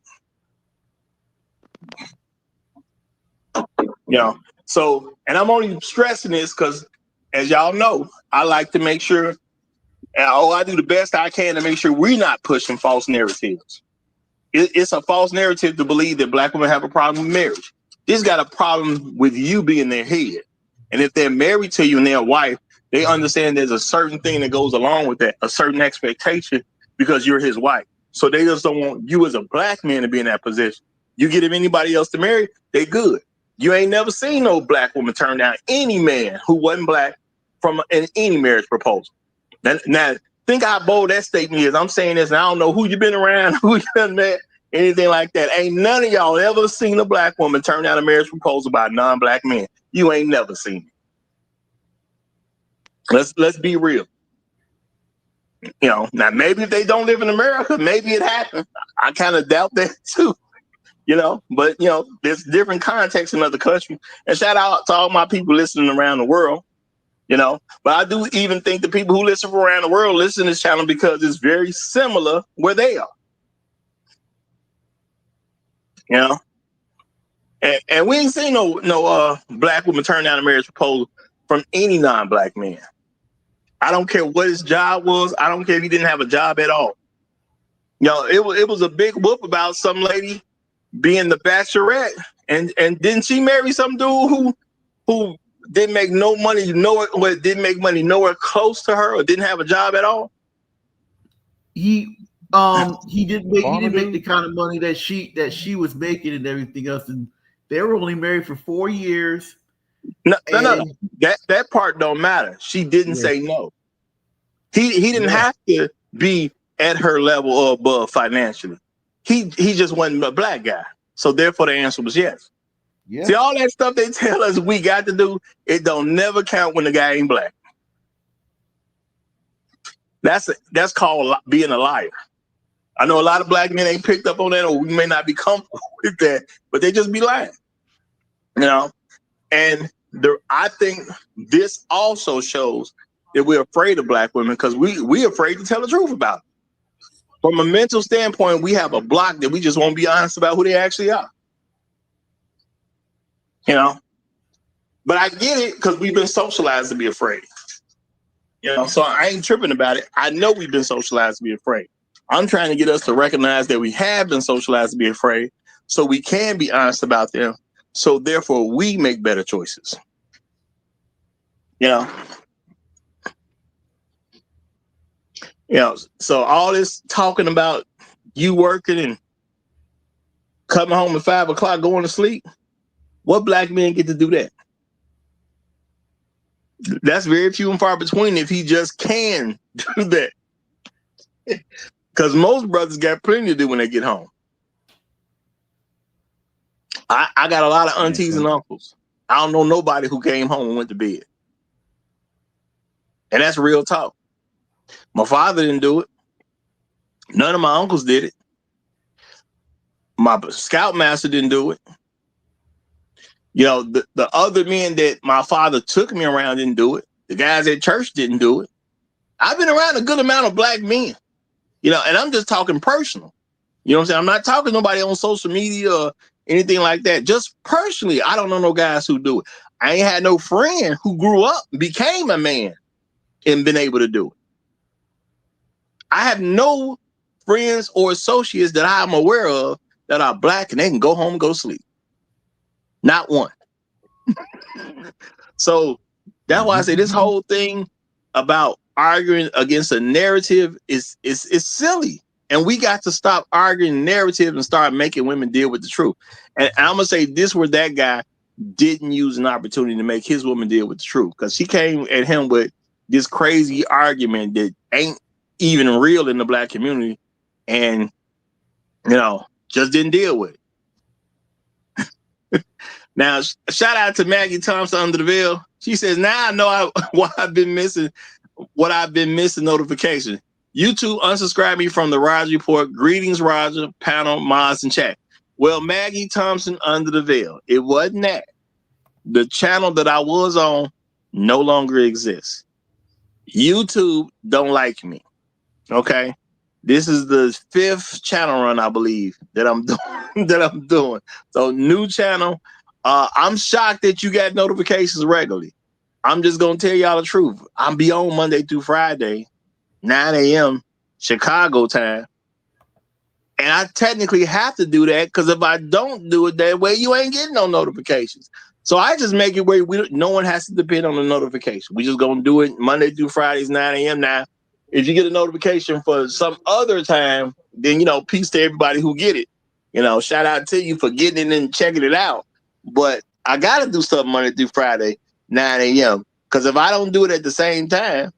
You know, so, and I'm only stressing this because, as y'all know, I like to make sure, I do the best I can to make sure we're not pushing false narratives. It's a false narrative to believe that black women have a problem with marriage. This got a problem with you being their head. And if they're married to you and they're a wife, they understand there's a certain thing that goes along with that, a certain expectation because you're his wife. So they just don't want you as a black man to be in that position. You get him anybody else to marry, they good. You ain't never seen no black woman turn down any man who wasn't black from any marriage proposal. Now, think how bold that statement is. I'm saying this, and I don't know who you been around, who you done met, anything like that. Ain't none of y'all ever seen a black woman turn down a marriage proposal by a non-black man. You ain't never seen it. Let's be real. You know, now maybe if they don't live in America, maybe it happened. I kind of doubt that too. You know, but you know, there's different contexts in other countries. And shout out to all my people listening around the world. You know, but I do even think the people who listen from around the world listen to this channel because it's very similar where they are. You know, and we ain't seen no black woman turn down a marriage proposal from any non-black man. I don't care what his job was. I don't care if he didn't have a job at all. You know, it was a big whoop about some lady being the bachelorette, and didn't she marry some dude who didn't make no money, didn't make money nowhere close to her, or didn't have a job at all? He didn't make the kind of money that she was making and everything else, and they were only married for 4 years. No. That part don't matter. She didn't say no. He didn't have to be at her level or above financially. He just wasn't a black guy. So therefore the answer was yes. Yeah. See, all that stuff they tell us we got to do, it don't never count when the guy ain't black. That's called being a liar. I know a lot of black men ain't picked up on that, or we may not be comfortable with that, but they just be lying. You know? And I think this also shows that we're afraid of black women because we're afraid to tell the truth about it. From a mental standpoint, we have a block that we just won't be honest about who they actually are. You know? But I get it because we've been socialized to be afraid. You know, so I ain't tripping about it. I know we've been socialized to be afraid. I'm trying to get us to recognize that we have been socialized to be afraid so we can be honest about them. So therefore we make better choices. You know, so all this talking about you working and coming home at 5 o'clock, going to sleep. What black men get to do that? That's very few and far between if he just can do that. Because most brothers got plenty to do when they get home. I got a lot of aunties and uncles. I don't know nobody who came home and went to bed. And that's real talk. My father didn't do it. None of my uncles did it. My scoutmaster didn't do it. You know, the other men that my father took me around didn't do it. The guys at church didn't do it. I've been around a good amount of black men, you know, and I'm just talking personal. You know what I'm saying? I'm not talking to nobody on social media or anything like that. Just personally, I don't know no guys who do it. I ain't had no friend who grew up, became a man, and been able to do it. I have no friends or associates that I'm aware of that are black and they can go home and go sleep. Not one. So that's why I say this whole thing about arguing against a narrative is silly. And we got to stop arguing narrative and start making women deal with the truth. And I'm going to say this where that guy didn't use an opportunity to make his woman deal with the truth. Because she came at him with this crazy argument that ain't even real in the black community. And, you know, just didn't deal with it. Now, shout out to Maggie Thompson under the veil. She says, now I know what I've been missing notification. YouTube unsubscribe me from the Roger Report. Greetings, Roger, panel, mods, and chat. Well, Maggie Thompson under the veil. It wasn't that. The channel that I was on no longer exists. YouTube don't like me. Okay. This is the 5th channel run, I believe, that I'm doing. So new channel. I'm shocked that you got notifications regularly. I'm just gonna tell y'all the truth. I'm be on Monday through Friday, 9 a.m. Chicago time. And I technically have to do that because if I don't do it that way, you ain't getting no notifications. So I just make it where no one has to depend on the notification. We just gonna do it Monday through Fridays, 9 a.m. Now, if you get a notification for some other time, then, you know, peace to everybody who get it. You know, shout out to you for getting it and checking it out. But I got to do something Monday through Friday, 9 a.m. Because if I don't do it at the same time,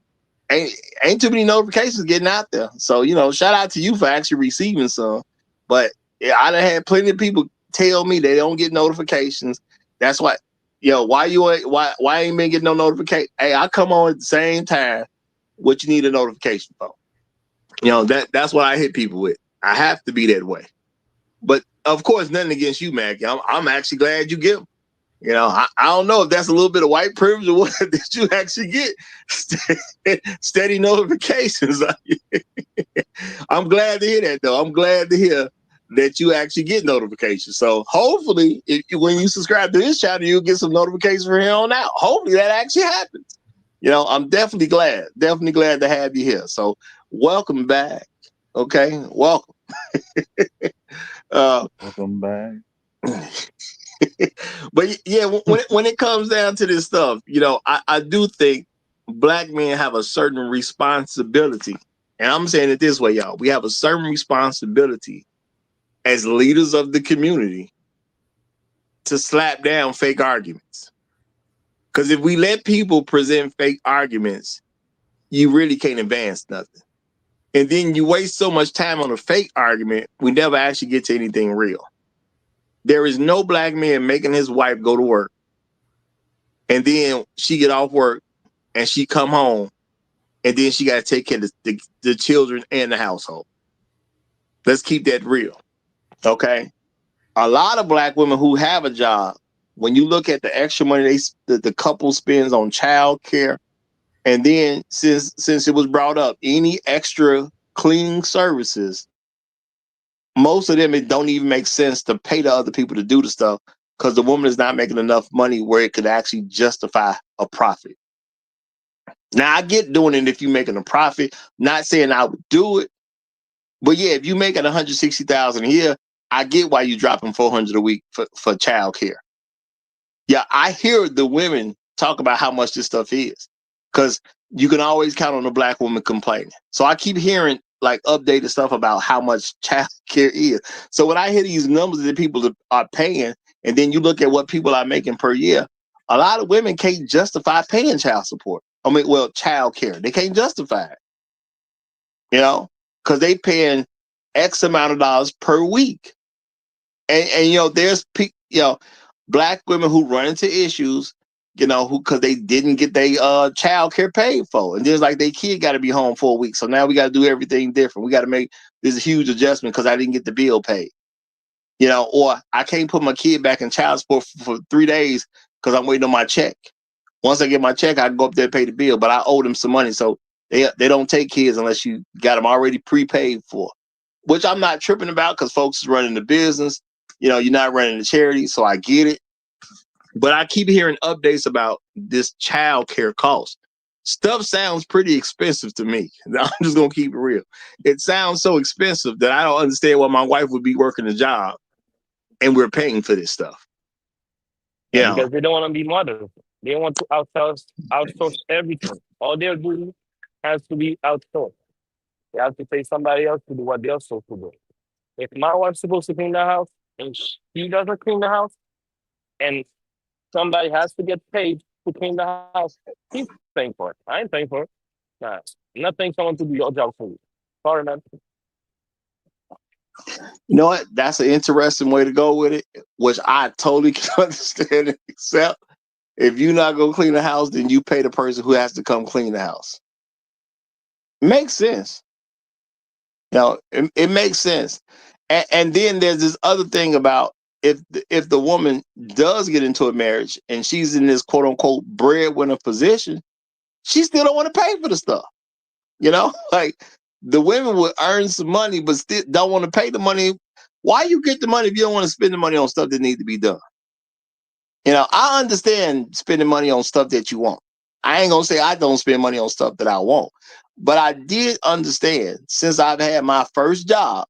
ain't too many notifications getting out there. So, you know, shout out to you for actually receiving some. But yeah, I done had plenty of people tell me they don't get notifications. That's why, why ain't been getting no notification? Hey, I come on at the same time. What you need a notification for? You know, that's what I hit people with. I have to be that way. But of course, nothing against you, Maggie. I'm actually glad you get them. You know, I don't know if that's a little bit of white privilege or what that you actually get steady notifications. I'm glad to hear that, though. I'm glad to hear that you actually get notifications. So hopefully, when you subscribe to this channel, you'll get some notifications from here on out. Hopefully that actually happens. You know, I'm definitely glad to have you here. So welcome back. Okay, welcome. Welcome back. But yeah, when it comes down to this stuff, you know, I do think black men have a certain responsibility. And I'm saying it this way, y'all. We have a certain responsibility as leaders of the community to slap down fake arguments. Because if we let people present fake arguments, you really can't advance nothing. And then you waste so much time on a fake argument, we never actually get to anything real. There is no black man making his wife go to work, and then she get off work and she come home, and then she got to take care of the children and the household. Let's keep that real, okay? A lot of black women who have a job, when you look at the extra money the couple spends on child care, and then since it was brought up, any extra cleaning services, most of them, it don't even make sense to pay the other people to do the stuff because the woman is not making enough money where it could actually justify a profit. Now, I get doing it if you're making a profit. Not saying I would do it, but yeah, if you're making $160,000 a year, I get why you're dropping $400 a week for child care. Yeah, I hear the women talk about how much this stuff is because you can always count on a black woman complaining. So I keep hearing like updated stuff about how much child care is. So when I hear these numbers that people are paying, and then you look at what people are making per year, a lot of women can't justify paying child support. I mean, well, child care. They can't justify it, you know, because they paying X amount of dollars per week. And you know, there's, you know, black women who run into issues, you know, who, because they didn't get their child care paid for. And there's like, their kid got to be home for a week. So now we got to do everything different. We got to make this huge adjustment because I didn't get the bill paid. You know, or I can't put my kid back in child support for 3 days because I'm waiting on my check. Once I get my check, I can go up there and pay the bill, but I owe them some money. So they don't take kids unless you got them already prepaid for, which I'm not tripping about because folks is running the business. You know, you're not running the charity, so I get it. But I keep hearing updates about this child care cost. Stuff sounds pretty expensive to me. I'm just going to keep it real. It sounds so expensive that I don't understand why my wife would be working a job and we're paying for this stuff. You know, Because they don't want to be mothers. They want to outsource everything. All their duty has to be outsourced. They have to pay somebody else to do what they're supposed to do. If my wife's supposed to clean the house and she doesn't clean the house, and somebody has to get paid to clean the house, she's paying for it. I ain't paying for it. Nah, I'm not paying someone to do your job for you. Sorry, man. you know what? That's an interesting way to go with it, which I totally can understand and accept. If you're not going to clean the house, then you pay the person who has to come clean the house. Makes sense. You know, it makes sense. And then there's this other thing about if the woman does get into a marriage and she's in this quote unquote breadwinner position, she still don't want to pay for the stuff. You know, like the women would earn some money, but still don't want to pay the money. Why you get the money if you don't want to spend the money on stuff that needs to be done? You know, I understand spending money on stuff that you want. I ain't gonna say I don't spend money on stuff that I want, but I did understand since I've had my first job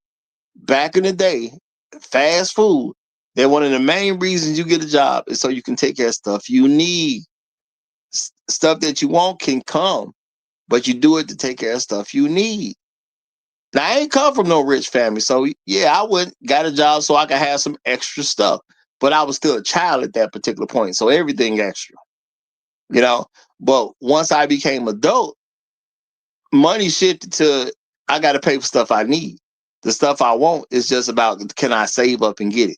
back in the day, fast food, that one of the main reasons you get a job is so you can take care of stuff you need. Stuff that you want can come, but you do it to take care of stuff you need. Now, I ain't come from no rich family, so yeah, I went got a job so I could have some extra stuff. But I was still a child at that particular point, so everything extra, you know. But once I became adult, money shifted to I got to pay for stuff I need. The stuff I want is just about can I save up and get it.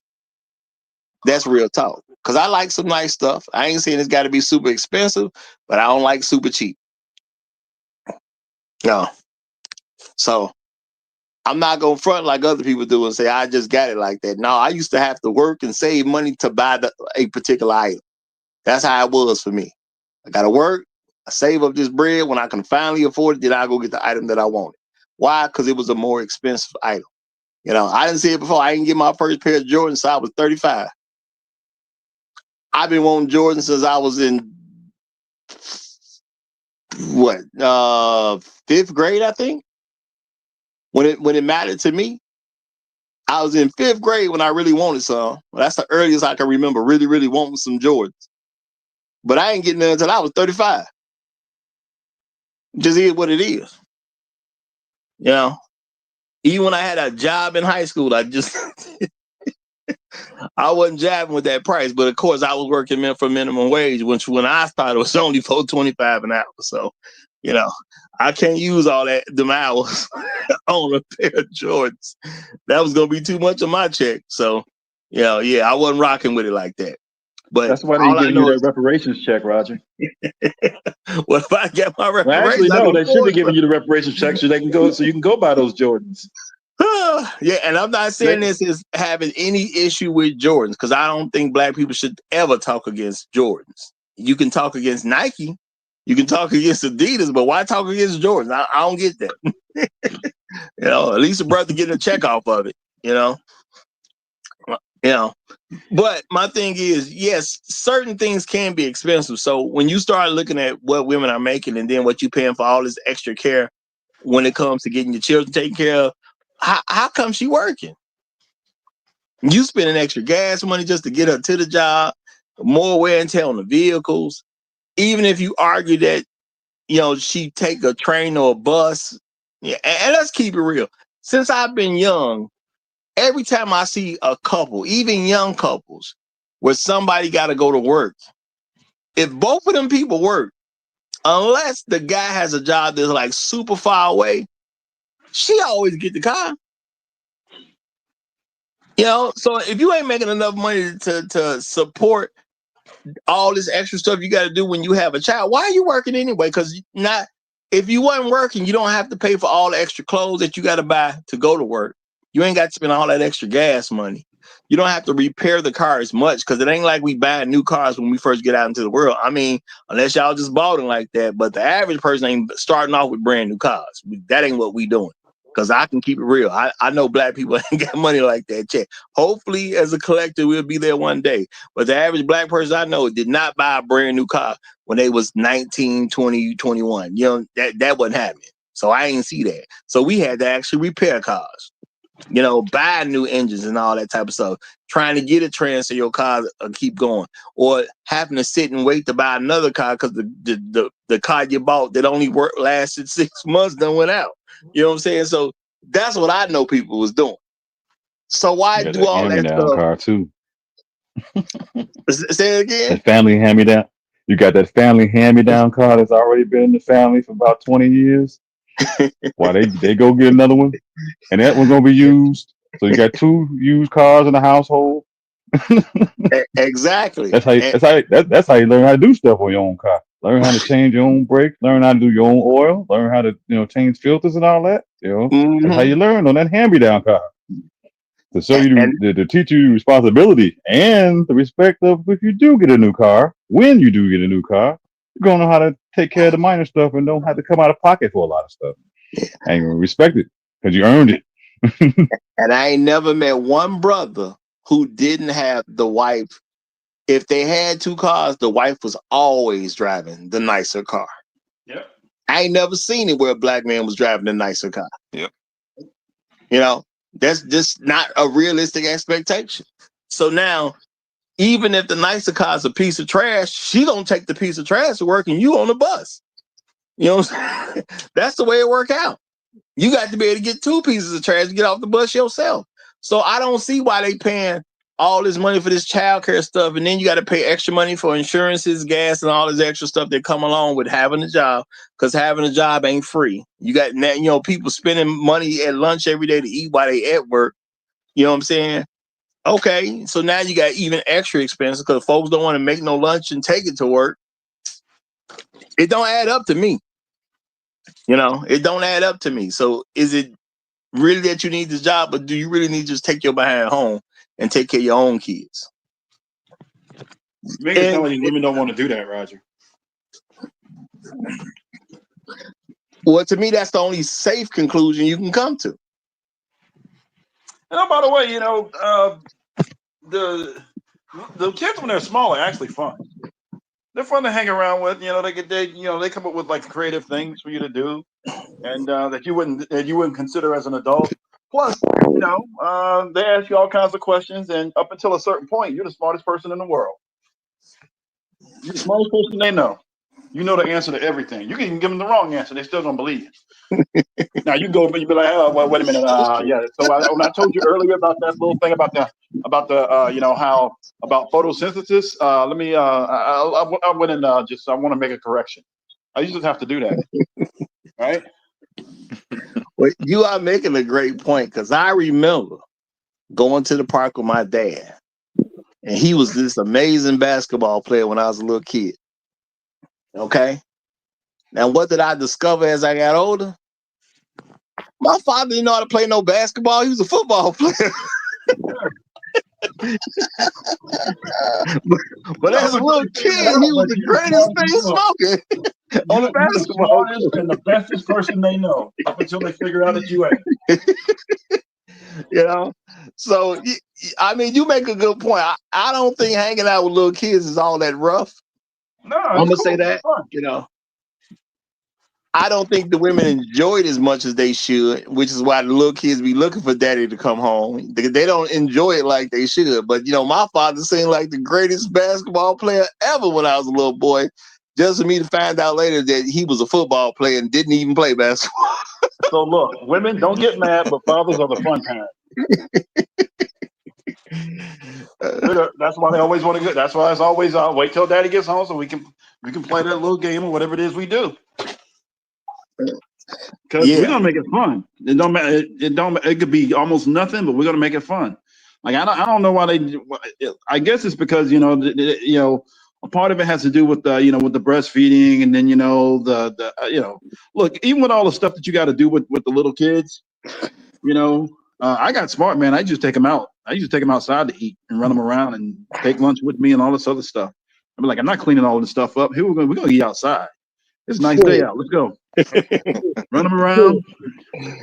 That's real talk. Because I like some nice stuff. I ain't saying it's got to be super expensive, but I don't like super cheap. No. So I'm not going to front like other people do and say, I just got it like that. No, I used to have to work and save money to buy a particular item. That's how it was for me. I got to work, I save up this bread. When I can finally afford it, then I go get the item that I wanted. Why? Because it was a more expensive item. You know, I didn't see it before. I didn't get my first pair of Jordans until I was 35. I've been wanting Jordans since I was in fifth grade, I think. When it mattered to me, I was in fifth grade when I really wanted some. Well, that's the earliest I can remember really, really wanting some Jordans. But I ain't getting them until I was 35. Just is what it is. You know, even when I had a job in high school, I just I wasn't jabbing with that price. But of course, I was working for minimum wage, which when I started was only $4.25 an hour. So, you know, I can't use all them hours on a pair of Jordans. That was gonna be too much of my check. So, you know, yeah, I wasn't rocking with it like that. But That's why they all I giving you know that is, reparations check, Roger. well, if I get my Well, actually, reparations, I no, can they should be afford giving you the reparations check so you can go buy those Jordans. yeah, and I'm not saying this is having any issue with Jordans because I don't think black people should ever talk against Jordans. You can talk against Nike, you can talk against Adidas, but why talk against Jordans? I don't get that. You know, at least a brother getting a check off of it. You know. But my thing is, yes, certain things can be expensive. So when you start looking at what women are making and then what you're paying for all this extra care when it comes to getting your children taken care of, how come she working? You spending extra gas money just to get her to the job, more wear and tear on the vehicles. Even if you argue that, you know, she take a train or a bus. Yeah, and let's keep it real. Since I've been young, every time I see a couple, even young couples, where somebody got to go to work if both of them people work, unless the guy has a job that's like super far away, she always get the car. You know, so if you ain't making enough money to support all this extra stuff you got to do when you have a child, why are you working anyway? Because if you wasn't working, you don't have to pay for all the extra clothes that you got to buy to go to work. You ain't got to spend all that extra gas money. You don't have to repair the car as much because it ain't like we buy new cars when we first get out into the world. I mean, unless y'all just bought them like that, but the average person ain't starting off with brand new cars. That ain't what we doing. Because I can keep it real. I know black people ain't got money like that. Check. Hopefully, as a collective, we'll be there one day. But the average black person I know did not buy a brand new car when they was 19, 20, 21. You know, that wasn't happening. So I ain't see that. So we had to actually repair cars. You know, buy new engines and all that type of stuff. Trying to get a trans so your car keep going. Or having to sit and wait to buy another car because the car you bought that only lasted 6 months done went out. You know what I'm saying? So that's what I know people was doing. So why do all that hand-me-down stuff? car too. Say it again. That family hand-me-down. You got that family hand-me-down car that's already been in the family for about 20 years. Why they go get another one, and that one's gonna be used. So you got 2 used cars in the household. Exactly. That's how you learn how to do stuff on your own car. Learn how to change your own brakes. Learn how to do your own oil. Learn how to change filters and all that. That's how you learn on that hand-me-down car. To show you to teach you responsibility and the respect of if you do get a new car. When you do get a new car, you're gonna know how to take care of the minor stuff and don't have to come out of pocket for a lot of stuff. And you respect it because you earned it. And I ain't never met one brother who didn't have the wife. If they had 2 cars, the wife was always driving the nicer car. Yep. I ain't never seen it where a black man was driving the nicer car. Yep. You know, that's just not a realistic expectation. So now, even if the nicer car is a piece of trash, she gonna take the piece of trash to work and you on the bus. You know what I'm saying? That's the way it work out. You got to be able to get 2 pieces of trash to get off the bus yourself. So I don't see why they paying all this money for this childcare stuff, and then you got to pay extra money for insurances, gas, and all this extra stuff that come along with having a job. Because having a job ain't free. You got people spending money at lunch every day to eat while they at work. You know what I'm saying? Okay, so now you got even extra expenses because folks don't want to make no lunch and take it to work. It don't add up to me. It don't add up to me. So is it really that you need this job, or do you really need to just take your behind home and take care of your own kids? Make it sound like women don't want to do that, Roger. Well, to me, that's the only safe conclusion you can come to. And by the way, the kids when they're small are actually fun. They're fun to hang around with. They come up with like creative things for you to do, and that you wouldn't consider as an adult. Plus, they ask you all kinds of questions, and up until a certain point, you're the smartest person in the world. You're the smartest person they know. You know the answer to everything. You can even give them the wrong answer; they still don't believe you. Now you go, but you be like, "Oh, well, wait a minute, yeah." So when I told you earlier about that little thing about the how about photosynthesis, let me. I went and I want to make a correction. I just have to do that, right? Well, you are making a great point because I remember going to the park with my dad, and he was this amazing basketball player when I was a little kid. Okay. Now, what did I discover as I got older? My father didn't know how to play no basketball. He was a football player. but as a little kid, he was the greatest thing smoking on the basketball court. And the bestest person they know up until they figure out that you ain't. So I mean, you make a good point. I don't think hanging out with little kids is all that rough. No, I'm gonna say that. I don't think the women enjoy it as much as they should, which is why the little kids be looking for daddy to come home. They don't enjoy it like they should. But my father seemed like the greatest basketball player ever when I was a little boy. Just for me to find out later that he was a football player and didn't even play basketball. So look, women don't get mad, but fathers are the fun parents. That's why they always want to go. That's why it's always wait till daddy gets home so we can play that little game or whatever it is we do. Because we're gonna make it fun. It don't matter. It could be almost nothing, but we're gonna make it fun. Like I don't know why they. I guess it's because a part of it has to do with with the breastfeeding, and then the look, even with all the stuff that you got to do with the little kids, I got smart, man. I just take them out. I used to take them outside to eat and run them around and take lunch with me and all this other stuff. I'm like, I'm not cleaning all this stuff up. Here we're gonna eat outside. It's a nice day out. Let's go. Run them around,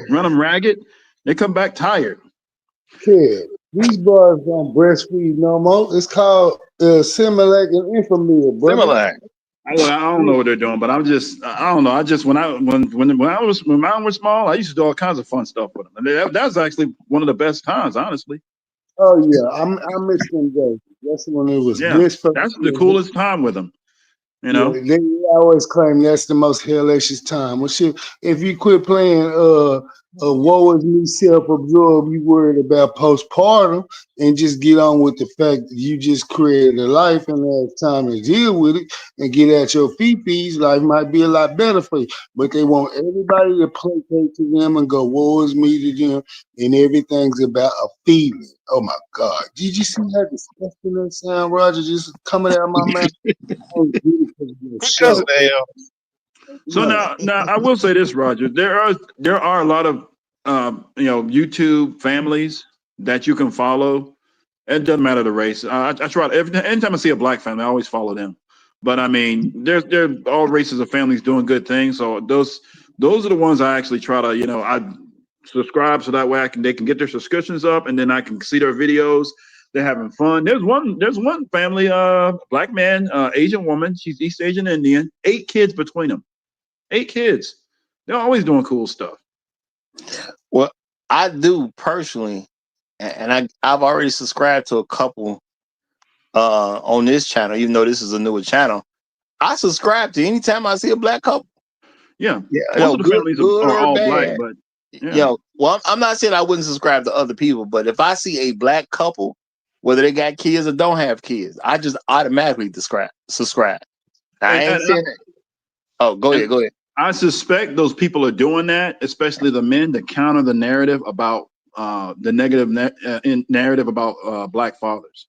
run them ragged. They come back tired. Kid, these boys don't breastfeed no more. It's called Similac and Infamil, brother. Similac. I don't know what they're doing, but I don't know. I just when I was small, I used to do all kinds of fun stuff with them, and that was actually one of the best times, honestly. Oh yeah, I miss them days. That's when it was That's the coolest time with them. Yeah, they always claim that's the most hellacious time. Well, shit, if you quit playing woe is me, self-absorbed, you worried about postpartum, and just get on with the fact that you just created a life and have time to deal with it and get at your feet, life might be a lot better for you. But they want everybody to placate to them and go, woe is me to them, and everything's about a feeling. Oh my God. Did you see how disgusting that sound, Roger, just coming out of my mouth? Because of the hell. So now I will say this, Roger. There are a lot of YouTube families that you can follow. It doesn't matter the race. I try anytime I see a black family, I always follow them. But I mean, there's all races of families doing good things. So those are the ones I actually try to I subscribe so that way they can get their subscriptions up, and then I can see their videos. They're having fun. There's one family, black man, Asian woman. She's East Asian Indian. 8 kids between them. 8 kids. They're always doing cool stuff. Well, I do personally, and I've already subscribed to a couple on this channel, even though this is a newer channel. I subscribe to anytime I see a black couple. Yeah. Most of the families are all bad. black, but well, I'm not saying I wouldn't subscribe to other people, but if I see a black couple, whether they got kids or don't have kids, I just automatically subscribe. I ain't saying that. Oh, go ahead. I suspect those people are doing that, especially the men, to counter the narrative about the negative narrative about black fathers.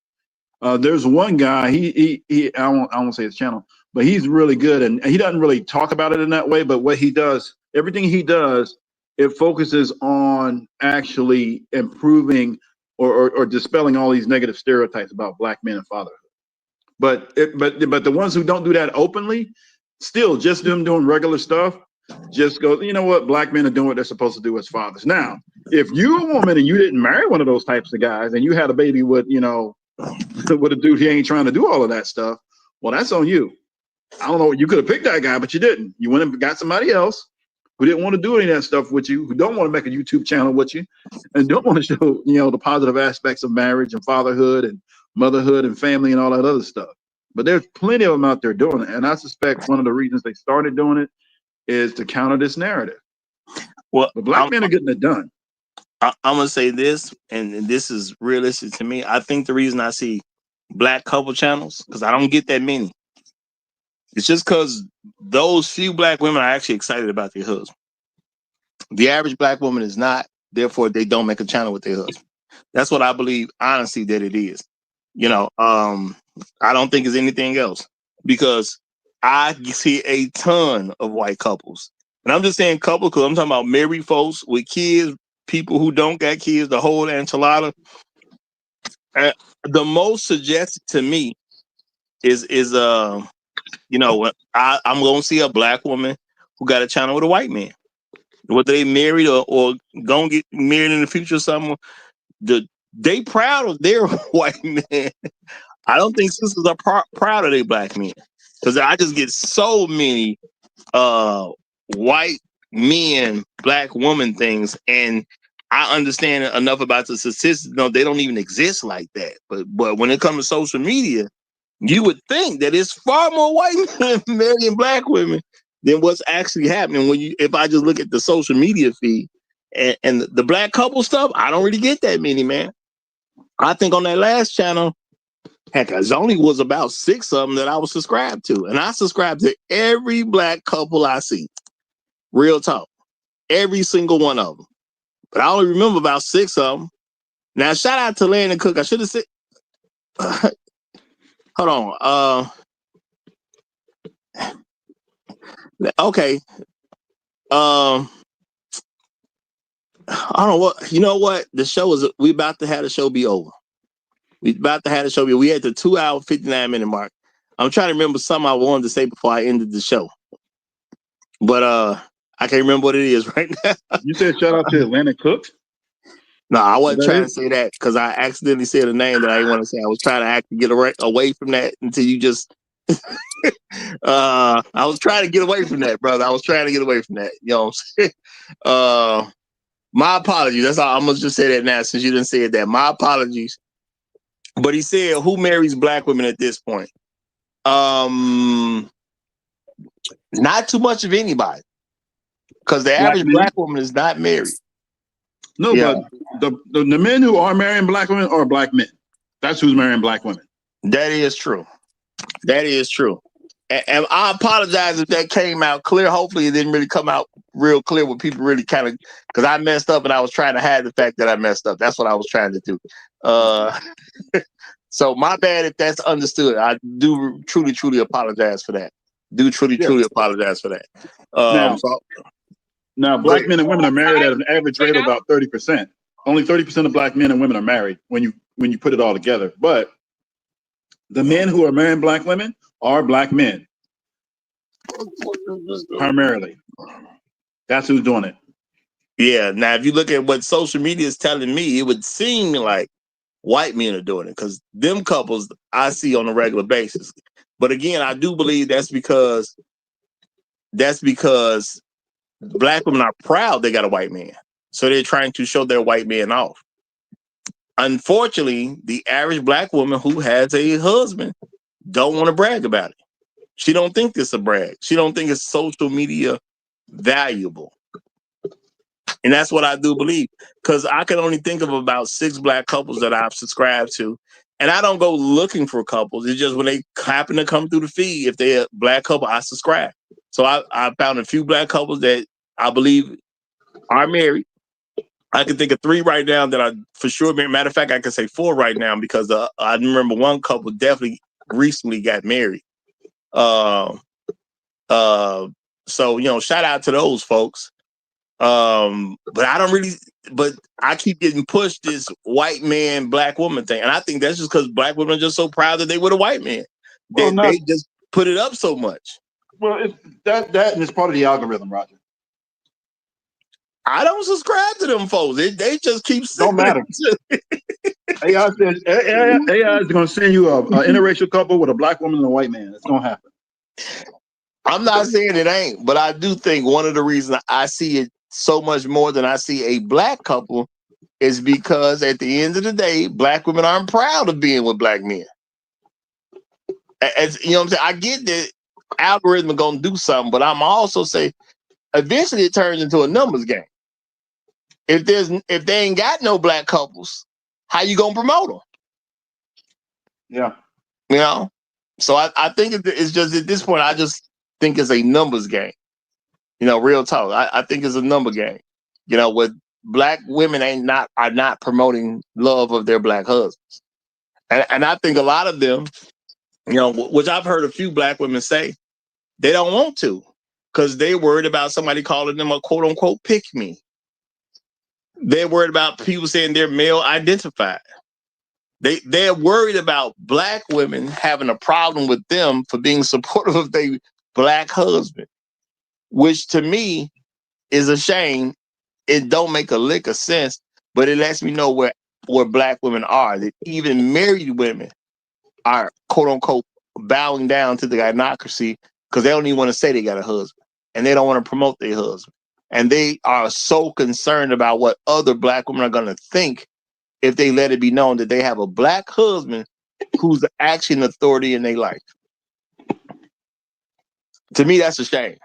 There's one guy. He I won't say his channel, but he's really good, and he doesn't really talk about it in that way. But what he does, everything he does, it focuses on actually improving or dispelling all these negative stereotypes about black men and fatherhood. But the ones who don't do that openly, still just them doing regular stuff, just go, you know what, black men are doing what they're supposed to do as fathers. Now, if you're a woman and you didn't marry one of those types of guys and you had a baby with, with a dude, he ain't trying to do all of that stuff, well, that's on you. I don't know, you could have picked that guy, but you didn't. You went and got somebody else who didn't want to do any of that stuff with you, who don't want to make a YouTube channel with you, and don't want to show, the positive aspects of marriage and fatherhood and motherhood and family and all that other stuff. But there's plenty of them out there doing it. And I suspect one of the reasons they started doing it is to counter this narrative. Well, the black men are getting it done. I'm going to say this, and this is realistic to me. I think the reason I see black couple channels, because I don't get that many, it's just because those few black women are actually excited about their husband. The average black woman is not, therefore they don't make a channel with their husband. That's what I believe, honestly, that it is. I don't think it's anything else, because I see a ton of white couples. And I'm just saying couple because I'm talking about married folks with kids, people who don't got kids, the whole enchilada. The most suggested to me is I'm going to see a black woman who got a channel with a white man. Whether they married or going to get married in the future or something, they proud of their white man. I don't think sisters are proud of their black men, because I just get so many white men, black woman things, and I understand enough about the statistics. No, they don't even exist like that. But when it comes to social media, you would think that it's far more white men marrying black women than what's actually happening. If I just look at the social media feed and the black couple stuff, I don't really get that many, man. I think on that last channel, Heck, there's only was about 6 of them that I was subscribed to. And I subscribe to every black couple I see. Real talk. Every single one of them. But I only remember about 6 of them. Now, shout out to Landon Cook. I should have said... hold on. Okay. I don't know what... You know what? The show is... We about to have the show be over. We about to have the show be... We at the 2 hour, 59 minute mark. I'm trying to remember something I wanted to say before I ended the show. But I can't remember what it is right now. You said shout out to Atlanta Cook? No, I wasn't trying to say that because I accidentally said a name that I didn't want to say. I was trying to actually get away from that until you just... I was trying to get away from that, brother. I was trying to get away from that. You know what I'm saying? My apologies. That's all. I'm going to just say that now since you didn't say that. My apologies. But he said, who marries black women at this point? Not too much of anybody. Because the average black woman is not married. No, but the men who are marrying black women are black men. That's who's marrying black women. That is true. That is true. And I apologize if that came out clear. Hopefully it didn't really come out real clear with people really kind of... Because I messed up and I was trying to hide the fact that I messed up. That's what I was trying to do. So my bad if that's understood. I do truly apologize for that. Truly apologize for that. Now, black men and women are married at an average rate of about 30%. Only 30% of black men and women are married when you put it all together. But the men who are marrying black women are black men. Primarily. That's who's doing it. Yeah. Now, if you look at what social media is telling me, it would seem like white men are doing it because them couples I see on a regular basis. But again, I do believe that's because black women are proud they got a white man. So they're trying to show their white man off. Unfortunately, the average black woman who has a husband don't want to brag about it. She don't think it's a brag. She don't think it's social media valuable. And that's what I do believe. Because I can only think of about 6 black couples that I've subscribed to. And I don't go looking for couples. It's just when they happen to come through the feed, if they're a black couple, I subscribe. So I found a few black couples that I believe are married. I can think of 3 right now that I for sure married. Matter of fact, I can say 4 right now because I remember one couple definitely recently got married. So, shout out to those folks. But I keep getting pushed this white man, black woman thing. And I think that's just because black women are just so proud that they were a white man. They just put it up so much. Well, that and it's part of the algorithm, Roger. I don't subscribe to them folks. They just keep saying don't matter. AI is going to send you an interracial couple with a black woman and a white man. It's going to happen. I'm not saying it ain't, but I do think one of the reasons I see it so much more than I see a black couple is because at the end of the day, black women aren't proud of being with black men. As you know what I'm saying? I get that algorithm gonna do something, but I'm also say eventually it turns into a numbers game. If they ain't got no black couples, how you gonna promote them? Yeah. You know? So I think it's just at this point, I just think it's a numbers game. You know, real talk. I think it's a number game. You know, with black women are not promoting love of their black husbands. And I think a lot of them, you know, which I've heard a few black women say, they don't want to because they're worried about somebody calling them a quote unquote pick me. They're worried about people saying they're male identified. They're worried about black women having a problem with them for being supportive of their black husband, which to me is a shame. It don't make a lick of sense, but it lets me know where black women are. That even married women are quote unquote bowing down to the gynocracy because they don't even want to say they got a husband and they don't want to promote their husband. And they are so concerned about what other black women are going to think if they let it be known that they have a black husband who's the action authority in their life. To me, that's a shame.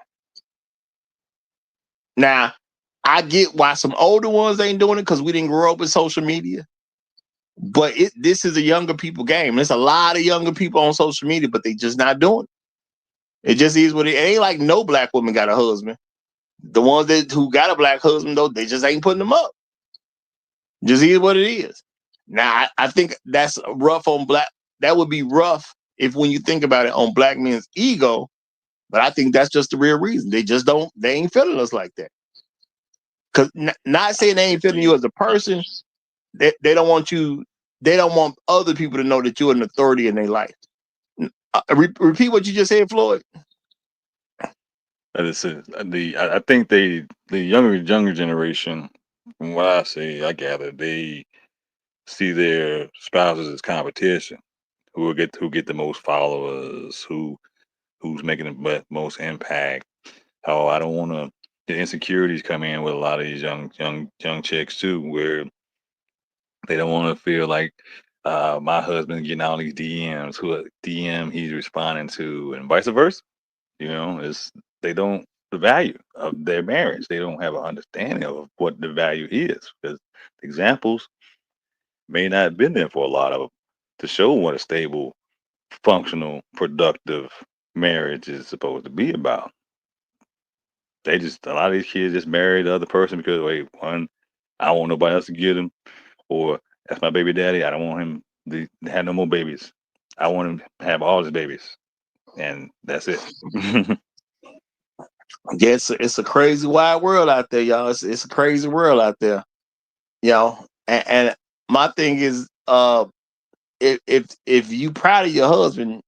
Now, I get why some older ones ain't doing it because we didn't grow up with social media. But this is a younger people game. There's a lot of younger people on social media, but they just not doing it. It just is what it ain't like. No black woman got a husband. The ones who got a black husband though, they just ain't putting them up. Just is what it is. Now I think that's rough on black. That would be rough if when you think about it on black men's ego. But I think that's just the real reason. They just don't. They ain't feeling us like that. Cause not saying they ain't feeling you as a person. They don't want you. They don't want other people to know that you're an authority in their life. Repeat what you just said, Floyd. I think the younger generation, from what I gather, they see their spouses as competition. Who get the most followers? Who's making the most impact? Oh, I don't want to. The insecurities come in with a lot of these young chicks too, where they don't want to feel like my husband getting all these DMs, who DM he's responding to, and vice versa. They don't the value of their marriage. They don't have an understanding of what the value is, because examples may not have been there for a lot of them to show what a stable, functional, productive marriage is supposed to be about. A lot of these kids just marry the other person because one, I don't want nobody else to get him, or that's my baby daddy. I don't want him to have no more babies. I want him to have all his babies, and that's it. Yeah, it's a crazy wide world out there, y'all. It's a crazy world out there, And my thing is, if you proud of your husband,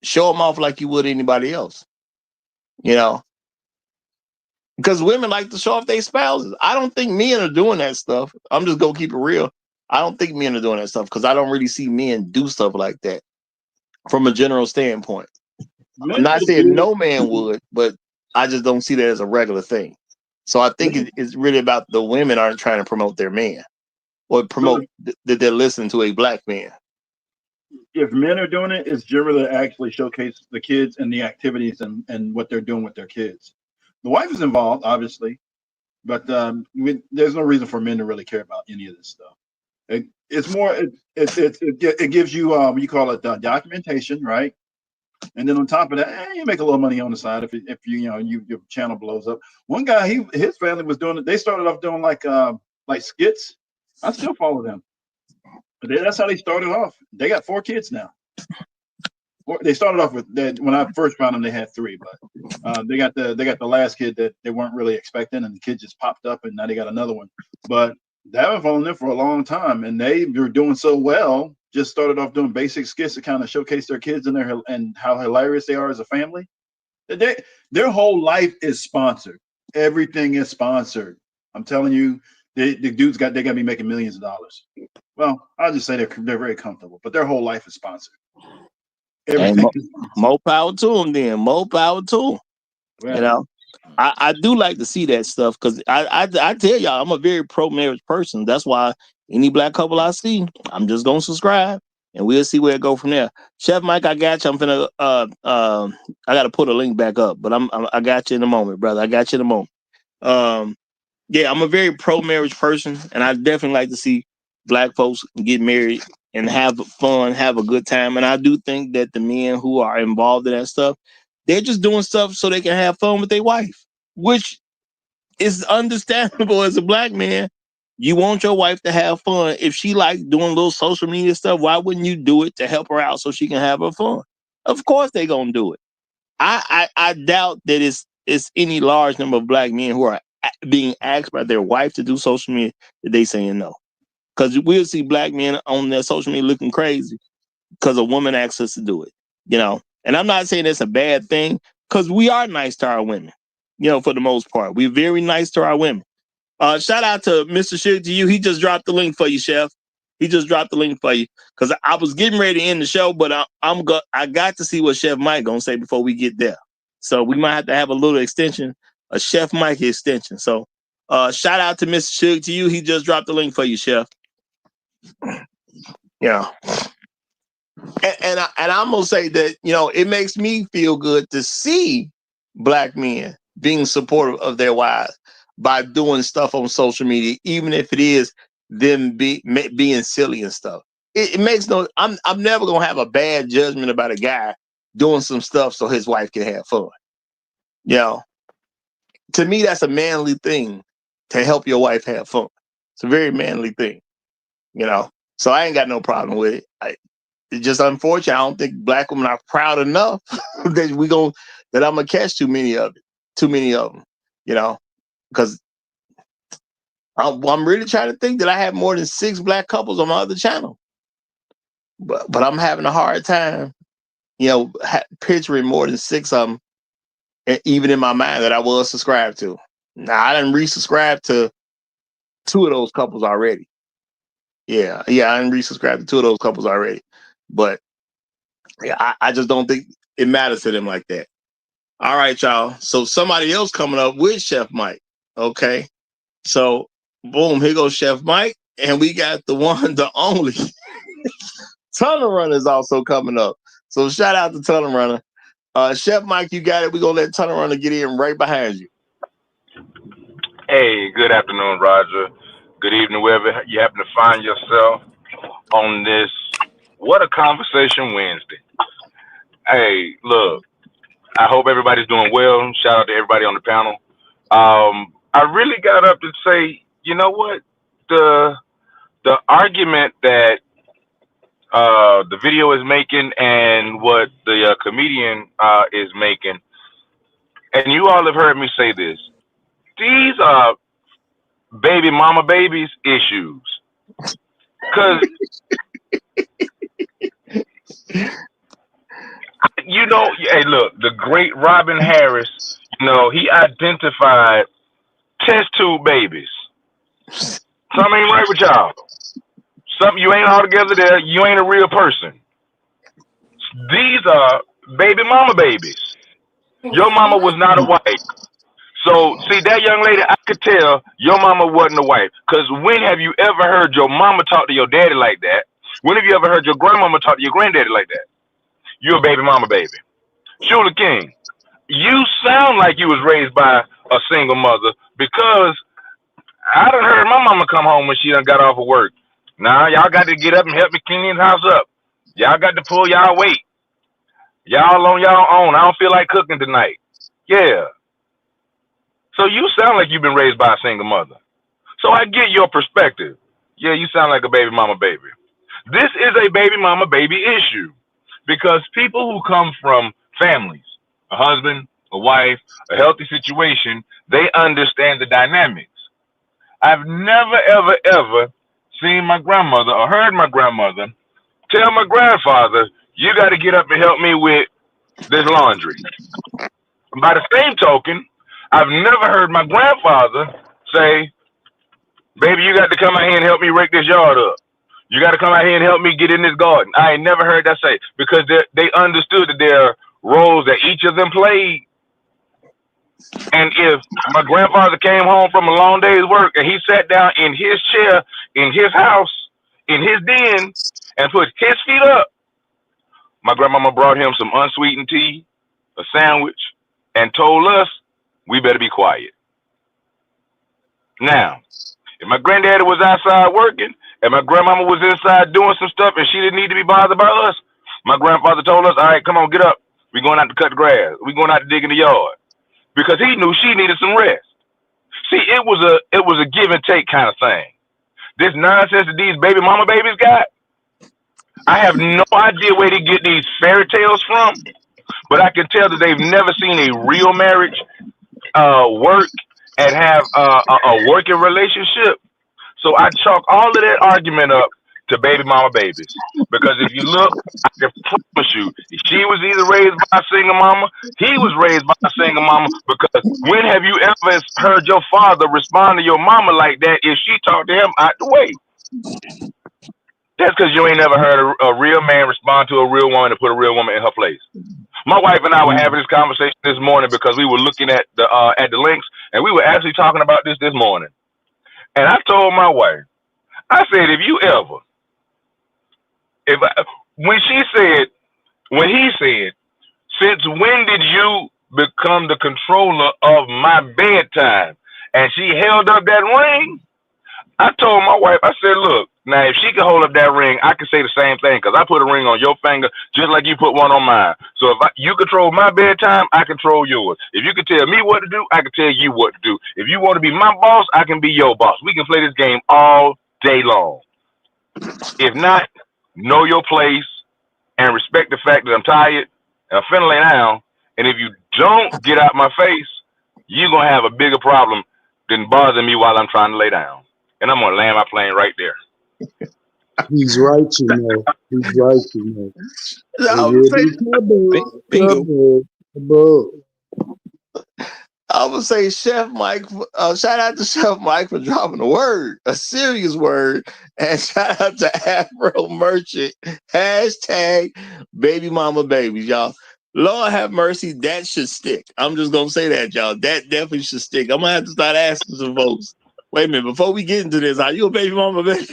show him off like you would anybody else, because women like to show off their spouses. I don't think men are doing that stuff. I'm just gonna keep it real. I don't think men are doing that stuff because I don't really see men do stuff like that from a general standpoint. I'm not saying no man would, but I just don't see that as a regular thing. So I think it's really about the women aren't trying to promote their man or promote that they're listening to a black man. If men are doing it, it's generally actually showcase the kids and the activities and what they're doing with their kids. The wife is involved, obviously, but there's no reason for men to really care about any of this stuff. It's more it gives you you call it documentation, right? And then on top of that, you make a little money on the side if your channel blows up. One guy, his family was doing it. They started off doing like skits. I still follow them. But that's how they started off. They got 4 kids now. They started off with that. When I first found them, they had 3, but they got the last kid that they weren't really expecting, and the kid just popped up, and now they got another one. But they haven't followed them for a long time, and they were doing so well. Just started off doing basic skits to kind of showcase their kids and how hilarious they are as a family. Their whole life is sponsored. Everything is sponsored. I'm telling you, the dudes they got to be making millions of dollars. Well, I'll just say they're very comfortable, but their whole life is sponsored. And more power to them. Then more power to them. Well, I do like to see that stuff because I tell y'all I'm a very pro marriage person. That's why any black couple I see, I'm just gonna subscribe and we'll see where it go from there. Chef Mike, I got you. I'm finna I gotta put a link back up, but I got you in a moment, brother. I got you in a moment. Yeah, I'm a very pro marriage person, and I definitely like to see black folks get married and have fun, have a good time. And I do think that the men who are involved in that stuff, they're just doing stuff so they can have fun with their wife, which is understandable as a black man. You want your wife to have fun. If she likes doing little social media stuff, why wouldn't you do it to help her out so she can have her fun? Of course they're gonna do it. I doubt that it's any large number of black men who are being asked by their wife to do social media that they saying no. Because we'll see black men on their social media looking crazy because a woman asks us to do it, And I'm not saying it's a bad thing because we are nice to our women, for the most part. We're very nice to our women. Shout out to Mr. Sugar to you. He just dropped the link for you, Chef. He just dropped the link for you because I was getting ready to end the show, but I got to see what Chef Mike gonna say before we get there. So we might have to have a little extension, a Chef Mike extension. So shout out to Mr. Sugar to you. He just dropped the link for you, Chef. Yeah. And I'm gonna say that it makes me feel good to see black men being supportive of their wives by doing stuff on social media, even if it is them being silly and stuff. It makes no. I'm never gonna have a bad judgment about a guy doing some stuff so his wife can have fun. You know, to me, that's a manly thing to help your wife have fun. It's a very manly thing. You know, so I ain't got no problem with it. It's just unfortunate. I don't think black women are proud enough that I'm gonna catch too many of them. You know, because I'm really trying to think that I have more than 6 black couples on my other channel, but I'm having a hard time, you know, picturing more than 6 of them, even in my mind that I was subscribed to. Now I didn't resubscribe to 2 of those couples already. Yeah, I didn't resubscribe to 2 of those couples already, but yeah, I just don't think it matters to them like that. All right, y'all. So somebody else coming up with Chef Mike. Okay, so boom, here goes Chef Mike, and we got the one, the only Tunnel Runner is also coming up. So shout out to Tunnel Runner. Chef Mike, you got it. We're gonna let Tunnel Runner get in right behind you. Hey, good afternoon, Roger. Good evening, wherever you happen to find yourself on this What a Conversation Wednesday. Hey, look, I hope everybody's doing well. Shout out to everybody on the panel. I really got up to say, you know what? The argument that the video is making and what the comedian is making, and you all have heard me say this, these are baby mama babies issues. Because, you know, hey, look, the great Robin Harris, you know, he identified test tube babies. Something ain't right with y'all. Something, you ain't all together there. You ain't a real person. These are baby mama babies. Your mama was not a wife. So, see, that young lady, I could tell your mama wasn't a wife. Because when have you ever heard your mama talk to your daddy like that? When have you ever heard your grandmama talk to your granddaddy like that? You're a baby mama baby. Shula King, you sound like you was raised by a single mother, because I done heard my mama come home when she done got off of work. Now, y'all got to get up and help me clean this house up. Y'all got to pull y'all weight. Y'all on y'all own. I don't feel like cooking tonight. Yeah. So you sound like you've been raised by a single mother. So I get your perspective. Yeah, you sound like a baby mama baby. This is a baby mama baby issue, because people who come from families, a husband, a wife, a healthy situation, they understand the dynamics. I've never, ever, ever seen my grandmother or heard my grandmother tell my grandfather, you got to get up and help me with this laundry. By the same token, I've never heard my grandfather say, baby, you got to come out here and help me rake this yard up. You got to come out here and help me get in this garden. I ain't never heard that say, because they understood that there are roles that each of them played. And if my grandfather came home from a long day's work and he sat down in his chair, in his house, in his den, and put his feet up, my grandmama brought him some unsweetened tea, a sandwich, and told us we better be quiet. Now, if my granddaddy was outside working and my grandmama was inside doing some stuff and she didn't need to be bothered by us, my grandfather told us, all right, come on, get up. We're going out to cut the grass. We're going out to dig in the yard. Because he knew she needed some rest. See, it was a give and take kind of thing. This nonsense that these baby mama babies got, I have no idea where they get these fairy tales from, but I can tell that they've never seen a real marriage work and have a working relationship. So I chalk all of that argument up to baby mama babies. Because if you look, I can promise you, she was either raised by a single mama, he was raised by a single mama. Because when have you ever heard your father respond to your mama like that if she talked to him out the way? That's because you ain't never heard a real man respond to a real woman and put a real woman in her place. My wife and I were having this conversation this morning because we were looking at the links, and we were actually talking about this morning. And I told my wife, I said, when he said, since when did you become the controller of my bedtime? And she held up that ring. I told my wife, I said, look, now if she can hold up that ring, I can say the same thing because I put a ring on your finger just like you put one on mine. So if you control my bedtime, I control yours. If you can tell me what to do, I can tell you what to do. If you want to be my boss, I can be your boss. We can play this game all day long. If not, know your place and respect the fact that I'm tired and I'm finna lay down. And if you don't get out my face, you're going to have a bigger problem than bothering me while I'm trying to lay down. And I'm going to land my plane right there. He's right, you know. He's right, you know. I It would will say, be Bingo. trouble. I would say Chef Mike. Shout out to Chef Mike for dropping a word, a serious word, and shout out to Afro Merchant. Hashtag baby mama babies, y'all. Lord have mercy, that should stick. I'm just gonna say that, y'all. That definitely should stick. I'm gonna have to start asking some folks. Wait a minute, before we get into this, are you a baby mama baby?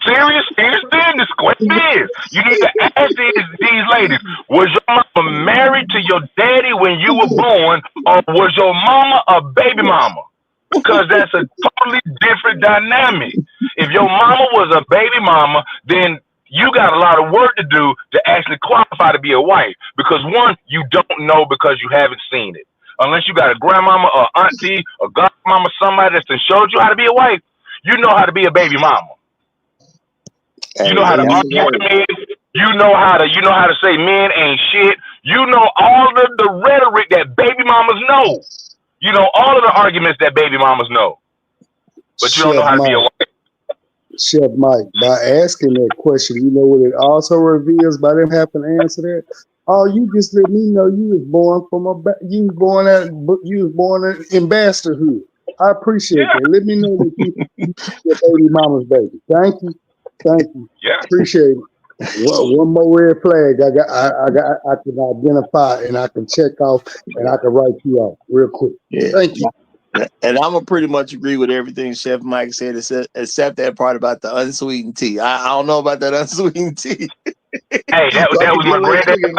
Serious business. Question is, you need to ask these ladies, was your mama married to your daddy when you were born, or was your mama a baby mama? Because that's a totally different dynamic. If your mama was a baby mama, then you got a lot of work to do to actually qualify to be a wife. Because one, you don't know because you haven't seen it. Unless you got a grandmama or auntie or godmama, somebody that's done showed you how to be a wife, you know how to be a baby mama. You know how to argue with men. You know how to say men ain't shit. You know all of the rhetoric that baby mamas know. You know all of the arguments that baby mamas know. But you don't know how to be a wife. Chef Mike, by asking that question, you know what it also reveals by them having to answer that? Oh, you just let me know you was born from you was born in ambassadorhood. I appreciate that. Let me know that you your baby mama's baby. Thank you. Yeah. Appreciate it. One more red flag I can identify and I can check off and I can write you off real quick. Yeah. Thank you. And I'm gonna pretty much agree with everything Chef Mike said, except that part about the unsweetened tea. I don't know about that unsweetened tea. Hey, that was my granddaddy thing.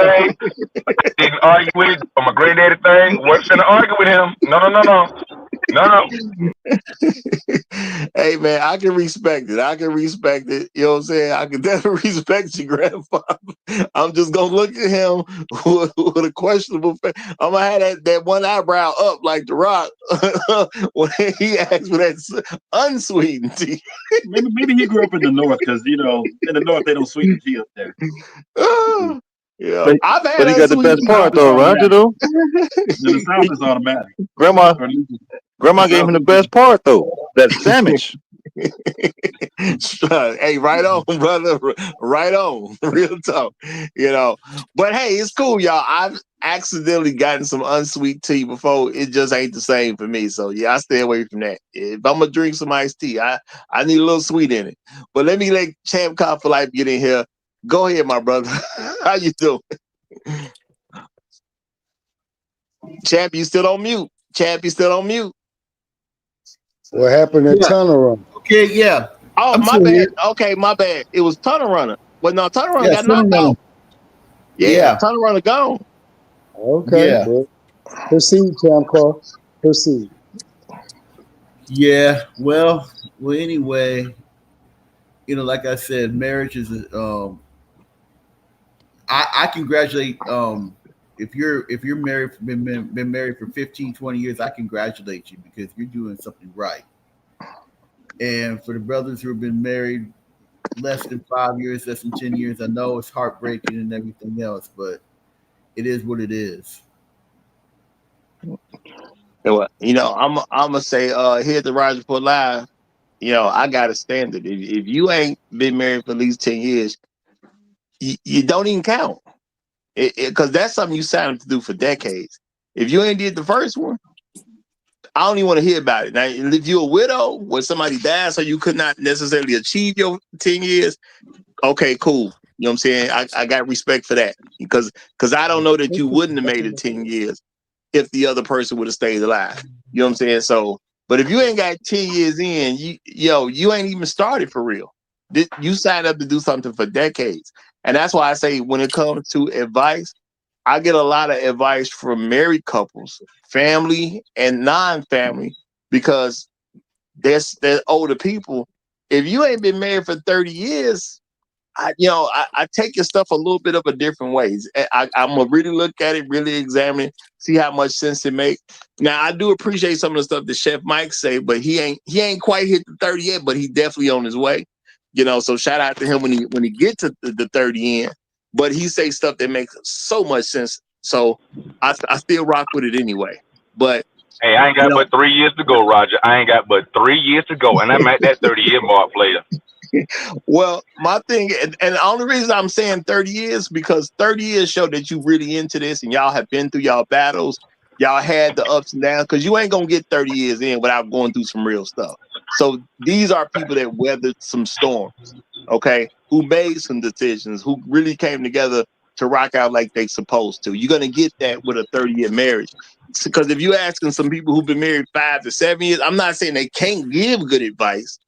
I didn't argue with it on my granddaddy thing. Wasn't finna argue with him. No. Hey man, I can respect it. You know what I'm saying? I can definitely respect your grandfather. I'm just gonna look at him with a questionable face. I'm gonna have that one eyebrow up like The Rock when he asked for that unsweetened tea. Maybe he grew up in the north because in the north they don't sweeten tea up there. Yeah, I've had But he got the best unsweetened part though, Roger. Though In the south it's automatic. Grandma gave him the best part though. That sandwich. Hey, right on, brother. Right on. Real talk. You know. But hey, it's cool, y'all. I've accidentally gotten some unsweet tea before. It just ain't the same for me. So yeah, I stay away from that. If I'm gonna drink some iced tea, I need a little sweet in it. But let me let Champ Cop for Life get in here. Go ahead, my brother. How you doing? Champ, you still on mute. What happened at Tunnel Run? Okay, yeah. Oh, my bad. Here. Okay, my bad. It was Tunnel Runner. Well, no, Tunnel Runner got knocked out. Yeah, Tunnel Runner gone. Okay. Yeah. Well, proceed, Champ Call. Proceed. Yeah. Well. Anyway, like I said, marriage is I congratulate if you're married been married for 15, 20 years, I congratulate you because you're doing something right. And for the brothers who have been married less than 5 years, less than 10 years, I know it's heartbreaking and everything else, but it is what it is. I'm gonna say here at the Roger Report Live, I got a standard. If you ain't been married for at least 10 years, you don't even count. Because that's something you signed up to do for decades. If you ain't did the first one, I don't even want to hear about it. Now, if you're a widow where somebody died so you could not necessarily achieve your 10 years, okay, cool. You know what I'm saying? I got respect for that because I don't know that you wouldn't have made it 10 years if the other person would have stayed alive. You know what I'm saying? So, but if you ain't got 10 years in, you ain't even started for real. You signed up to do something for decades. And that's why I say when it comes to advice, I get a lot of advice from married couples, family and non-family, because there's older people. If you ain't been married for 30 years, I take your stuff a little bit of a different ways. I'm gonna really look at it, really examine it, see how much sense it makes. Now, I do appreciate some of the stuff that Chef Mike say, but he ain't quite hit the 30 yet, but he definitely on his way. So shout out to him when he get to the 30 in. But he say stuff that makes so much sense. So I still rock with it anyway. But Hey, I ain't got but 3 years to go, Roger. I ain't got but 3 years to go, and I'm at that 30-year mark, player. Well, my thing, and the only reason I'm saying 30 years, because 30 years show that you really into this and y'all have been through y'all battles. Y'all had the ups and downs, because you ain't going to get 30 years in without going through some real stuff. So these are people that weathered some storms, okay, who made some decisions, who really came together to rock out like they supposed to. You're going to get that with a 30-year marriage. Because if you're asking some people who've been married 5 to 7 years, I'm not saying they can't give good advice,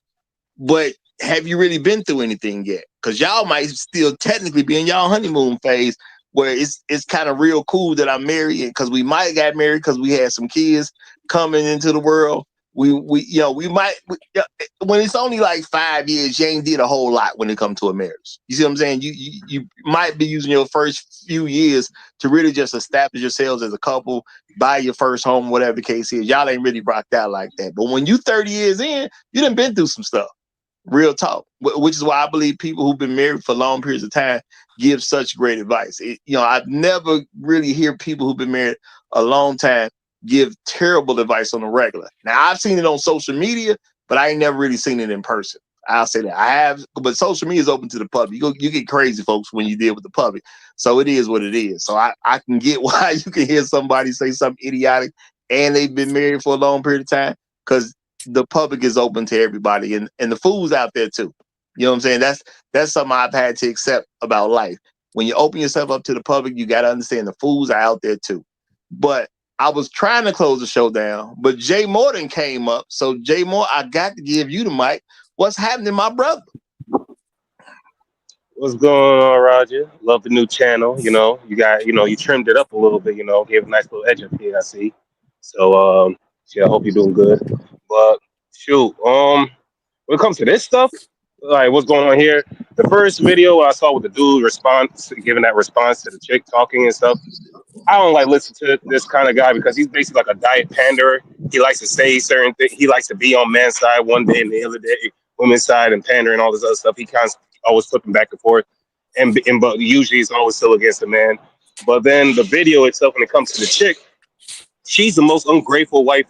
but have you really been through anything yet? Because y'all might still technically be in y'all honeymoon phase, where it's kind of real cool that I'm married, because we might have got married because we had some kids coming into the world. We might, when it's only like 5 years, you ain't did a whole lot when it comes to a marriage. You see what I'm saying? You might be using your first few years to really just establish yourselves as a couple, buy your first home, whatever the case is. Y'all ain't really rocked out like that. But when you 30 years in, you done been through some stuff. Real talk, which is why I believe people who've been married for long periods of time give such great advice. I've never really hear people who've been married a long time give terrible advice on the regular. Now, I've seen it on social media, but I ain't never really seen it in person. I'll say that I have, but social media is open to the public. You get crazy folks when you deal with the public. So it is what it is. So I can get why you can hear somebody say something idiotic and they've been married for a long period of time, because the public is open to everybody, and the fools out there too. You know what I'm saying? That's something I've had to accept about life. When you open yourself up to the public, you got to understand the fools are out there too. But I was trying to close the show down, but Jay Morton came up. So Jay Moore, I got to give you the mic. What's happening, my brother? What's going on, Roger? Love the new channel. You trimmed it up a little bit, gave a nice little edge up here, I see. So, yeah, I hope you're doing good. But shoot, when it comes to this stuff, like what's going on here, the first video I saw with the dude giving that response to the chick talking and stuff, I don't like listen to this kind of guy, because he's basically like a diet panderer. He likes to say certain things. He likes to be on man's side one day and the other day women's side, and pandering all this other stuff. He kind of always flipping back and forth, but usually he's always still against the man. But then the video itself, when it comes to the chick, she's the most ungrateful wife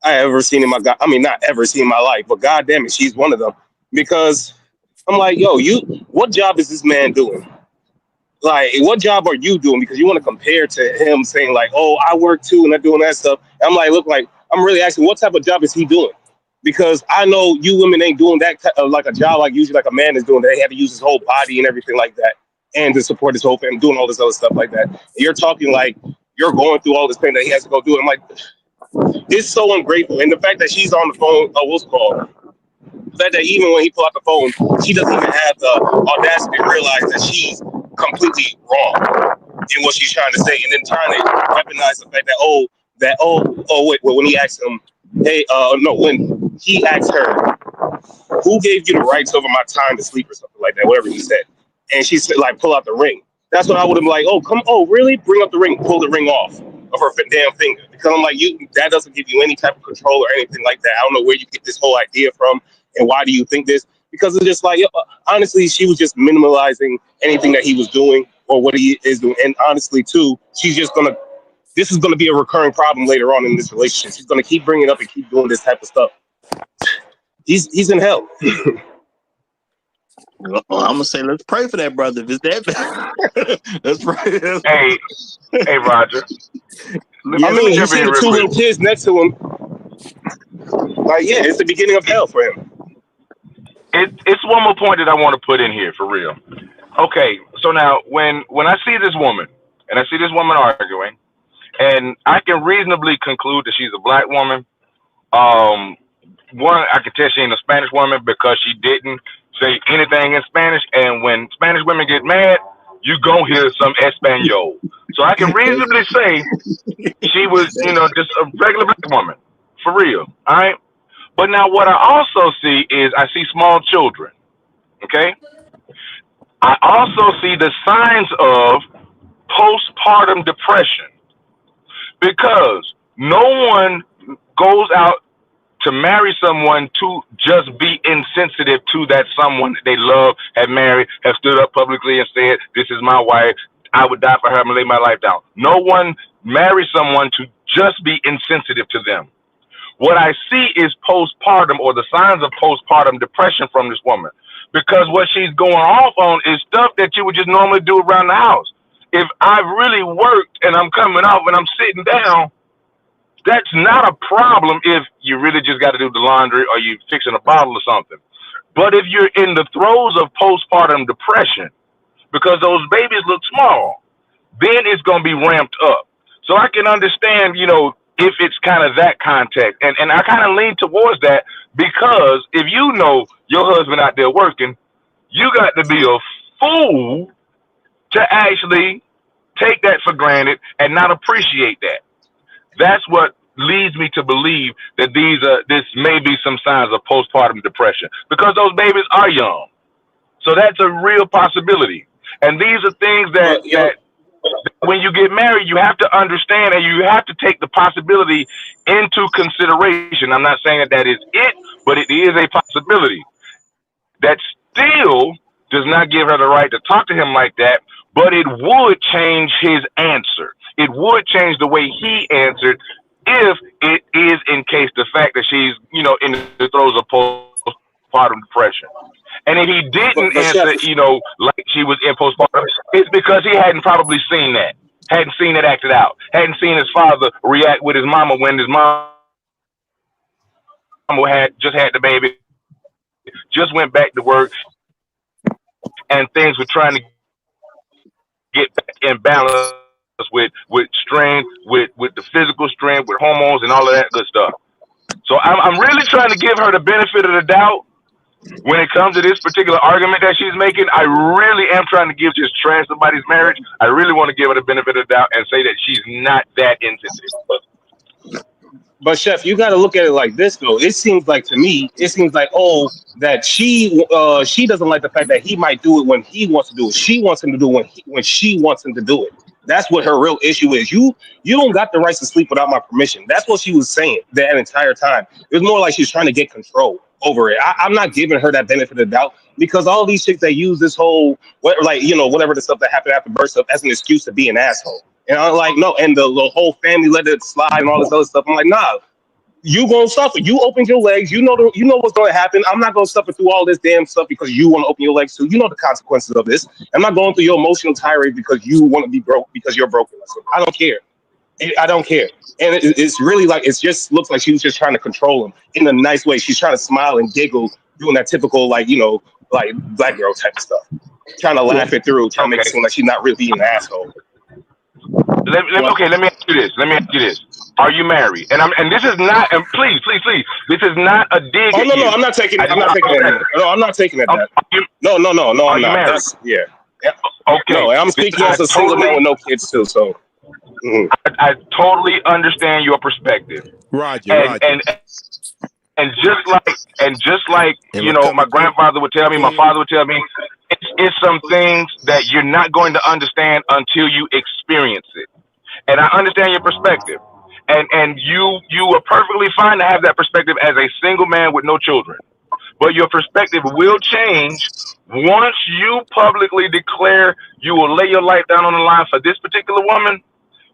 I ever seen in my God. I mean, not ever seen in my life, but goddamn it, she's one of them. Because I'm like, yo, what job is this man doing? Like, what job are you doing? Because you want to compare to him saying like, oh, I work too and I'm doing that stuff. And I'm like, look, like, I'm really asking, what type of job is he doing? Because I know you women ain't doing that like a job like usually like a man is doing. That he had to use his whole body and everything like that, and to support his whole family, doing all this other stuff like that. And you're talking like you're going through all this pain that he has to go through. I'm like, it's so ungrateful. And the fact that she's on the phone, what's it called? The fact that even when he pull out the phone, she doesn't even have the audacity to realize that she's completely wrong in what she's trying to say, and then trying to weaponize the fact that when he asked him, when he asked her, who gave you the rights over my time to sleep or something like that, whatever he said, and she said like, pull out the ring. That's what I would have been like, really? Bring up the ring, pull the ring off of her damn finger. Because I'm like, that doesn't give you any type of control or anything like that. I don't know where you get this whole idea from, and why do you think this? Because it's just like, honestly, she was just minimalizing anything that he was doing or what he is doing. And honestly, too, this is gonna be a recurring problem later on in this relationship. She's gonna keep bringing it up and keep doing this type of stuff. He's in hell. Well, I'm gonna say, let's pray for that brother. If it's that bad, let's pray. Hey, Roger. You see the two little kids next to him. Like, yeah, it's the beginning of hell for him. It's one more point that I want to put in here for real. Okay, so now when I see this woman and I see this woman arguing, and I can reasonably conclude that she's a black woman. One, I can tell she ain't a Spanish woman because she didn't say anything in Spanish, and when Spanish women get mad, you gon' hear some Espanol. So I can reasonably say she was, just a regular black woman, for real, all right? But now what I also see is I see small children. Okay. I also see the signs of postpartum depression because no one goes out to marry someone to just be insensitive to that someone that they love, have married, have stood up publicly and said, this is my wife, I would die for her, I'm gonna lay my life down. No one marries someone to just be insensitive to them. What I see is postpartum or the signs of postpartum depression from this woman. Because what she's going off on is stuff that you would just normally do around the house. If I've really worked and I'm coming off and I'm sitting down, that's not a problem if you really just got to do the laundry or you fixing a bottle or something. But if you're in the throes of postpartum depression, because those babies look small, then it's going to be ramped up. So I can understand, if it's kind of that context. And I kind of lean towards that because if you know your husband out there working, you got to be a fool to actually take that for granted and not appreciate that. That's what leads me to believe that this may be some signs of postpartum depression because those babies are young. So that's a real possibility. And these are things that when you get married, you have to understand and you have to take the possibility into consideration. I'm not saying that is it, but it is a possibility. That still does not give her the right to talk to him like that, but it would change his answer. It would change the way he answered if it is in case the fact that she's, in the throes of postpartum depression. And if he didn't answer, like she was in postpartum, it's because he hadn't probably seen that, hadn't seen it acted out, hadn't seen his father react with his mama when his mama had just had the baby, just went back to work, and things were trying to get back in balance with strength, with the physical strength, with hormones and all of that good stuff. So I'm really trying to give her the benefit of the doubt when it comes to this particular argument that she's making. I really am trying to just trash somebody's marriage. I really want to give her the benefit of the doubt and say that she's not that insensitive. But Chef, you got to look at it like this, though. It seems like to me, that she doesn't like the fact that he might do it when he wants to do it. She wants him to do it when she wants him to do it. That's what her real issue is. You don't got the right to sleep without my permission. That's what she was saying that entire time. It was more like she's trying to get control over it. I'm not giving her that benefit of the doubt because all these chicks that use this whole whatever the stuff that happened after birth stuff as an excuse to be an asshole. And I'm like, no, and the whole family let it slide and all this other stuff. I'm like, nah, you gonna suffer. You opened your legs. You know what's gonna happen. I'm not gonna suffer through all this damn stuff because you want to open your legs too. You know the consequences of this. I'm not going through your emotional tirade because you want to be broke because you're broken. I don't care. I don't care. And it's really like it just looks like she was just trying to control him in a nice way. She's trying to smile and giggle, doing that typical like black girl type of stuff, trying to laugh it through, trying to make it seem like she's not really being an asshole. Let me ask you this. Are you married? And this is not. And please, this is not a dig. Oh no, I'm not taking it. I'm not taking it. No, I'm not taking it. No, I'm not. Yeah. Okay. No, I'm speaking as a single man with no kids too. So. Mm-hmm. I totally understand your perspective, Roger. And just like my grandfather would tell me, my father would tell me, it's some things that you're not going to understand until you experience it. And I understand your perspective, and you are perfectly fine to have that perspective as a single man with no children. But your perspective will change once you publicly declare you will lay your life down on the line for this particular woman.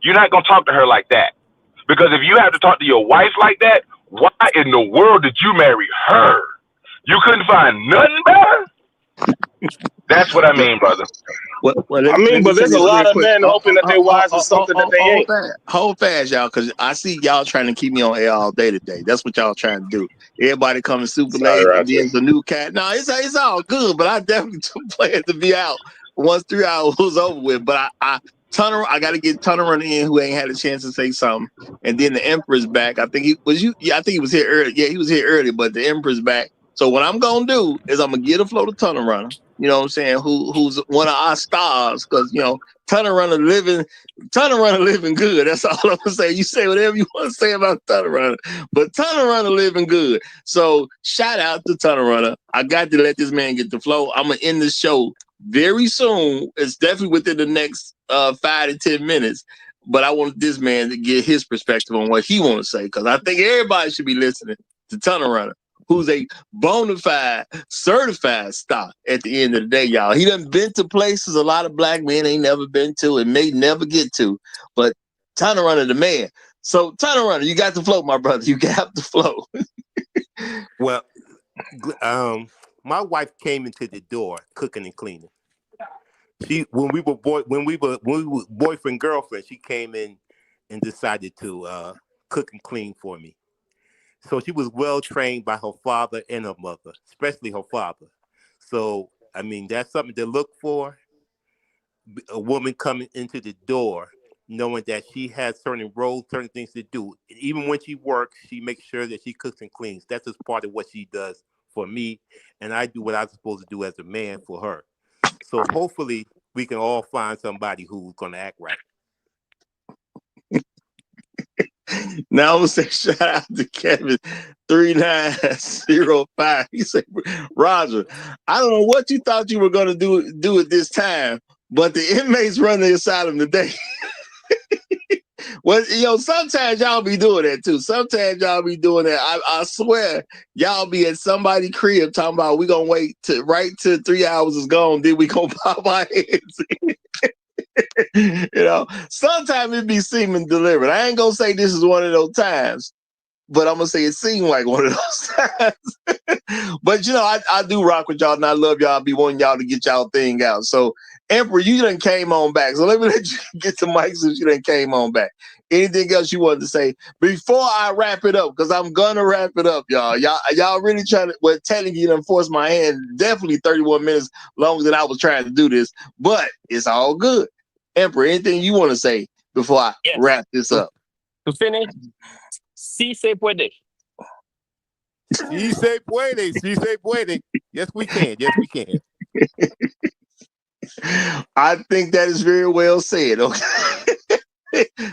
You're not going to talk to her like that. Because if you have to talk to your wife like that, why in the world did you marry her? You couldn't find nothing better? That's what I mean, brother. But there's a lot of men hoping that their wives are something that they ain't. Hold fast, y'all, because I see y'all trying to keep me on air all day today. That's what y'all trying to do. Everybody coming super late, and then the new cat. No, it's all good, but I definitely plan to be out once 3 hours was over with. But I got to get Tunner in who ain't had a chance to say something, and then the Emperor's back. I think he was here early. Yeah, he was here early, but the Emperor's back. So what I'm gonna do is I'm gonna get a flow to Tunnel Runner. You know what I'm saying? Who's one of our stars? Because Tunnel Runner living good. That's all I'm gonna say. You say whatever you want to say about Tunnel Runner, but Tunnel Runner living good. So shout out to Tunnel Runner. I got to let this man get the flow. I'm gonna end the show very soon. It's definitely within the next 5 to 10 minutes. But I want this man to get his perspective on what he want to say, because I think everybody should be listening to Tunnel Runner, who's a bona fide, certified star at the end of the day, y'all. He done been to places a lot of black men ain't never been to and may never get to. But Tunnel Runner, the man. So, Tunnel Runner, you got the flow, my brother. You got the flow. Well, my wife came into the door cooking and cleaning. When we were boyfriend girlfriend, she came in and decided to cook and clean for me. So she was well trained by her father and her mother, especially her father. So I mean, that's something to look for. A woman coming into the door, knowing that she has certain roles, certain things to do. Even when she works, she makes sure that she cooks and cleans. That's just part of what she does for me, and I do what I'm supposed to do as a man for her. So hopefully we can all find somebody who's going to act right. Now I'm going to say shout out to Kevin 3905. He said, Roger, I don't know what you thought you were going to do at this time, but the inmates run the asylum today. Well, sometimes y'all be doing that too. Sometimes y'all be doing that. I swear, y'all be at somebody's crib talking about we gonna wait right till 3 hours is gone, then we gonna pop our heads in. Sometimes it be seeming deliberate. I ain't gonna say this is one of those times, but I'm gonna say it seemed like one of those times. But I do rock with y'all, and I love y'all. I be wanting y'all to get y'all thing out. So, Emperor, you done came on back. So let me let you get the mic since you done came on back. Anything else you wanted to say before I wrap it up? Because I'm gonna wrap it up, y'all. Y'all really trying to. Well, technically, you done forced my hand. Definitely 31 minutes longer than I was trying to do this, but it's all good. Emperor, anything you want to say before I wrap this up? To finish, si se puede. Si se puede. Si se puede. Yes, we can. Yes, we can. I think that is very well said. Okay.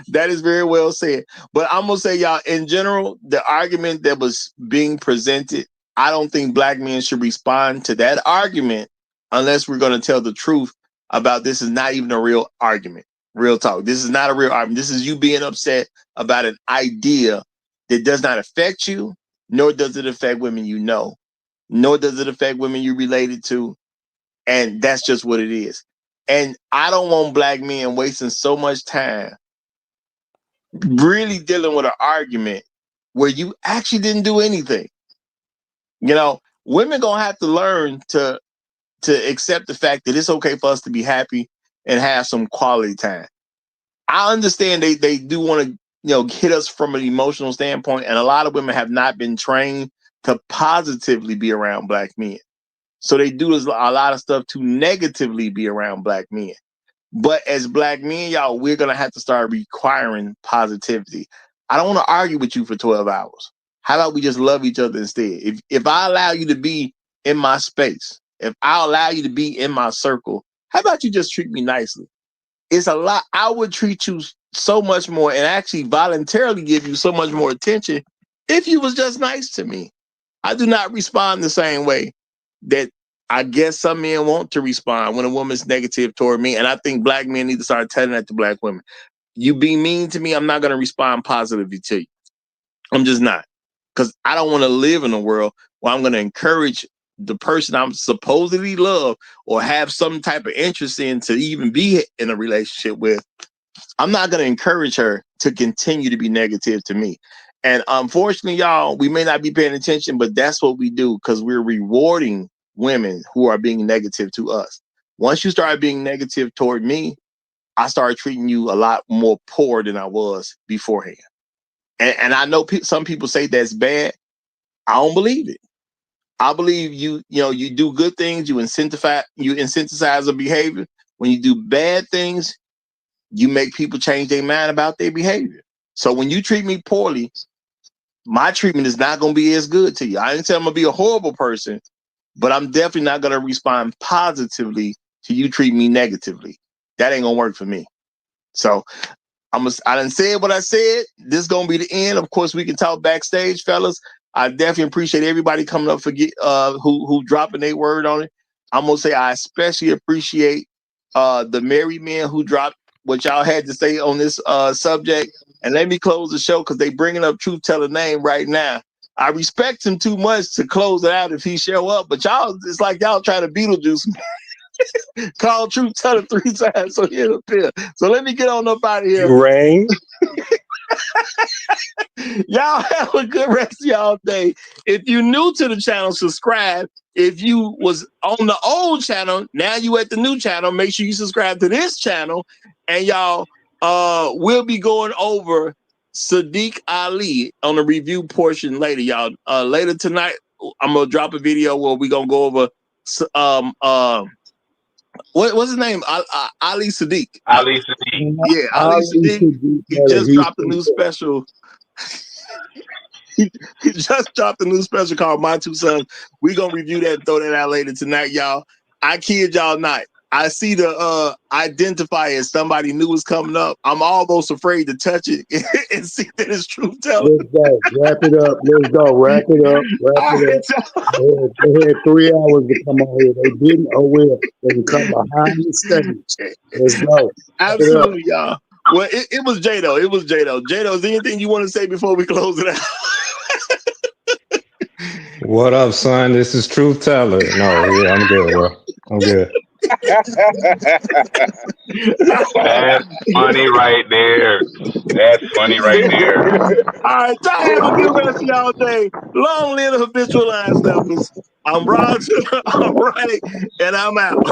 That is very well said. But I'm going to say, y'all, in general, the argument that was being presented, I don't think black men should respond to that argument unless we're going to tell the truth about this is not even a real argument. Real talk. This is not a real argument. This is you being upset about an idea that does not affect you, nor does it affect women you know, nor does it affect women you related to. And that's just what it is. And I don't want black men wasting so much time really dealing with an argument where you actually didn't do anything. Women gonna have to learn to accept the fact that it's okay for us to be happy and have some quality time. I understand they do want to hit us from an emotional standpoint, and a lot of women have not been trained to positively be around black men. So they do a lot of stuff to negatively be around black men. But as black men, y'all, we're going to have to start requiring positivity. I don't want to argue with you for 12 hours. How about we just love each other instead? If I allow you to be in my space, if I allow you to be in my circle, how about you just treat me nicely? It's a lot. I would treat you so much more and actually voluntarily give you so much more attention if you was just nice to me. I do not respond the same way that I guess some men want to respond when a woman's negative toward me. And I think black men need to start telling that to black women. You be mean to me, I'm not going to respond positively to you. I'm just not. Because I don't want to live in a world where I'm going to encourage the person I'm supposedly love or have some type of interest in to even be in a relationship with. I'm not going to encourage her to continue to be negative to me. And unfortunately, y'all, we may not be paying attention, but that's what we do because we're rewarding women who are being negative to us. Once you start being negative toward me, I started treating you a lot more poor than I was beforehand. And I know some people say that's bad. I don't believe it. I believe you do good things, you incentivize a behavior. When you do bad things, you make people change their mind about their behavior. So when you treat me poorly, my treatment is not going to be as good to you. I didn't say I'm going to be a horrible person, but I'm definitely not going to respond positively to you treating me negatively. That ain't going to work for me. So I didn't say what I said. This is going to be the end. Of course, we can talk backstage, fellas. I definitely appreciate everybody coming up who dropping their word on it. I'm going to say I especially appreciate the married men who dropped what y'all had to say on this subject. And let me close the show because they bringing up Truth Teller name right now. I respect him too much to close it out if he show up, but y'all, it's like y'all trying to Beetlejuice me. Call Truth Teller 3 times so he'll appear. So let me get on up out of here. You rang. Y'all have a good rest of y'all day. If you new to the channel, subscribe. If you was on the old channel, now you at the new channel, make sure you subscribe to this channel. And y'all, we'll be going over Sadiq Ali on the review portion later, y'all. Later tonight, I'm gonna drop a video where we're gonna go over what's his name? Ali Sadiq. Ali Sadiq. Yeah, Ali Sadiq. He just dropped a new special. He just dropped a new special called My Two Sons. We're gonna review that and throw that out later tonight, y'all. I kid y'all not. I see the identifier as somebody new is coming up. I'm almost afraid to touch it and see that it's Truth Teller. Let's go. Wrap it up. Let's go. Wrap it up. Wrap it up. They had 3 hours to come on here. They didn't. Oh well. They can come behind the stage. Let's go. Absolutely, y'all. Well, it was J-Do. It was J-Do. J-Do, is there anything you want to say before we close it out? What up, son? This is Truth Teller. No, yeah, I'm good, bro. I'm good. That's funny right there. That's funny right there. All right, y'all have a good rest of y'all day. Long live the habitual line steppers. I'm Roger, I'm Ronnie, and I'm out.